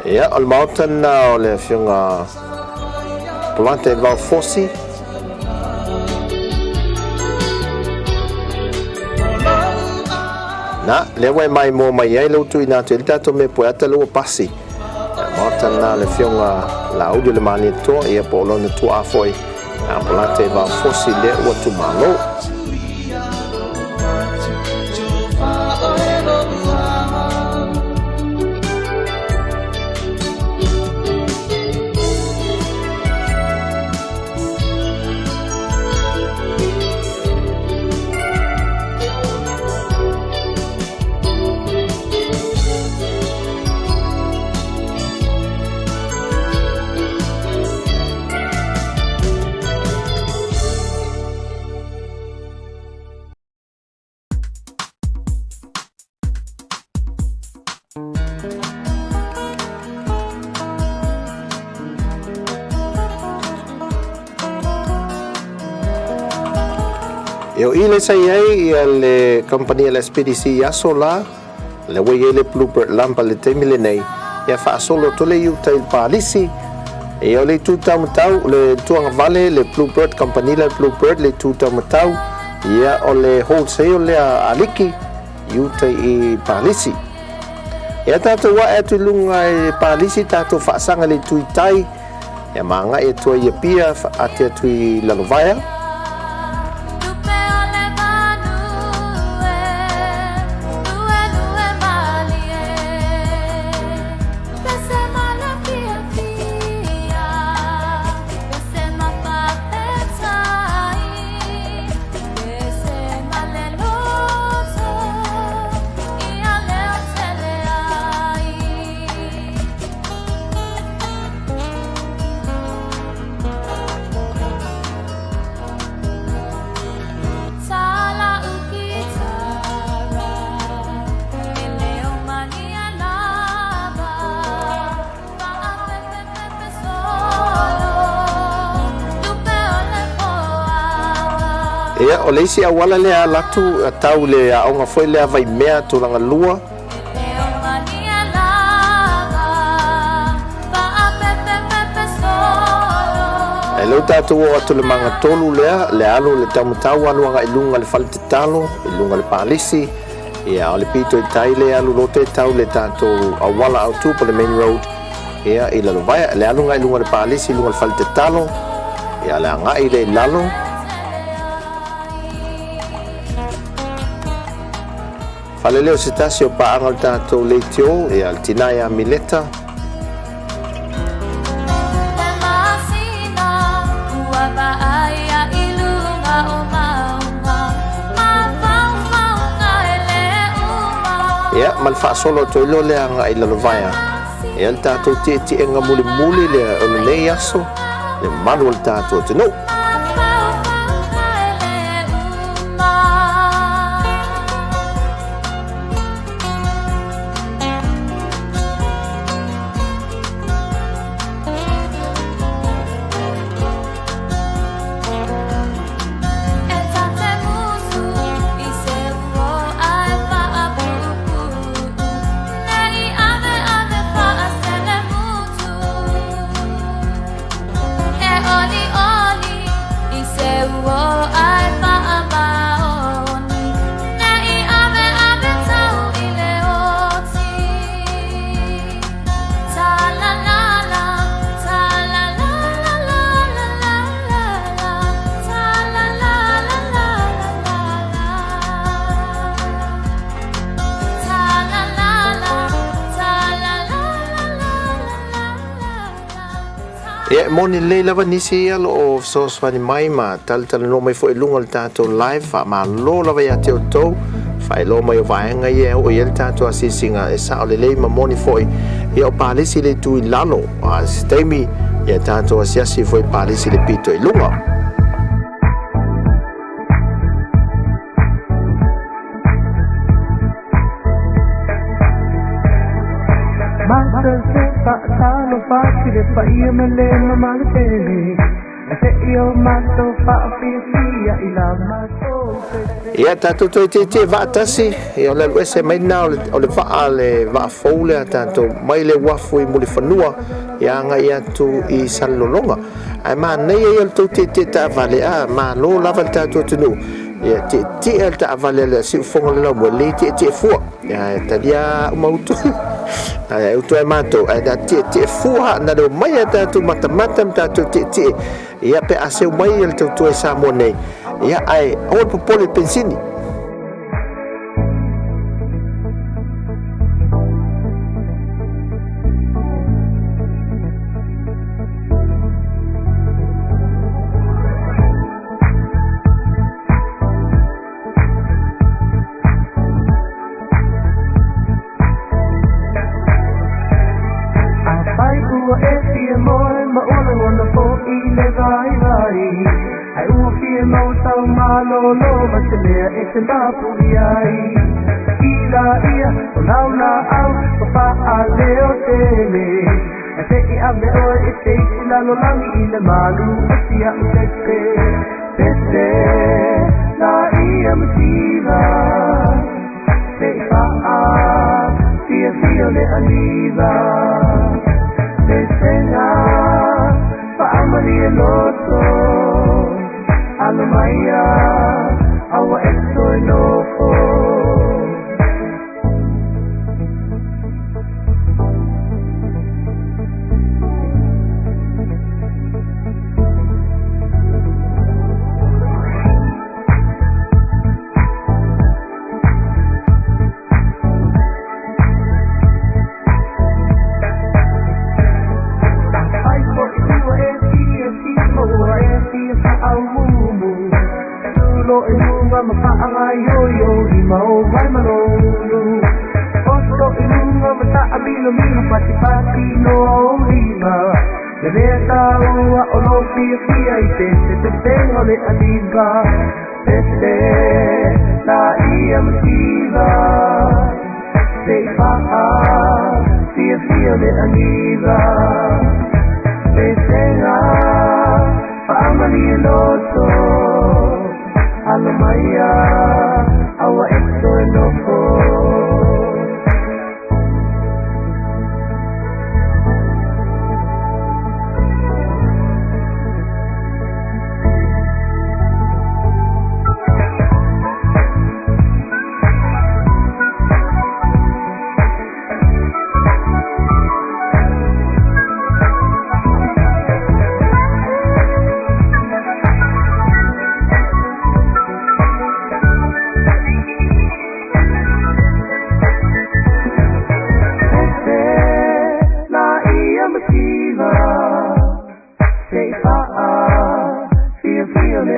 Ya, al mountain na ole fiunga plante va fosi. Na, lewe mai mo mai ai lo tu ina te tato me poeta lo pasi. Mountain na le fiunga la audio le mani to e polo na tu afoi. Na plante va fosi le o tu malo. Yo ile sai ai le compagnia la spedisi ya sola le we le bluebird lampa le temile nei ya fa solo to le yuta il palisi e yo le tuta mtau le tuanga vale le bluebird compagnia le bluebird le tuta mtau ya o le wholesale le aliki yuta i palisi ya tato wa atu lunga i palisi tato fa sanga le tuitai ya manga e to ye pia fa ate tui lalovaya Ia o leisi awala le a latu a tau le a onga foi le a vai mea tu langa lua. E lau tātou o atu le manga tolu lea, le alu le taumutau anu anga ilunga le fale te talo, ilunga le palisi. Ia o le pito i tai le alu lote tau le tātou awala au tu po le main road. Ia i lalo vai, le alu nga ilunga le palisi, ilunga le fale te talo. Ia le anga i le lalo. Faleleo se tasi o paanga le tātou leitio e al tinaya mileta. Ia, malfa solo to ilo le anga i lalovaya. E al tātou te enga muli le o le nei aso, le malu al tātou te no. Moni le lava nisi alo o sos fani mai ma tal no mai fo lunga tato live fa ma lo lava ya te to fa lo mai vai nga ye o yel tato asisinga e sa le ma moni foi e o palisi le tu lalo a stemi ya tato asiasi foi palisi le pito e lunga Ia tātou te vātasi e o le luese mai nā o le vaa le vaa foule a tātou mai le wafu I muli whanua ia anga I atu I salolonga ai mā nei e o te ta vale a mā lo lava le tātou tunu ia te el ta vale le si ufonga le lau le te fua ia tadia umautu ai utu e mato ai da te fua na do mai a tātou matamata tātou te ia pe aseu mai el tautua e Samoa nei ia ai o popole pensini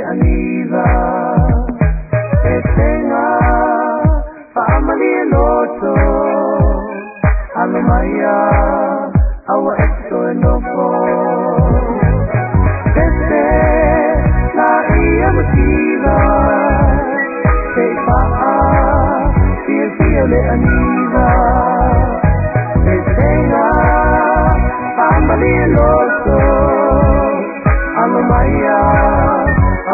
aniva e tenga family loto alomaya awa exo enoko este la ia motiva se fa feel le aniva e tenga family loto alomaya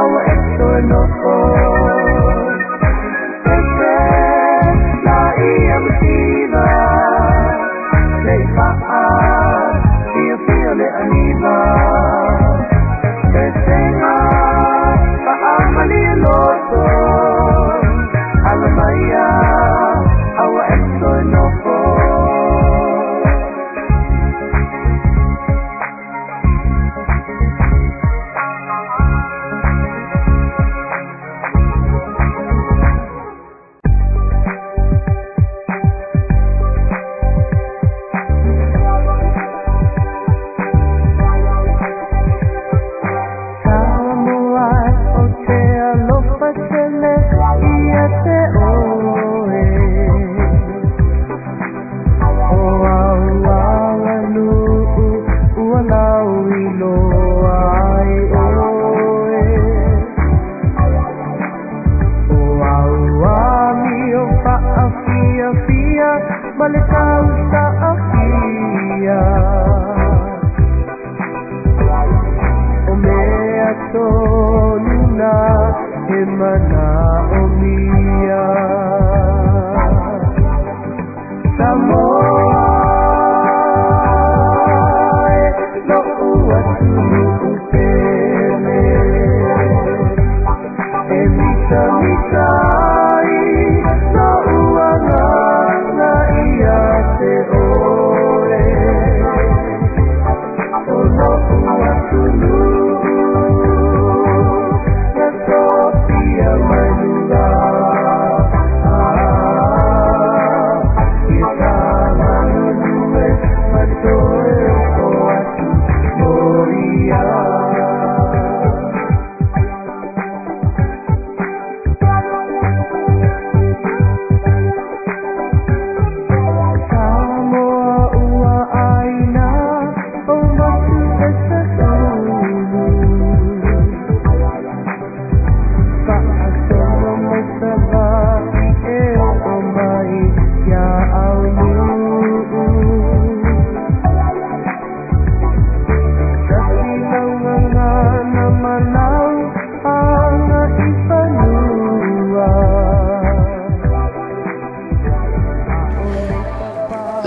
awa exo enoko este la ia motiva se fa feel le aniva e tenga family loto alomaya awa exo enoko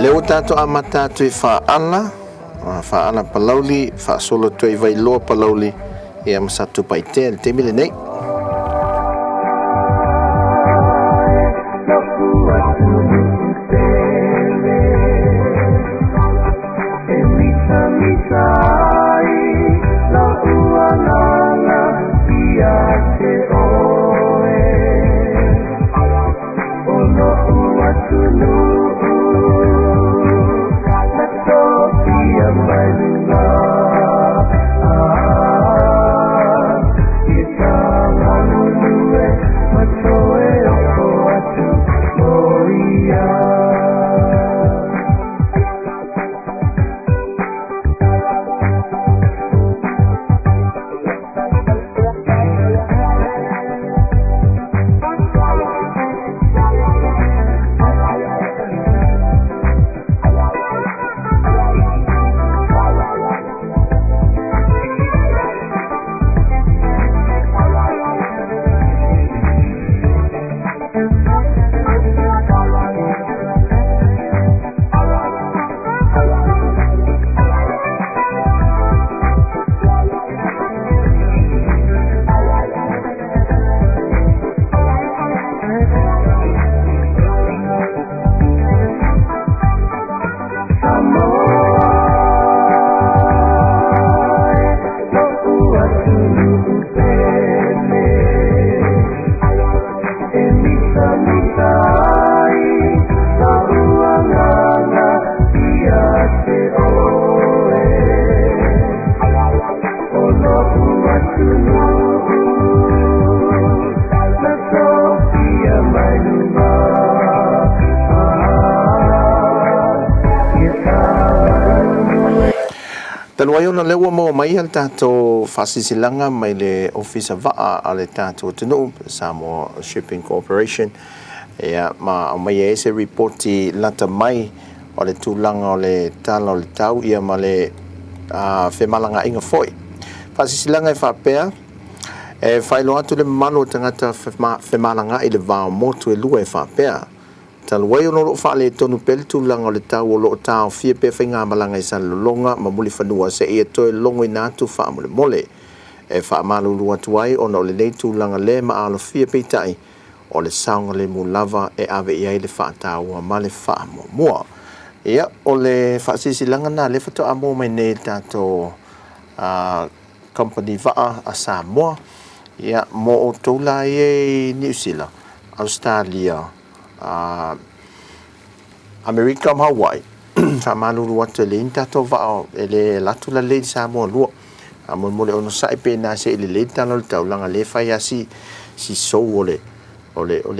Leo tato amata tu faala palauli fa solo tu vai lo palauli e am satu paite te mile nei Talua yo na lewa mo mai al tato fasisilanga mai le office va ale tato tunu Samoa Shipping Corporation ya ma mai ese reporti lata mai o le tulanga o le tala o le tau ia ma le fe malanga inga foi fasisilanga fa pea failo atu le malo tangata fe malanga i le va motu e lua fa pea talua yo no fa le tonu pel tulanga o le tau o lo tau fie pe fainga malanga i san longa ma muli fanua se e to longo ina tu fa mole mole fa malu lua tuai ona o le nei tulanga le ma alo fie pe tai o le saunga le mulava e ave ia le fa tau ma le fa mo ia o le fa sisilanga na le fato amo mai nei tato company va a Samoa ia mo o tola e New Zealand Australia America ma Hawaii fa malulu watu le inta to va ele latu la le Samoa lu amo mo le ono sai pe na se le le tano tau langa le fa ya si so ole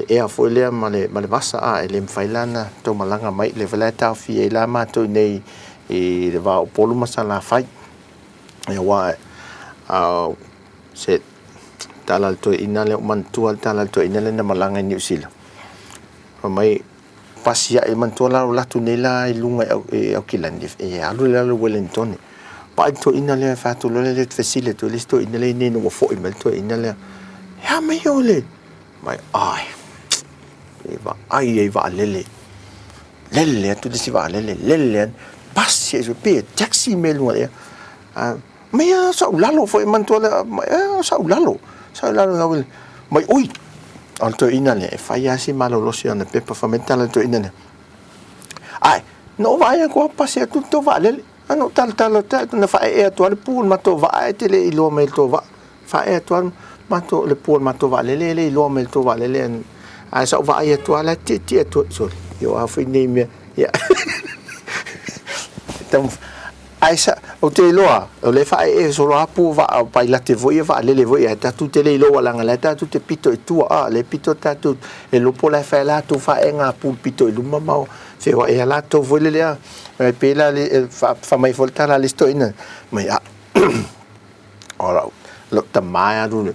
e fo le male basa ele mfailana to malanga mai le vela ta fi la ma to nei e va o polo masala fai e wa se talal to inale mantua talal to inale na malanga New Zealand mai pasia e mantua la tu nela i lunga e o kilandi e alu la Wellington pa to inale fa to le facile to listo inale ne no fo email to inale ya mai ole mai ai e va lele tu si va lele pasia so pe taxi mail no ya mai sa lalo fo mantua sa lalo ngawil mai oi alto inale fai asi malo lo si ana pepa famentale to inane ai no vai ko pasia tutto vale ano tal na fai e to al pool ma to va te le lo mel to va fai to ma to le pool ma to va le lo mel to va le ai sa va e to ala ti to so io a fini mia ya então ai sa o te loa o le fai e so la pu va pa la te voi va le voi ta tu te le lo la ngala ta tu te pito e tu le pito ta tu e lo po la fa la tu fa nga pu pito e lu mama se wa e la to voi le pe la fa mai volta la listo ina mai ora lo ta mai lu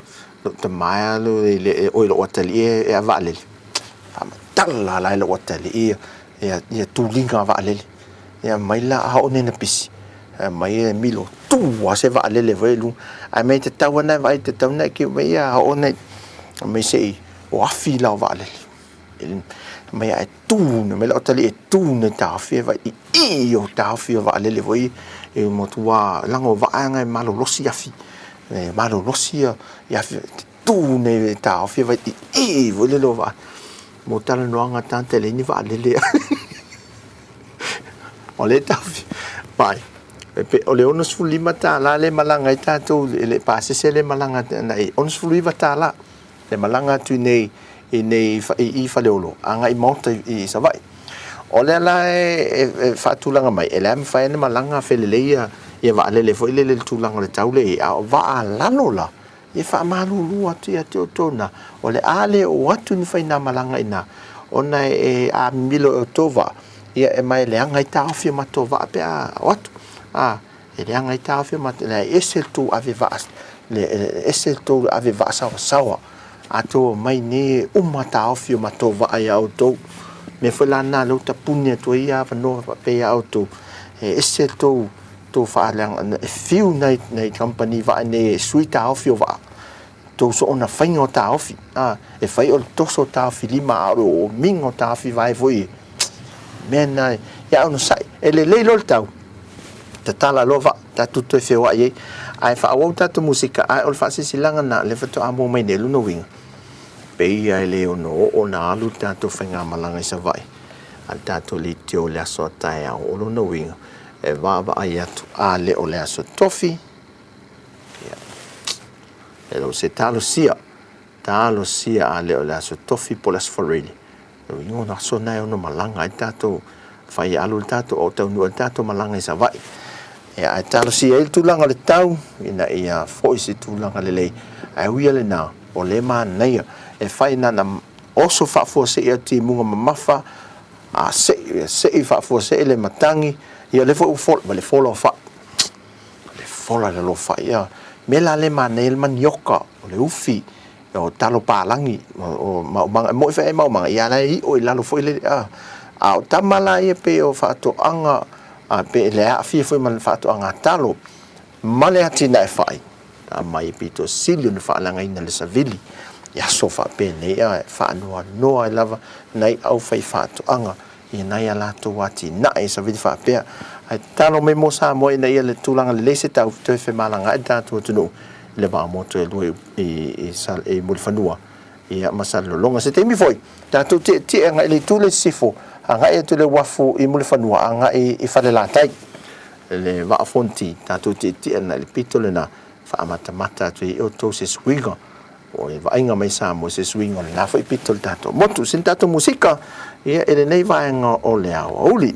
le o lo atelier e va le fa talla la lo atelier e tu linga va le e mai la ha onena pisi mai milo tu se va le velu ai mai te tau na vai te tau na ki mai a ona mai sei o afi la va le mai ai tu no me la tali tu ne ta fi vai i o ta fi va le voi e mo tu wa lango va nga malo losi afi malo losi ya tu ne ta fi vai i vo le lo va mo tala no nga tante le ni va le o le ta fi vai pe o le onos fuli mata la le malanga i tatou le pase se le malanga na i onos fuli mata la le malanga tu nei i fa le olo anga i monta i sa vai o le la fa tulanga mai ele am fa ene malanga feleleia e va le foi le tulanga le taule a va la lola e fa malu lu atu atu tona o le ale o atu ni fa ina malanga ina ona a milo tova e mai le anga i ta ofi matova pe a watu e le anga i tawhi ma le esel tu aveva le esel tu aveva sawa a to mai ne tawhi ma to va ai auto me foi la na lo tapune to ia va no pe auto e esel tu fa lang fiu nei company va ne sui tawhi va to so ona faingo tawhi e fai o to so tawhi lima o mingo tawhi vai voi mena ya ono sai ele le lo tau ta tala lova ta tutto e fewa ye ai fa o ta musica ai o fa sisilanga na le fa to amo mai ne lu no wing pe ai le ono o na lu ta to fenga malanga sa vai al ta to li tio le so ta ya o lu no wing e va ai atu a le o le so tofi ya e lo se talo sia a le o le so tofi polas for really no na so na no malanga ai ta to fai alu tato o tau nu tato malanga sa vai e a talo si e tulanga le tau ina ia foi si tulanga le lei ai wi le na o le ma nei e fai na oso fa fo se e ti munga mafa se fa fo se le matangi ia le fo le fo fa fola le lo fa ia me la le manel man yoka o le ufi o talo palangi o mo fe mo ma ia la I o la lo foi le a o tamala ia pe o fa to anga a pe le a fi foi man fa to anga talo male atina e fai a mai pito silio no fa langa ina le savili ya so fa pe ne ia fa no I love nei au fai fa to anga I nai ala to wati na e savili fa pe ai talo me mo sa mo ina ia le tulanga le se tau te fe malanga e tatu tunu le ba mo to lu e sal e mo fanua ia masal longa se te mi foi tatu ti nga le tule sifo anga e tule wafu I mo fanua anga e fa le latai le va fonti tatu ti na le pitole na fa mata tu o to se swinga o e va inga mai sa mo se swinga la fa pitole tatu motu sin tatu musika ia ele nei va nga o le au oli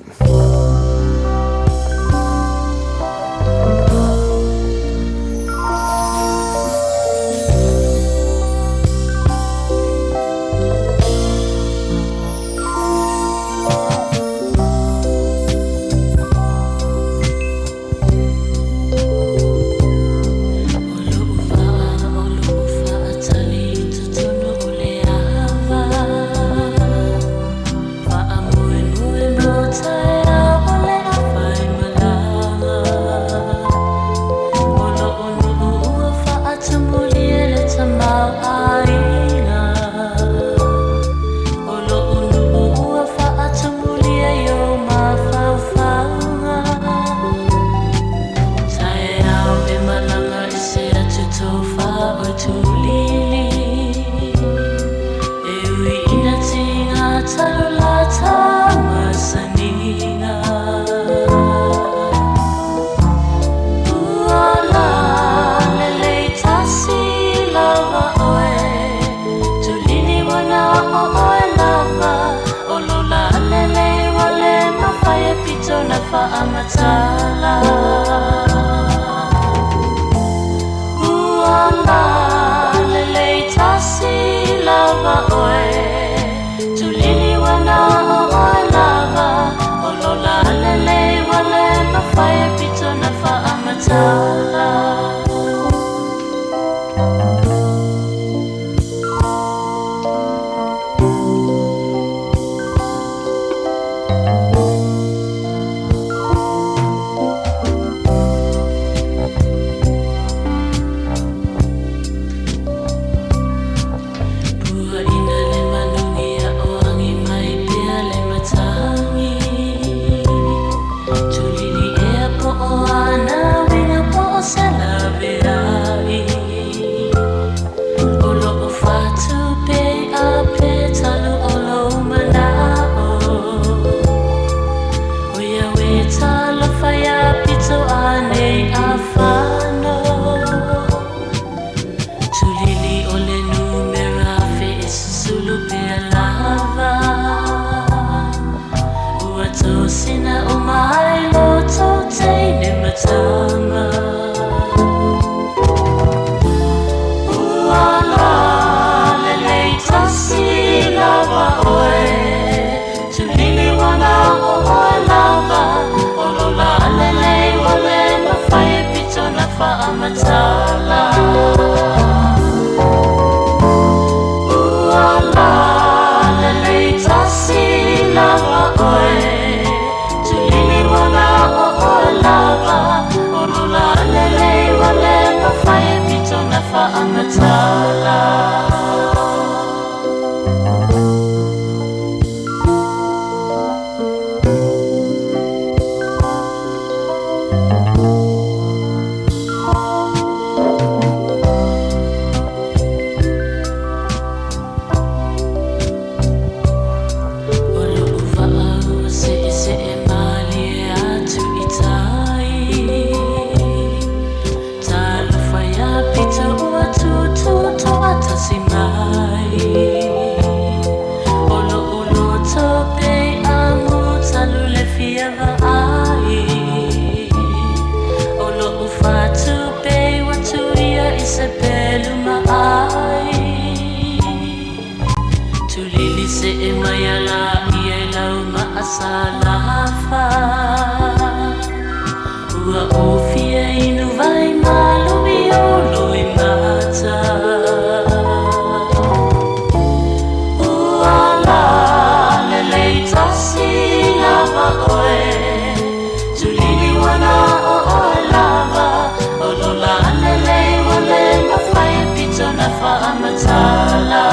fa'amatala.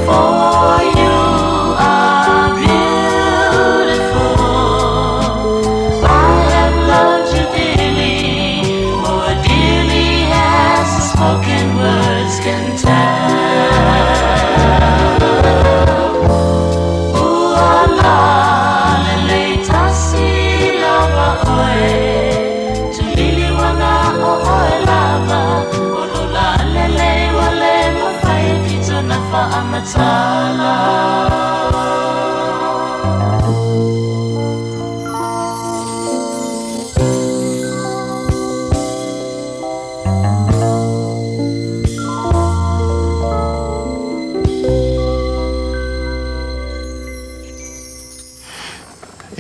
For you are beautiful. I have loved you dearly, more dearly as the spoken words can tell.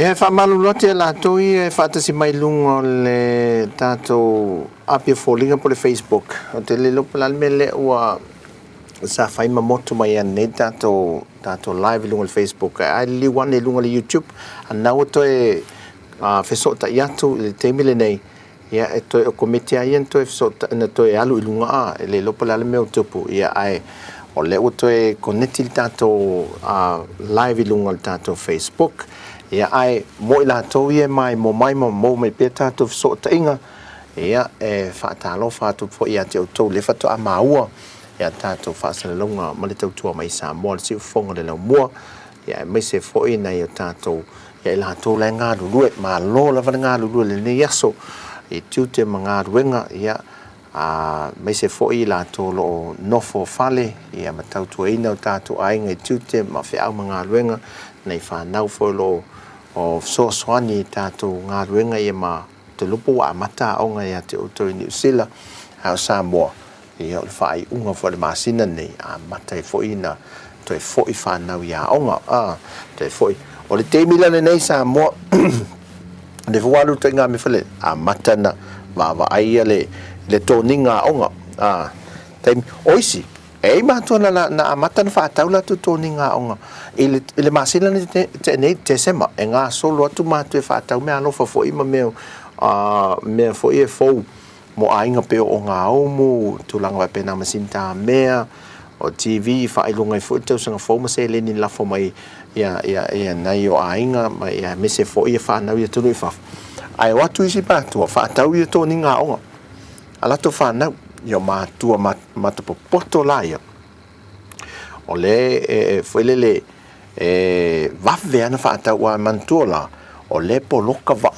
E whamaluloti e lātou e whaatasi mai lunga o le tātou apia fōlinga po le Facebook. O te lelo palal me le ua sa whaima motu mai ane tātou live lunga le Facebook. Ai li wane lunga le YouTube. Anau to e whesota i atu le teimile nei. Ia e toi o komite ai en toi whesota ina toi alu i lunga a. E lelo palal me o tupu. Ia ai o le ua toi koneti li tātou live i lunga le tātou Facebook. Ia ai mo i lātou ia mai mo me pia tātou so tainga ia e whaatalo whātou po ia te autou le whatu a maua ia tātou whaasalelonga ma le Tautua mai Samoa le siu whonga le lau mua ia mai se fo i nei o tātou ia i lātou le ngā rurue ma lo la vana ngā rurue le ne yaso i tiute ma ngā ruenga ia mai se fo i lātou lo nofo fale ia ma Tautua ina o tātou ainga i tiute ma whiau ma ngā ruenga nei whanau fo lo o so swani tātou ngā ruenga i ma te lupo wa amata aonga ia te autori New Zealand au Samoa i o le whai unga fo le masina nei a mata i fo ina to e fo i whanau i aonga te fo i o le te milane nei Samoa le fualu te ngā me whale a mata na wa aia le tōninga aonga te oisi e mātua na amata na whaatau la tu tōninga aonga i le masina ni te sema e ngā solo atu mātua e whaatau mea alofa fo ima mea fo i e fou mo ainga peo o ngā omu tulanga wa pena masinta mea o TV whailunga i fo i tausanga fou ma se leni lafo mai ia nei o ainga mai ia mese fo i e whanau i tunu i whaf ai watu isi mātua whaatau i tōninga aonga alato whanau ia mātua matapopoto la ia o le fuelele wawea na whaatau a mantua la o le poloka wa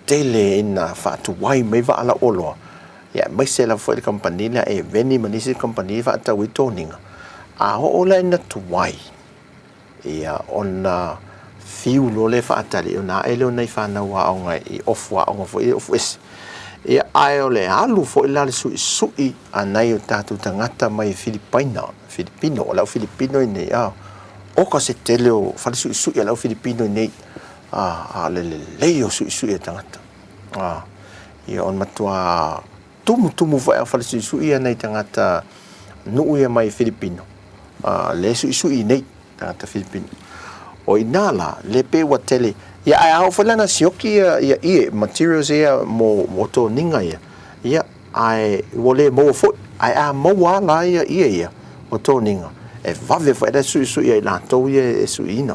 tele ina whaatu wai mai wa ala oloa ia mai se la fuele company la e veni manisi company whaatau i tōninga a ho ola ina tuwai ia ona fiu lo le whaatari o na ele o nei whanau a aonga i ofua aonga fo i ofu esi ia ai o le alu fo i lale sui anai o tātou tangata mai Filipino o lau Filipino i nei o ka se tele o whale sui a lau Filipino i nei le leo sui a tangata ia on matua tumu vai a whale sui a nei tangata nuu ia mai Filipino le sui nei tangata Filipino o inala le pe wa tele ia ai au falana sioki ia materials ia mo to ninga ia ai wole mo fo ai a mo wala ia o to ninga e vave fa da sui ia la to ia suina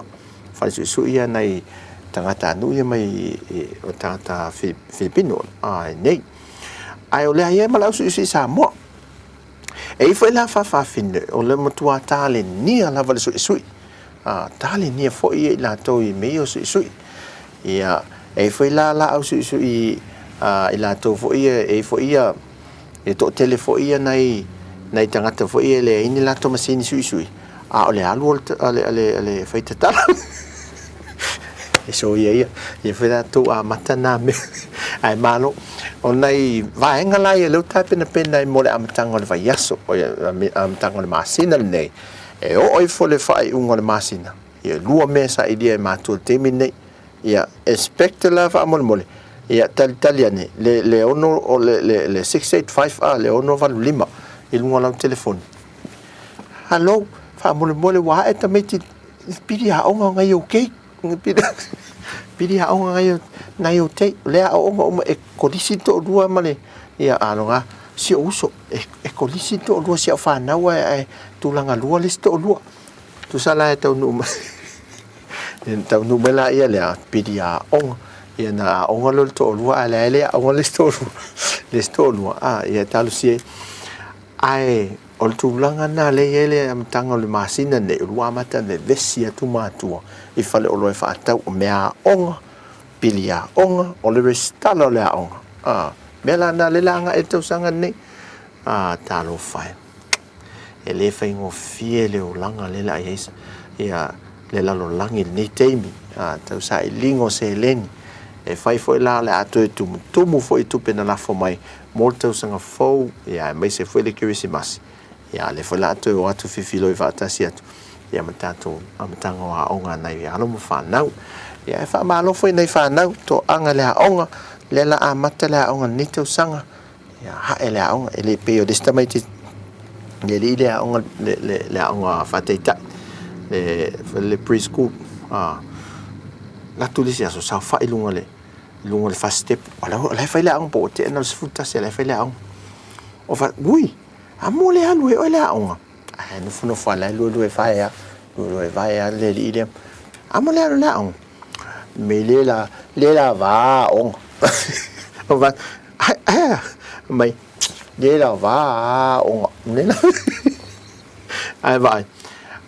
fa sui ia nei tangata nu ia mai o tata Filipino ai nei ai ole ia malau sui Samoa e foi la fa fin o le motua tale ni ala vale sui tale ni fo ia la to i me sui ia e foi la au sui i la to fo ia e fo ia e to telefo ia nei tangata fo ia le ini la to masini sui ole alu ale foi tala e so ia foi la to mata na me ai malo onai vai ngala ia lo ta pena mo le amtanga le vai yaso o amtanga le masina nei e o fo le fai un le masina ia lua mesa idea matul temine ia inspector la fa mole ia taliane le ono o le 685 le ono van lima il ngola telefone hello fa mole wa eta meti pidi ha onga ngai okay pidi ha onga ngai na yo te le o e kodisi to dua male ia alonga si uso e kolisi to lua si fa na wa tulanga lua lis to lua tu sala tau nu tau nu mela ia le pidia ong ia na ong lo to lua ala le ong lis to lua ia talu si ai o tulanga na le ele am tanga le masina ne lua mata le vesia tu matua I fale o loe fa tau mea ong pilia ong o le restalo le ong mela na le langa e tau sanga nei talo fai e le fai ngo fie le o langa le la isa ia le lalo langi nei teimi tau sa I lingo se leni e fai foi la le ato e tumu foi tupe na lafo mai mo tau sanga fau ia mai se foi le kirisimasi ia le foi la ato e o atu fifilo I vatasi atu ia matato amatanga wa onga nei ia alo mo whanau ia e wha malo foi nei whanau to anga le onga le la amata le onga ni tau sanga ia hae le onga e le peo desta mai te le li le onga le onga whateita le preschool la tulisi aso sa wha ilunga le fast step wala le whai le onga po te ena le futa se le whai le onga o wha ui amo le alu e o le onga no funo fala lu e vai le li amo le alu le onga me le la va on o va mai le la va on ne ai vai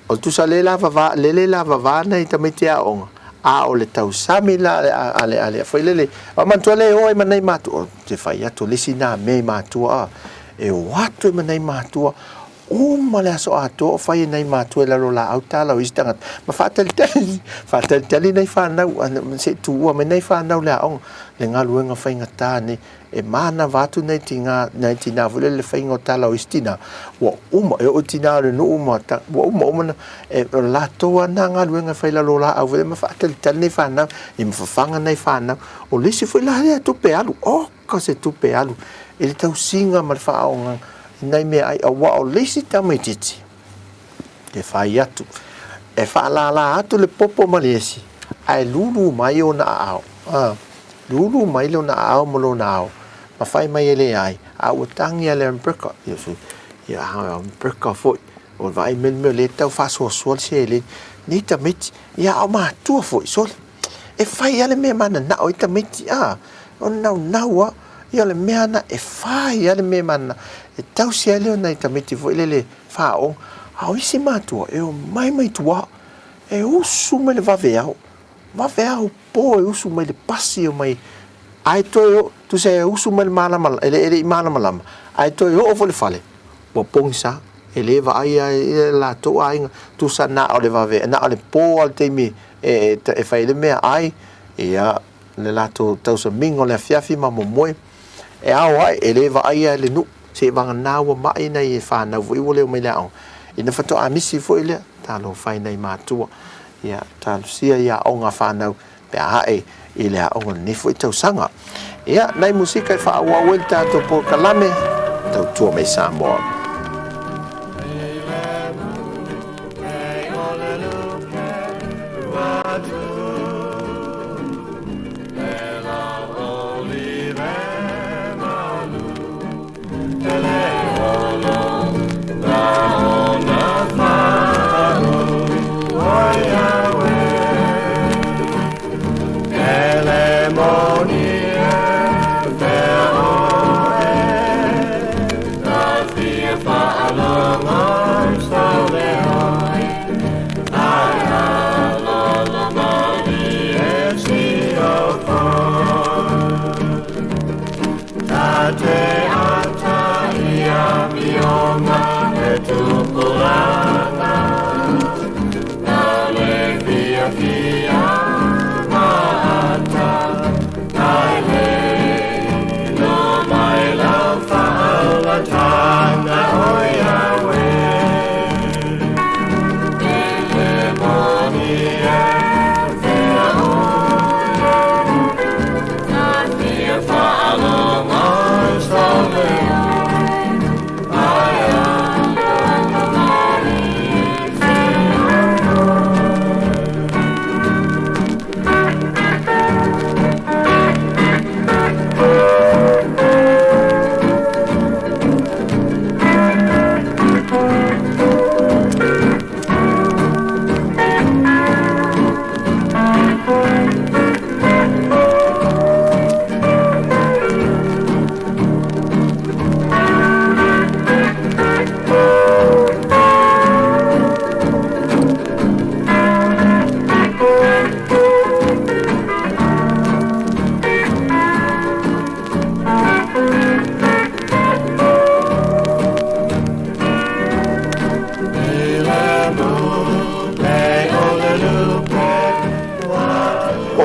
o tu sa le la va nei tamitia on o le tau sami la ale foi le o man to le o man nei matu te fai atu le sina me matu e watu man nei matu male aso ato fai nei matu la lo la auta la istanga ma fatal tali nei fa na se tu me nei fa na la on le ngalu nga fai ngata ni e mana vatu nei tinga vole le fai ngota la istina wa e o tina le no ta wa e la to na ngalu nga fai la lo la au ma fatal tali nei fa na e ma fanga nei fa na o le si foi la tu pe alu ka se tu pe alu e tau singa ma fa on nei me ai a wa o lesi tamititi e fai atu e fa la atu le popo malesi ai lulu mai ona ao lulu mai lo na ao mo na ao ma fai mai ele ai a o tangi ele perka yesu ya perka foi o vai men me le tau fa so se ele ni tamiti ya ma tu foi so e fai ele me mana na o tamiti o na wa ia le mea na e fai ale me mana e tau se leo nei tamiti vo le fa o au isi matua e o mai tua e usu me le vaveau po e usu me le pasi o mai ai to tu se usu me le mana mal ele mana malam ai to o vo le fale po pongsa ele va ai la to ai tu sa na o le vave na le po al temi e fai le mea ai ia le lato tau sa mingo le fiafi ma momoe e au ai ele va ai le nu se vanga nawa mai nei e fa na voi le mai la ina fato amisi foi le talo fai nei matua ia talo sia ia onga fa na pe ai ile onga ni foi tau sanga ia nei musika fa wa welta to po kalame Tautua mai Samoa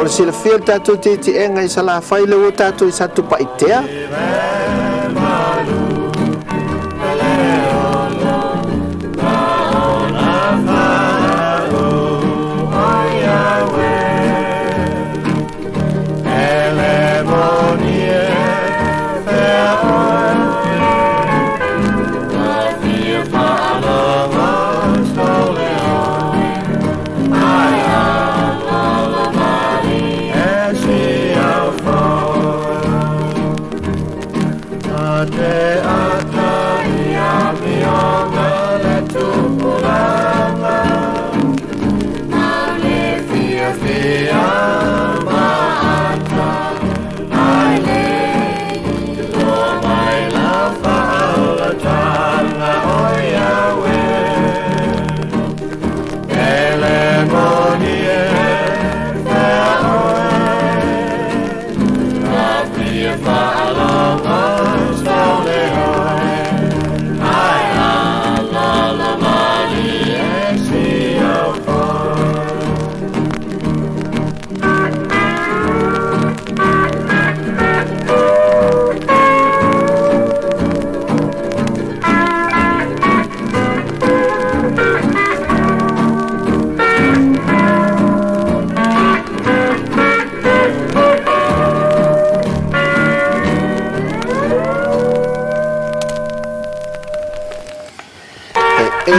le sila fia tātou te enga I sala whai leo tātou I satu pa I tea.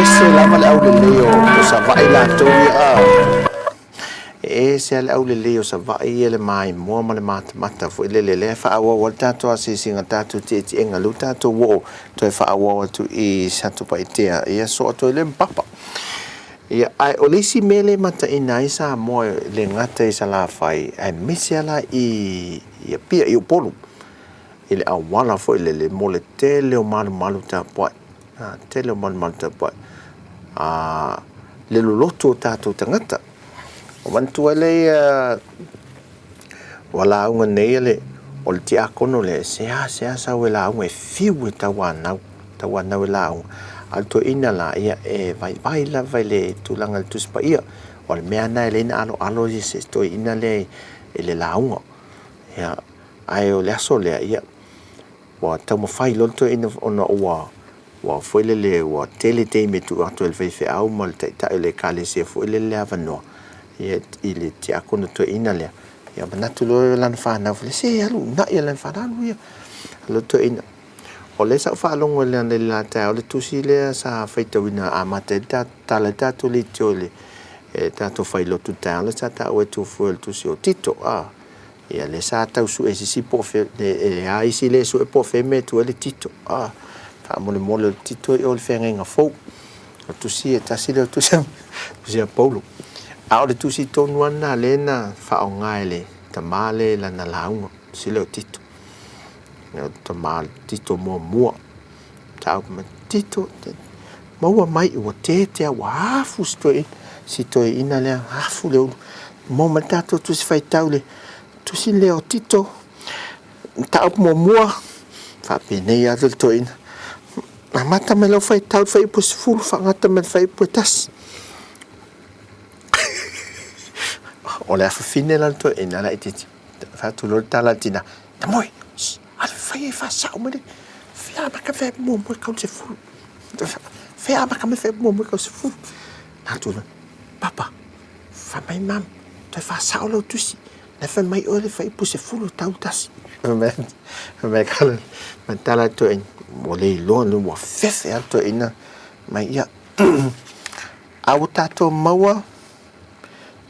Se lava le au le leo o sa vai la tori se le au le leo sa vai ele mai mo ma le mata fo le fa awa o tato asi singa tato te enga lu tato wo to fa awa tu I satu pa itea ia so to le papa ia ai o lesi mele mata ina isa mo le ngata isa la fai ai misiala I ia pia I polu ile awala fo le mo le tele o malu ta po tele o malu ta po le loloto tātou tangata o mantua le wala unga nei le o le tia kono le sea sa wela unga fiu tawana wela unga alto ina la ia vai la vai le tulanga le tuspa ia o le mea na le ina alo se stoi ina le le la unga ia ai o le aso le ia wa tamo fai lonto ina ona wa foi le wa tele te me tu atu el fe au mal te le kale se foi le avano ia ile ti akono to ina le ia banatu lo lan fa na foi se alu na ia lan fa na lu ia lo to ina o le sa fa longo le ande la ta o le tu si le sa feita wina amate ta le ta tu li tole ta to fai lo tu ta le sa ta o tu foi tu si o tito ia le sa ta su si po fe ai si le su po fe me tu le tito fa mole tito o le fenga fo tu si ta si le tu si Paulo a le tu si tonu ana lena fa o ngaile tamale la na launga si le tito tamal tito mo ta tito mo mai o te wa fu stoi si toi ina le fu le mo matato tu si fai taule tu si le tito ta mo fa pene ya del toin mata me lo fai tau fai pus full fa ngata me fai putas o le fa fine la to ina la ititi fa tu lo tala tina ta moi al fai fa sa o me fia ba ka fe mo ka se full fia ba ka me fe mo ka se full na tu papa fa mai mam to fa sa o lo tu si na fa mai o le fai pus full tau tas me kala mentala to en mole lo no wa fefe alto ina mai ia au tato maua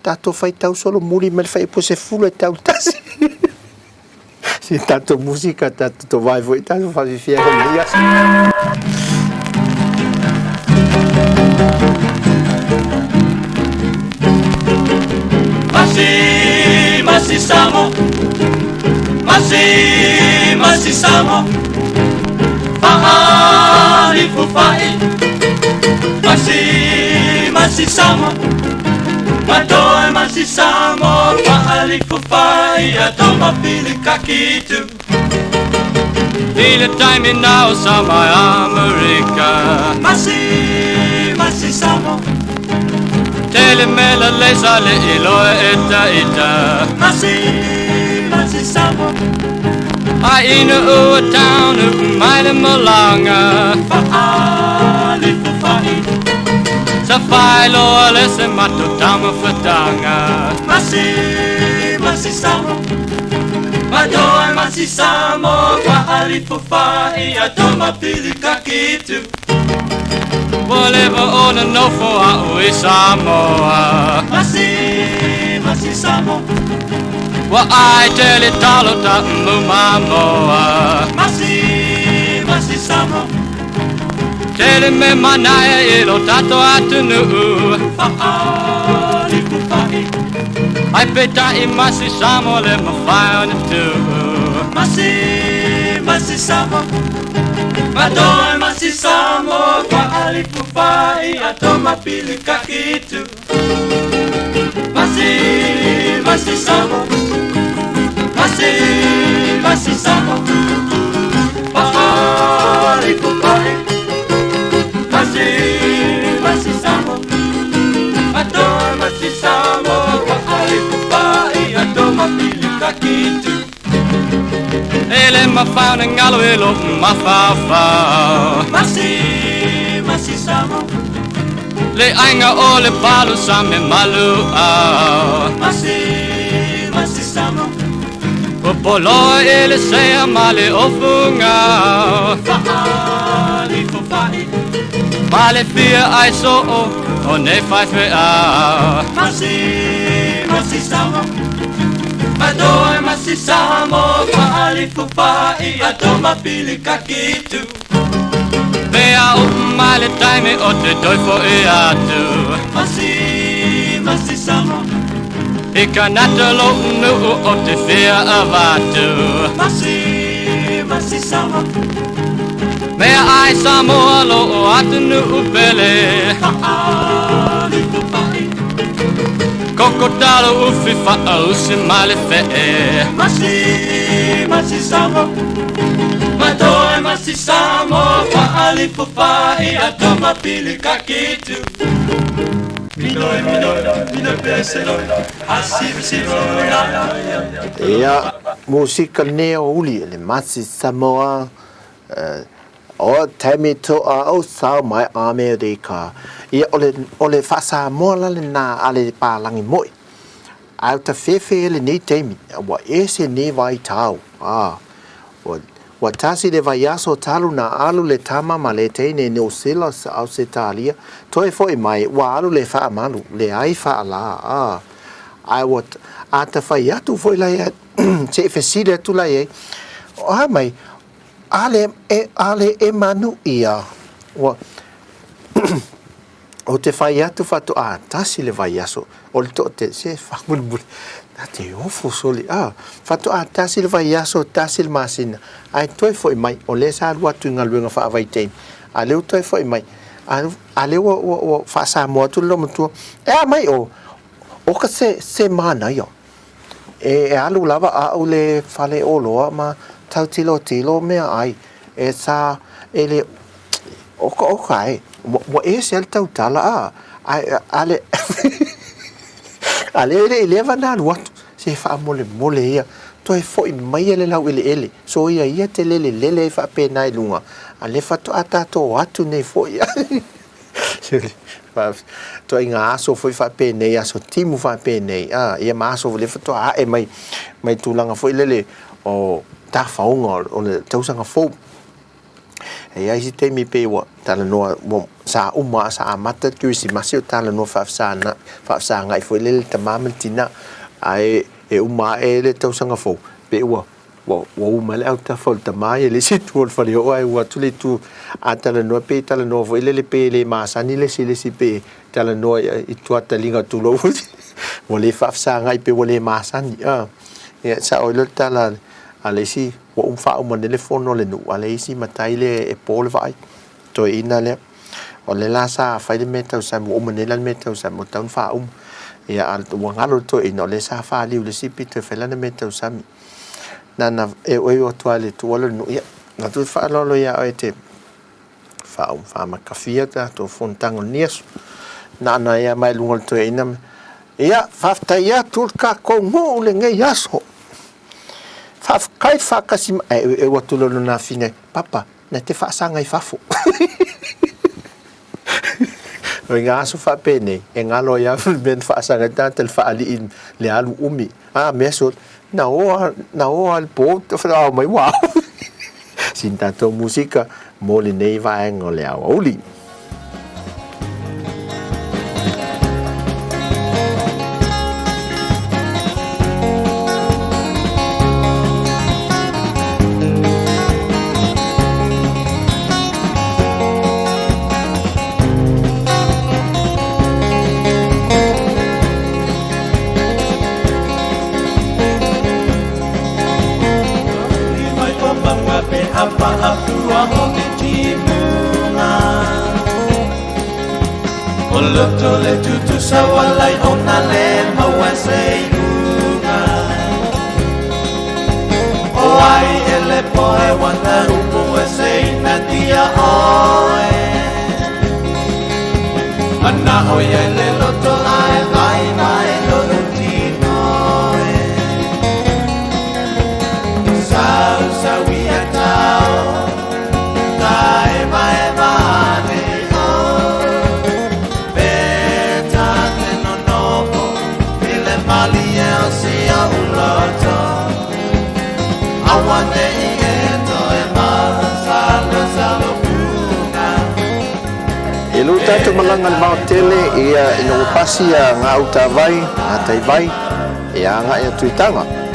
tato fai tau solo muri me fai po se full tau tas si tato musica tato to vai voi tato fa fia con dia Masi samo Masi samo Pahali fupai Masi samo Matoe masi samo Pahali fupai Atoma pili kakitu Ile time now sama America Masi samo Te le mela le sale ilo eta eta Masi Samoa I in a town of mine malanga Fa'ali fufai Sa fai lo le se mato tama fatanga Masi Samoa Madoa Masi Samoa Fa'ali fufai Atoma pili kakitu Whatever on a no for a Samoa Masi Samoa Wa I tell it all of that mumamoa Masi Samoa Tell me manaya ilo tato atunu Fa'ali fufai I peta I Masi Samoa le ma fai on it too Masi Samoa Madoa Masi Samoa Fa'ali fufai Atoma pili kakitu Masi Samoa Masi Samoa Fa'ali fufai Masi Samoa Madoa Masi Samoa Fa'ali fufai Atoma pili kakitu Ele ma fai na ngalo ilo ma fa fa Masi Samoa Le ainga o le palo sa me malu a Masi Samoa Popolo ele sea male o funga Fa'ali fufai Male fia ai so o ne fai fe a Masi Samoa Madoa Masi Samoa Fa'ali fufai Atoma pili kakitu Vea o male time o te doi fo e atu Masi Samoa Ika nata lo nu o te fia avatu Masi Samoa Mea ai Samoa lo o atu nu upele Fa'ali fufai Koko talo ufi fa au se male fe Masi Samoa Madoa Masi Samoa Fa'ali fufai Atoma pili kakitu Minoi pesero Ia musika neo uli le Masi Samoa o temi to a o sao mai Amerika ia ole fa Samoa la le na ale pa langi moi au ta fefe le ni temi wa ese ni vai tau wa tasi le vai aso talu na alu le tama ma le teine New Zealand au se talia toi foi mai wa alu le fa malu le ai fa la ai wat ata fai atu foi la se feside tu la e o mai ale e manu ia wa o te fai atu fatu tasi le vai aso o le to te se fa bulbul na te ofo soli fatu tasi le vai aso tasi le masina ai toi foi mai o le sa watu ngaluenga fa vai te ale toi foi mai ale o fa sa mo tu lo mutu mai o ka se mana yo alu lava o le fale o loa ma tau tilo mea ai sa ele o kai mo sel tau tala ale ele leva na watu se fa mole ia toi foi mai ele lau ele so ia te lele fa pe nai lunga ale fa to atato watu nei foi to inga aso foi fa pe nei aso timu fa pe nei ia maso le fa to mai tulanga foi lele o ta faunga o le tausanga fo e ai si te mi pe wa tala no sa uma sa amata tu si masio tala no fa sa ngai foi le tamam tina ai uma le tausanga fo pe wa uma le auta fo tamai le si tu fa le ai wa tu le tu atala no pe tala no foi le pe le masani le si pe tala no i tu atalinga tu lo wo le fa sa ngai pe wo le masani ya sa o le tala alesi wa fa mo telefono le nu alesi matai le e pole vai to ina le o le la sa fa le meta sa mo le la meta sa mo tan fa ya al wa ngalo to ina le sa fa li le si pite fa la meta sa na o to to le nu ya na tu fa lo ya o te fa ma kafia ta to fontang nies na ia mai lunga to ina ia fafta ia tur ka ko ngo le nge yaso faf kai fa kasi e watulo na fine papa na te fa sanga I fafo o nga so fa pene e ngalo ya ben fa sanga tantel fa ali in le alu umi meso na o al po fa mai wow sinta to música mole nei vai ngole auli Tole tutu sawalai ona le mawasei unga o ai ele poe wana upo wasei na dia oe ana oia ele loto ai vai mai loto tinoe sau ia tau tai mai mai Elu tatu malangan mau tele ia ino pasi ya ngau tavai atai vai ia nga ia tuitanga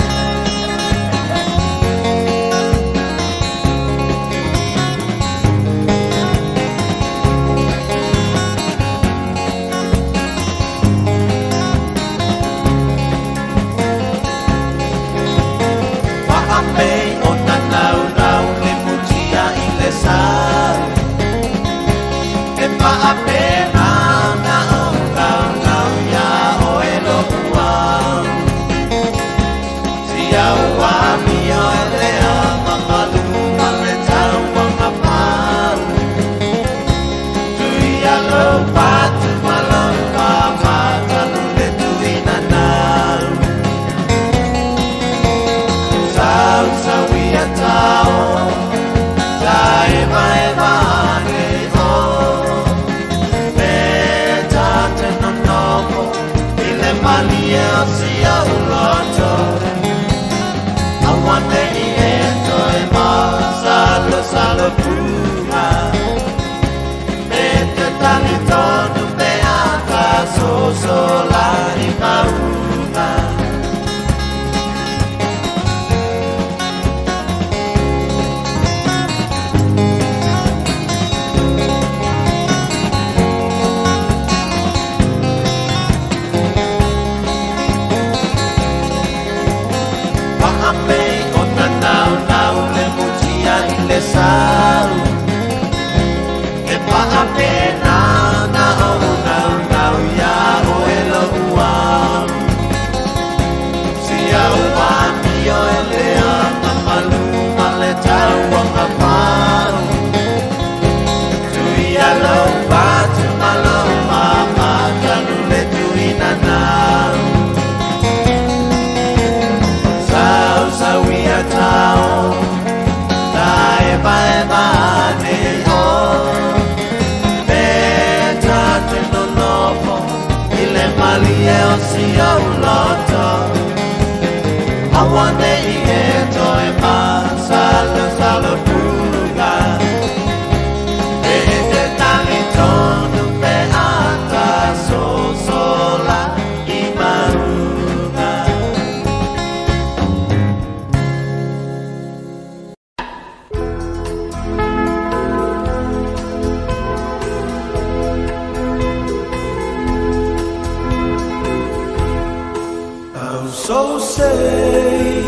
So say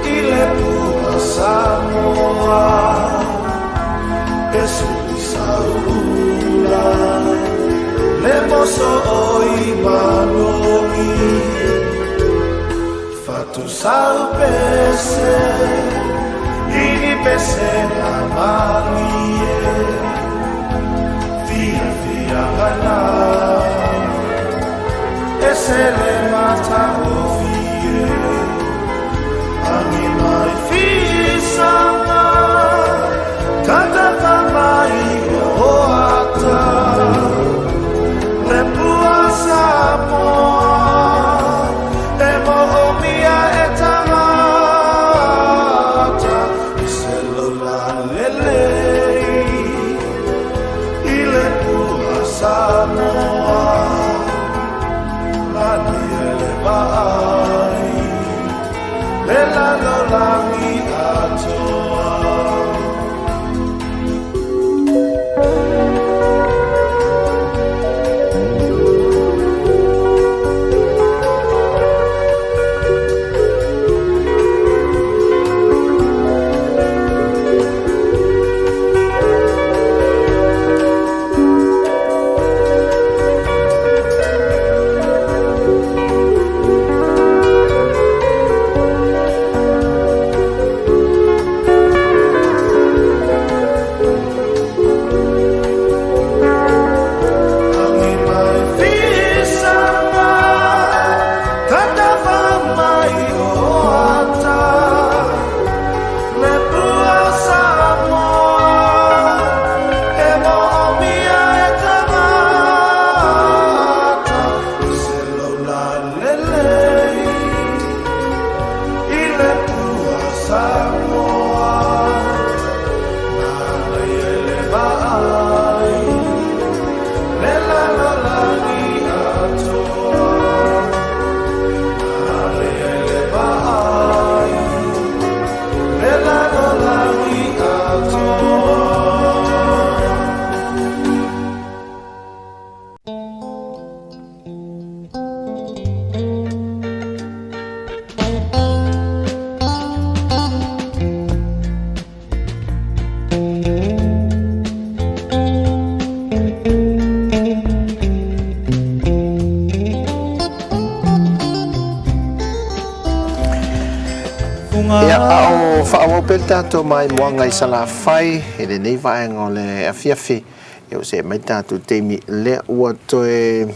ile pua Samoa Esu saula Le moso oi manoi Fatu sal pese Ini pese la malie Fia fia gana whaawau pel tātou mai moanga I sala whai, e le nei vaenga o le afiafi, e o se mai tātou teimi le ua toe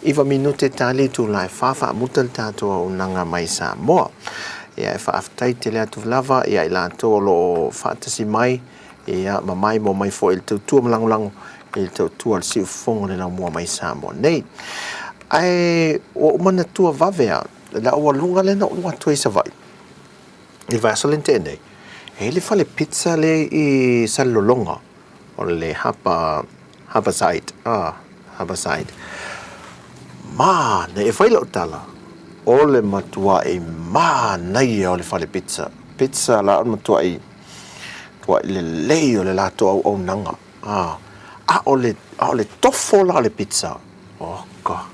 iwa minute tali tu lai whawha mutal tātou o nanga mai Samoa. Ia e whaaftai te lea tu lava, ia I lātou lo whaatasi mai, ia mamai mo mai fo il tautua malangulangu, il tautua al siu fonga le lau mua mai Samoa. Nei, ai o umana tua vavea, la ua lunga le na ua toi sa vai. I vasolente nei. E le fale pizza le I salolonga o le hapa side. Hapa side. Ma, ne e whaila o tala. O le matua I ma nei o le fale pizza. Pizza la o matua I le lei o le lato au nanga. A o le tofo la le pizza. Ka.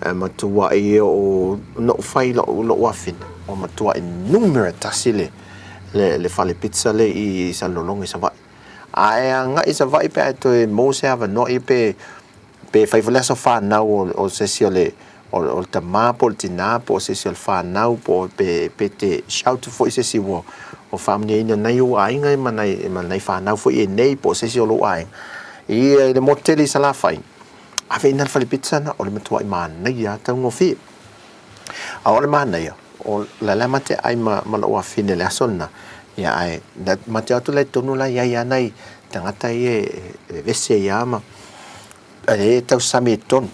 E matua I o no whaila o lo wafina. O matua I numera tasile le fale pizza le I salolonga I sa vai. Ai nga I sa vai pe to mo se ava no I pe faifalesa fa na o sesio le o tama po tina po sesio fa na po pe te shout for sesio o family ina na yo ai nga manai fa na fo I nei po sesio lo ai. I le moteli sala fai. Ave ina fale pizza na o le matua I mana ya ta ngofi. A o le mana ya. O la mate ai ma lo afine le asona ia ai na mate atu le tonu la ia nei tangata e vese ia ma e tau sami ton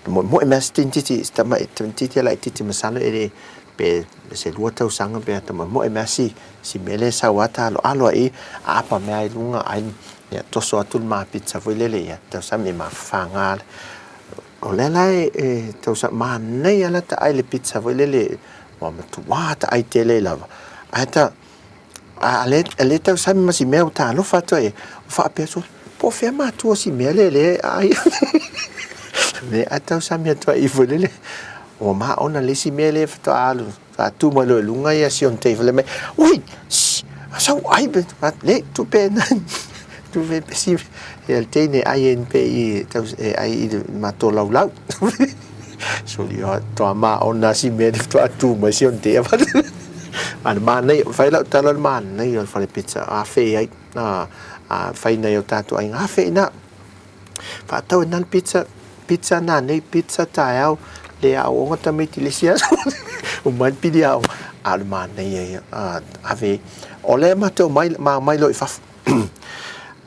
mo e mas tintiti sta ma tintiti la titi masalo e pe se lua tau sanga pe ta mo e masi si mele sa wata lo alo ai apa me ai lunga ai ia toso atul ma pizza foi lele ia tau sami ma fanga o le lai tau sa ma nei ala ta ai le pizza foi lele wa ta ai tele lava ata ale tau sami masi meu ta no fato e fa peso po fe ma tu si mele le ai ne ata sami to I volele o ma ona le si mele fa alu fa tu mo lo lunga ya si on te vele me ui so ai be le tu pen tu ve si el tene ai en pe tau ai ma to lau so io to ma ona si me to tu ma si on te ma nei fai la tala ma nei al fare pizza a fe ai fai nei o tato ai a fe na fa tau nan pizza na nei pizza taiao le au ngata me tilisia o mai pidiao al ma nei ave ole ma to mai lo fa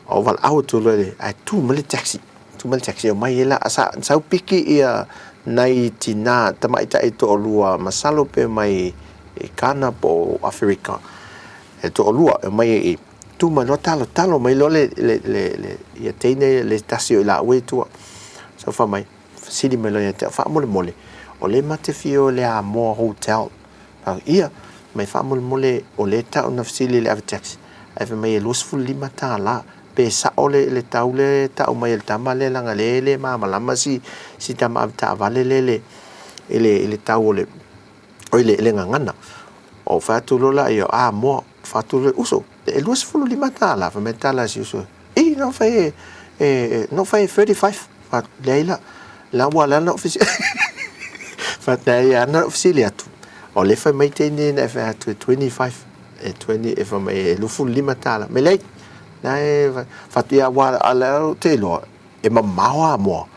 o val auto le ai tu mele taxi o mai la sa piki ia nai tina tamai ta to lua masalo pe mai e kana po Africa e to lua mai tu ma no talo mai lo le ia tene le tasio la we tu so fa mai sidi mai lo ia fa mole o le mate fio le a mo hotel pa ia mai fa mole o le ta ona fsili le avtax ave mai los full limata la pe sa ole le taule ta o mai el tamale langa le mama lama si tama ta vale le taule o le ngana o fatu lola io mo fatu le uso e los full limata la fa metala si uso no fai 35 fa leila la wala no official fa ya no official tu o le fa mai tene na fa 25 e 20 e fa mai lo full limata la me lei nai fatia wa ala te lo e mamawa mo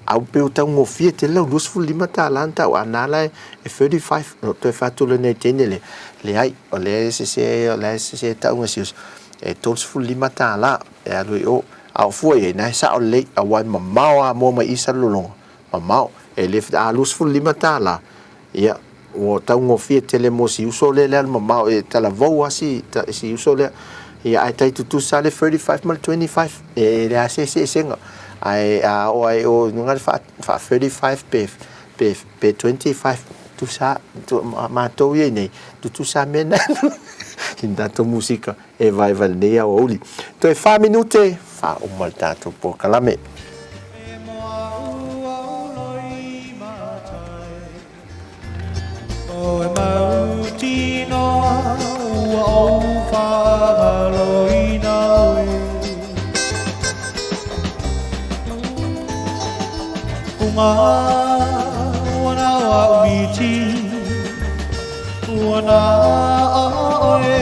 au pe uta ngo fie te lo lus lima ta lanta o anala e 35 no te fatu le ne tenele le ai o le se ta ngo sius e tos lima ta la e alu o au foi nai sa o le a wa mamawa mo mai isa lolong mamao e le a lus lima ta la ia o ta ngo fie te le mo si uso le mamao e ta la vo si uso le ia ai tai tu sale 35 mal 25 e le se senga ai o nunga fa 35 pe 25 tu sa ma to ye nei tu sa mena kinda to musica e vai valnea o oli to e fa minute fa un malta to po kalame o e mautino o fa loina wana wa umiti wana oe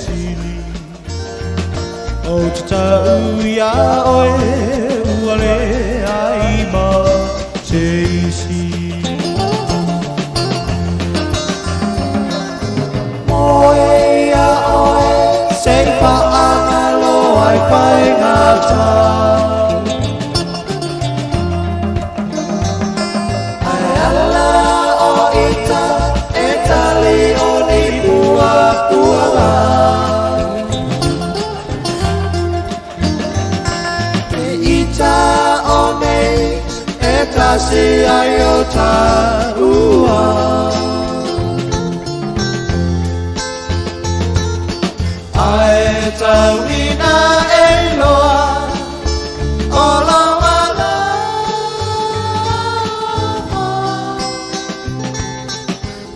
sili o te tau ia oe uale ai ma te isi oe ia oe se whaangalo ai pai ngata si ayo Tautua ai tauina e loa o la wala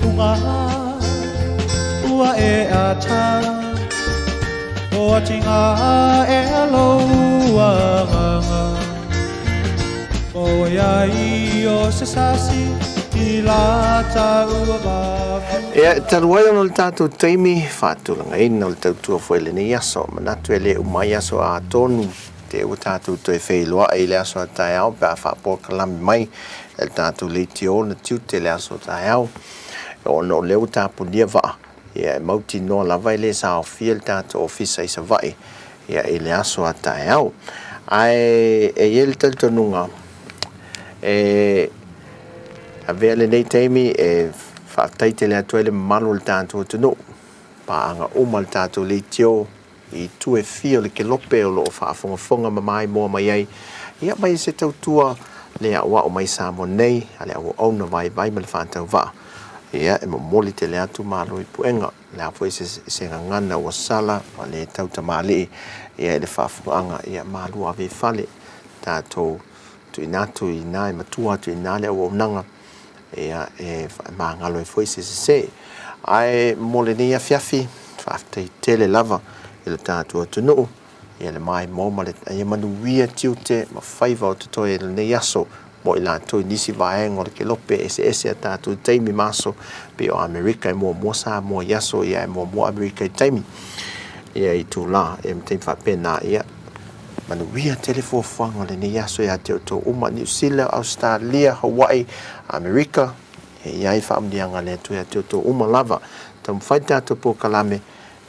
tunga ua e ata o tinga e aloa o ia o se sasi i la taua ba taluai ona le tatou taimi faatulagaina o le tautua foi lenei aso manatu e lē umai aso a tonu te ua tatou toe feiloaʻi i le aso a taeao pe a faapokalami mai e le tatou leitio na tiute le aso taeao ona o leu tapunia vaa ia e mautinoa lava i lē saofia le tatou ofisa i savaʻi ia i le aso a taeao ae e ia le talitonuga avea lenei taimi e faataite le atua i le mamalu o le tatou atunuu paaga uma le tatou leitio i tuefia o le kelope o loo faafogafoga mamai moa mai ai ia mai se tautua le aʻoaʻo mai sa mo nei a le auauna vaivai ma le fatauvaa ia e momoli te le atu malo i puenga le a foi se ngana ua sala ma le tautamālii ia e le faafogaaga ia malua ave fale tatou tuinatu i nā e matua atu i nā le auaunaga ia e magalo e foi se ae mo lenei afiafi faafetaitele lava i le tatou atunuu ia le mai mo ma le ia manuia tiute ma faiva o totoe i lenei aso mo i latou nisi vaega o le kelope ese a tatou taimi maso pe o Amerika e muamua sa mo i aso ia e muamua Amerika i taimi ia i tula e mataimi faapena ia manuia telefoafoaga o lenei aso iā te outou uma New Zealand, Australia, Hawaii, Amerika e iai faamaliaga le atu iā te outou uma lava taumafai tatou pokalame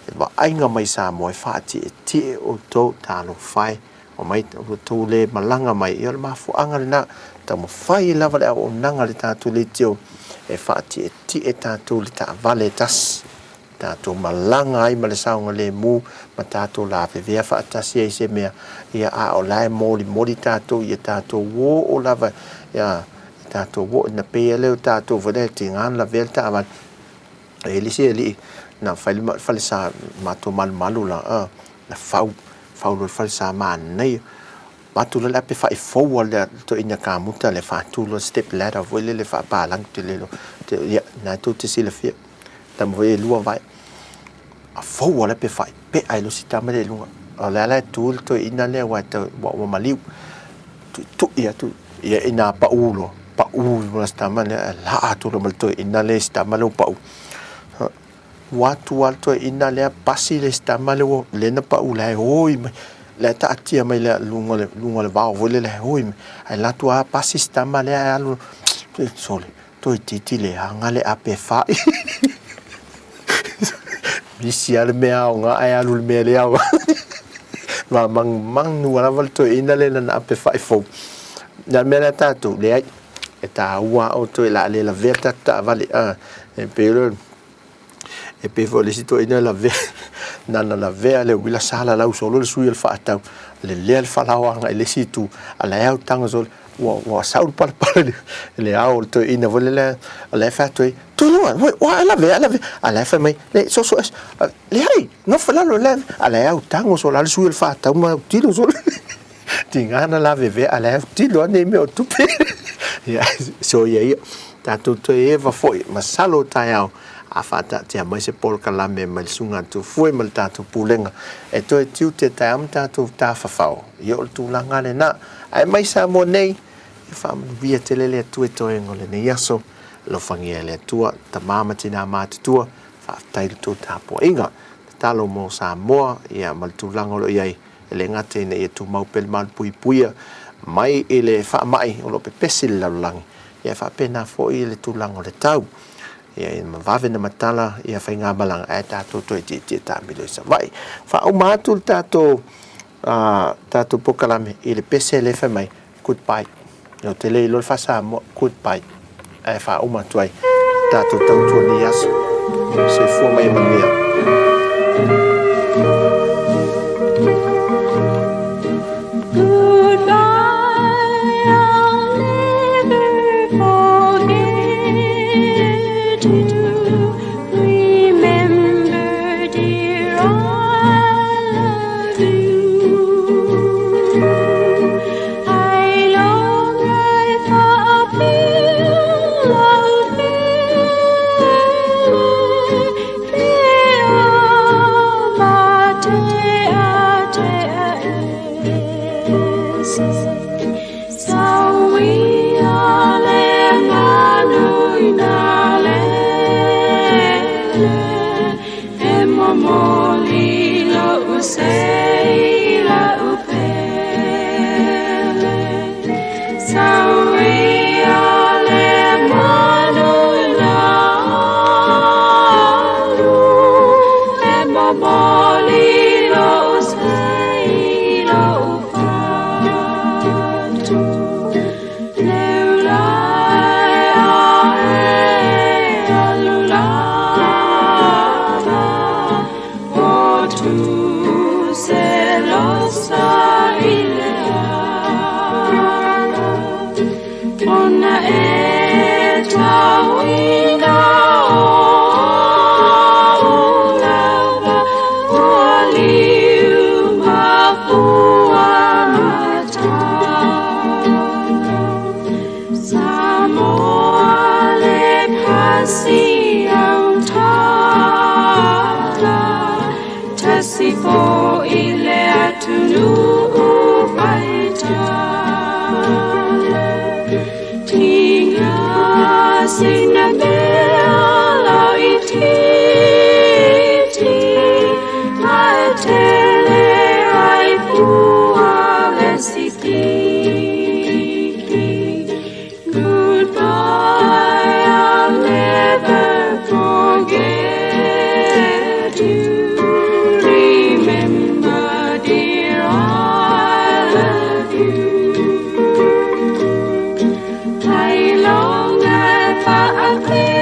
e vaaiga mai sa mo e faatietie outou talofai o mai outou le malaga mai ia le mafuaaga lenā taumafai lava le auaunaga le tatou leitio e faatietie tatou le taavale tasi tatou malaga ai ma le saoga lemu ma tatou lavevea faatasi ai se mea ia a o lae molimoli tatou ia tatou o lava ia tatou o na peia leo tatou vele tigana lavea le taavale e lisi e lii na fale sa matou malumalu la na fau le fale sa manai matula le ape faʻifou a le toʻiina kamuta le faatulu step ladder foi le faapalagi te lelo ia na tou te silafia tamavai e lua vai a fou a le pe faipea i losi tama le luga o le ala e tu le toʻiina lea ua maliu tuʻi atu ia ina paʻū loa paʻū ma stama lea laa atu ma le toʻiina le stama leu paʻū ua atu a le toʻiina lea pasi le stama leu lena paʻū lae oi mai le taatia mai le lunga le vao voi le hoi ai latu a pasi stama le alu sole toi titi le hanga le ape fai bisi ale me nga ai alu le me le au ma mang nu ala val to ina le na ape fai fo na me la tatu le ai e ta ua o to la le la verta ta vale e pe vo le sito ina la ve na la ve le wila sala la solo le sui el fatau le falawa le situ ala au tanga sol wa saul par le au to ina vole le fatoi tu no wa la ve ala fa mai le so le ai no fala lo le ala au tanga sol al sui el fatau ma tilo sol tingana la ve ala tilo ne me o tupe ya so ya tatu to eva foi masalo taiao a fata te mai se polka la me mal sunga tu foi mal tatu pulenga e to tiu te tam tatu ta fafao yo tu langa le na ai mai sa mo nei fam via telele tu e to engole ne yaso lo fangia le tua ta mama tina matutua fa tai tu tapo inga talo mo Samoa ia mal tulango lo iai le ngate ne e tu mau pel mal pui puia mai ele fa mai o lo pepesil la lang ia fa pena fo ile tulango le tau ia ma vave na matala ia fa nga balang ai tato to ti ta mi le sa vai fa o matul tato tato pokalame ile pesele fa mai goodbye no tele lo fa sa mo goodbye ai fa o matuai tato Tautua ni aso se fo mai mangia I long for a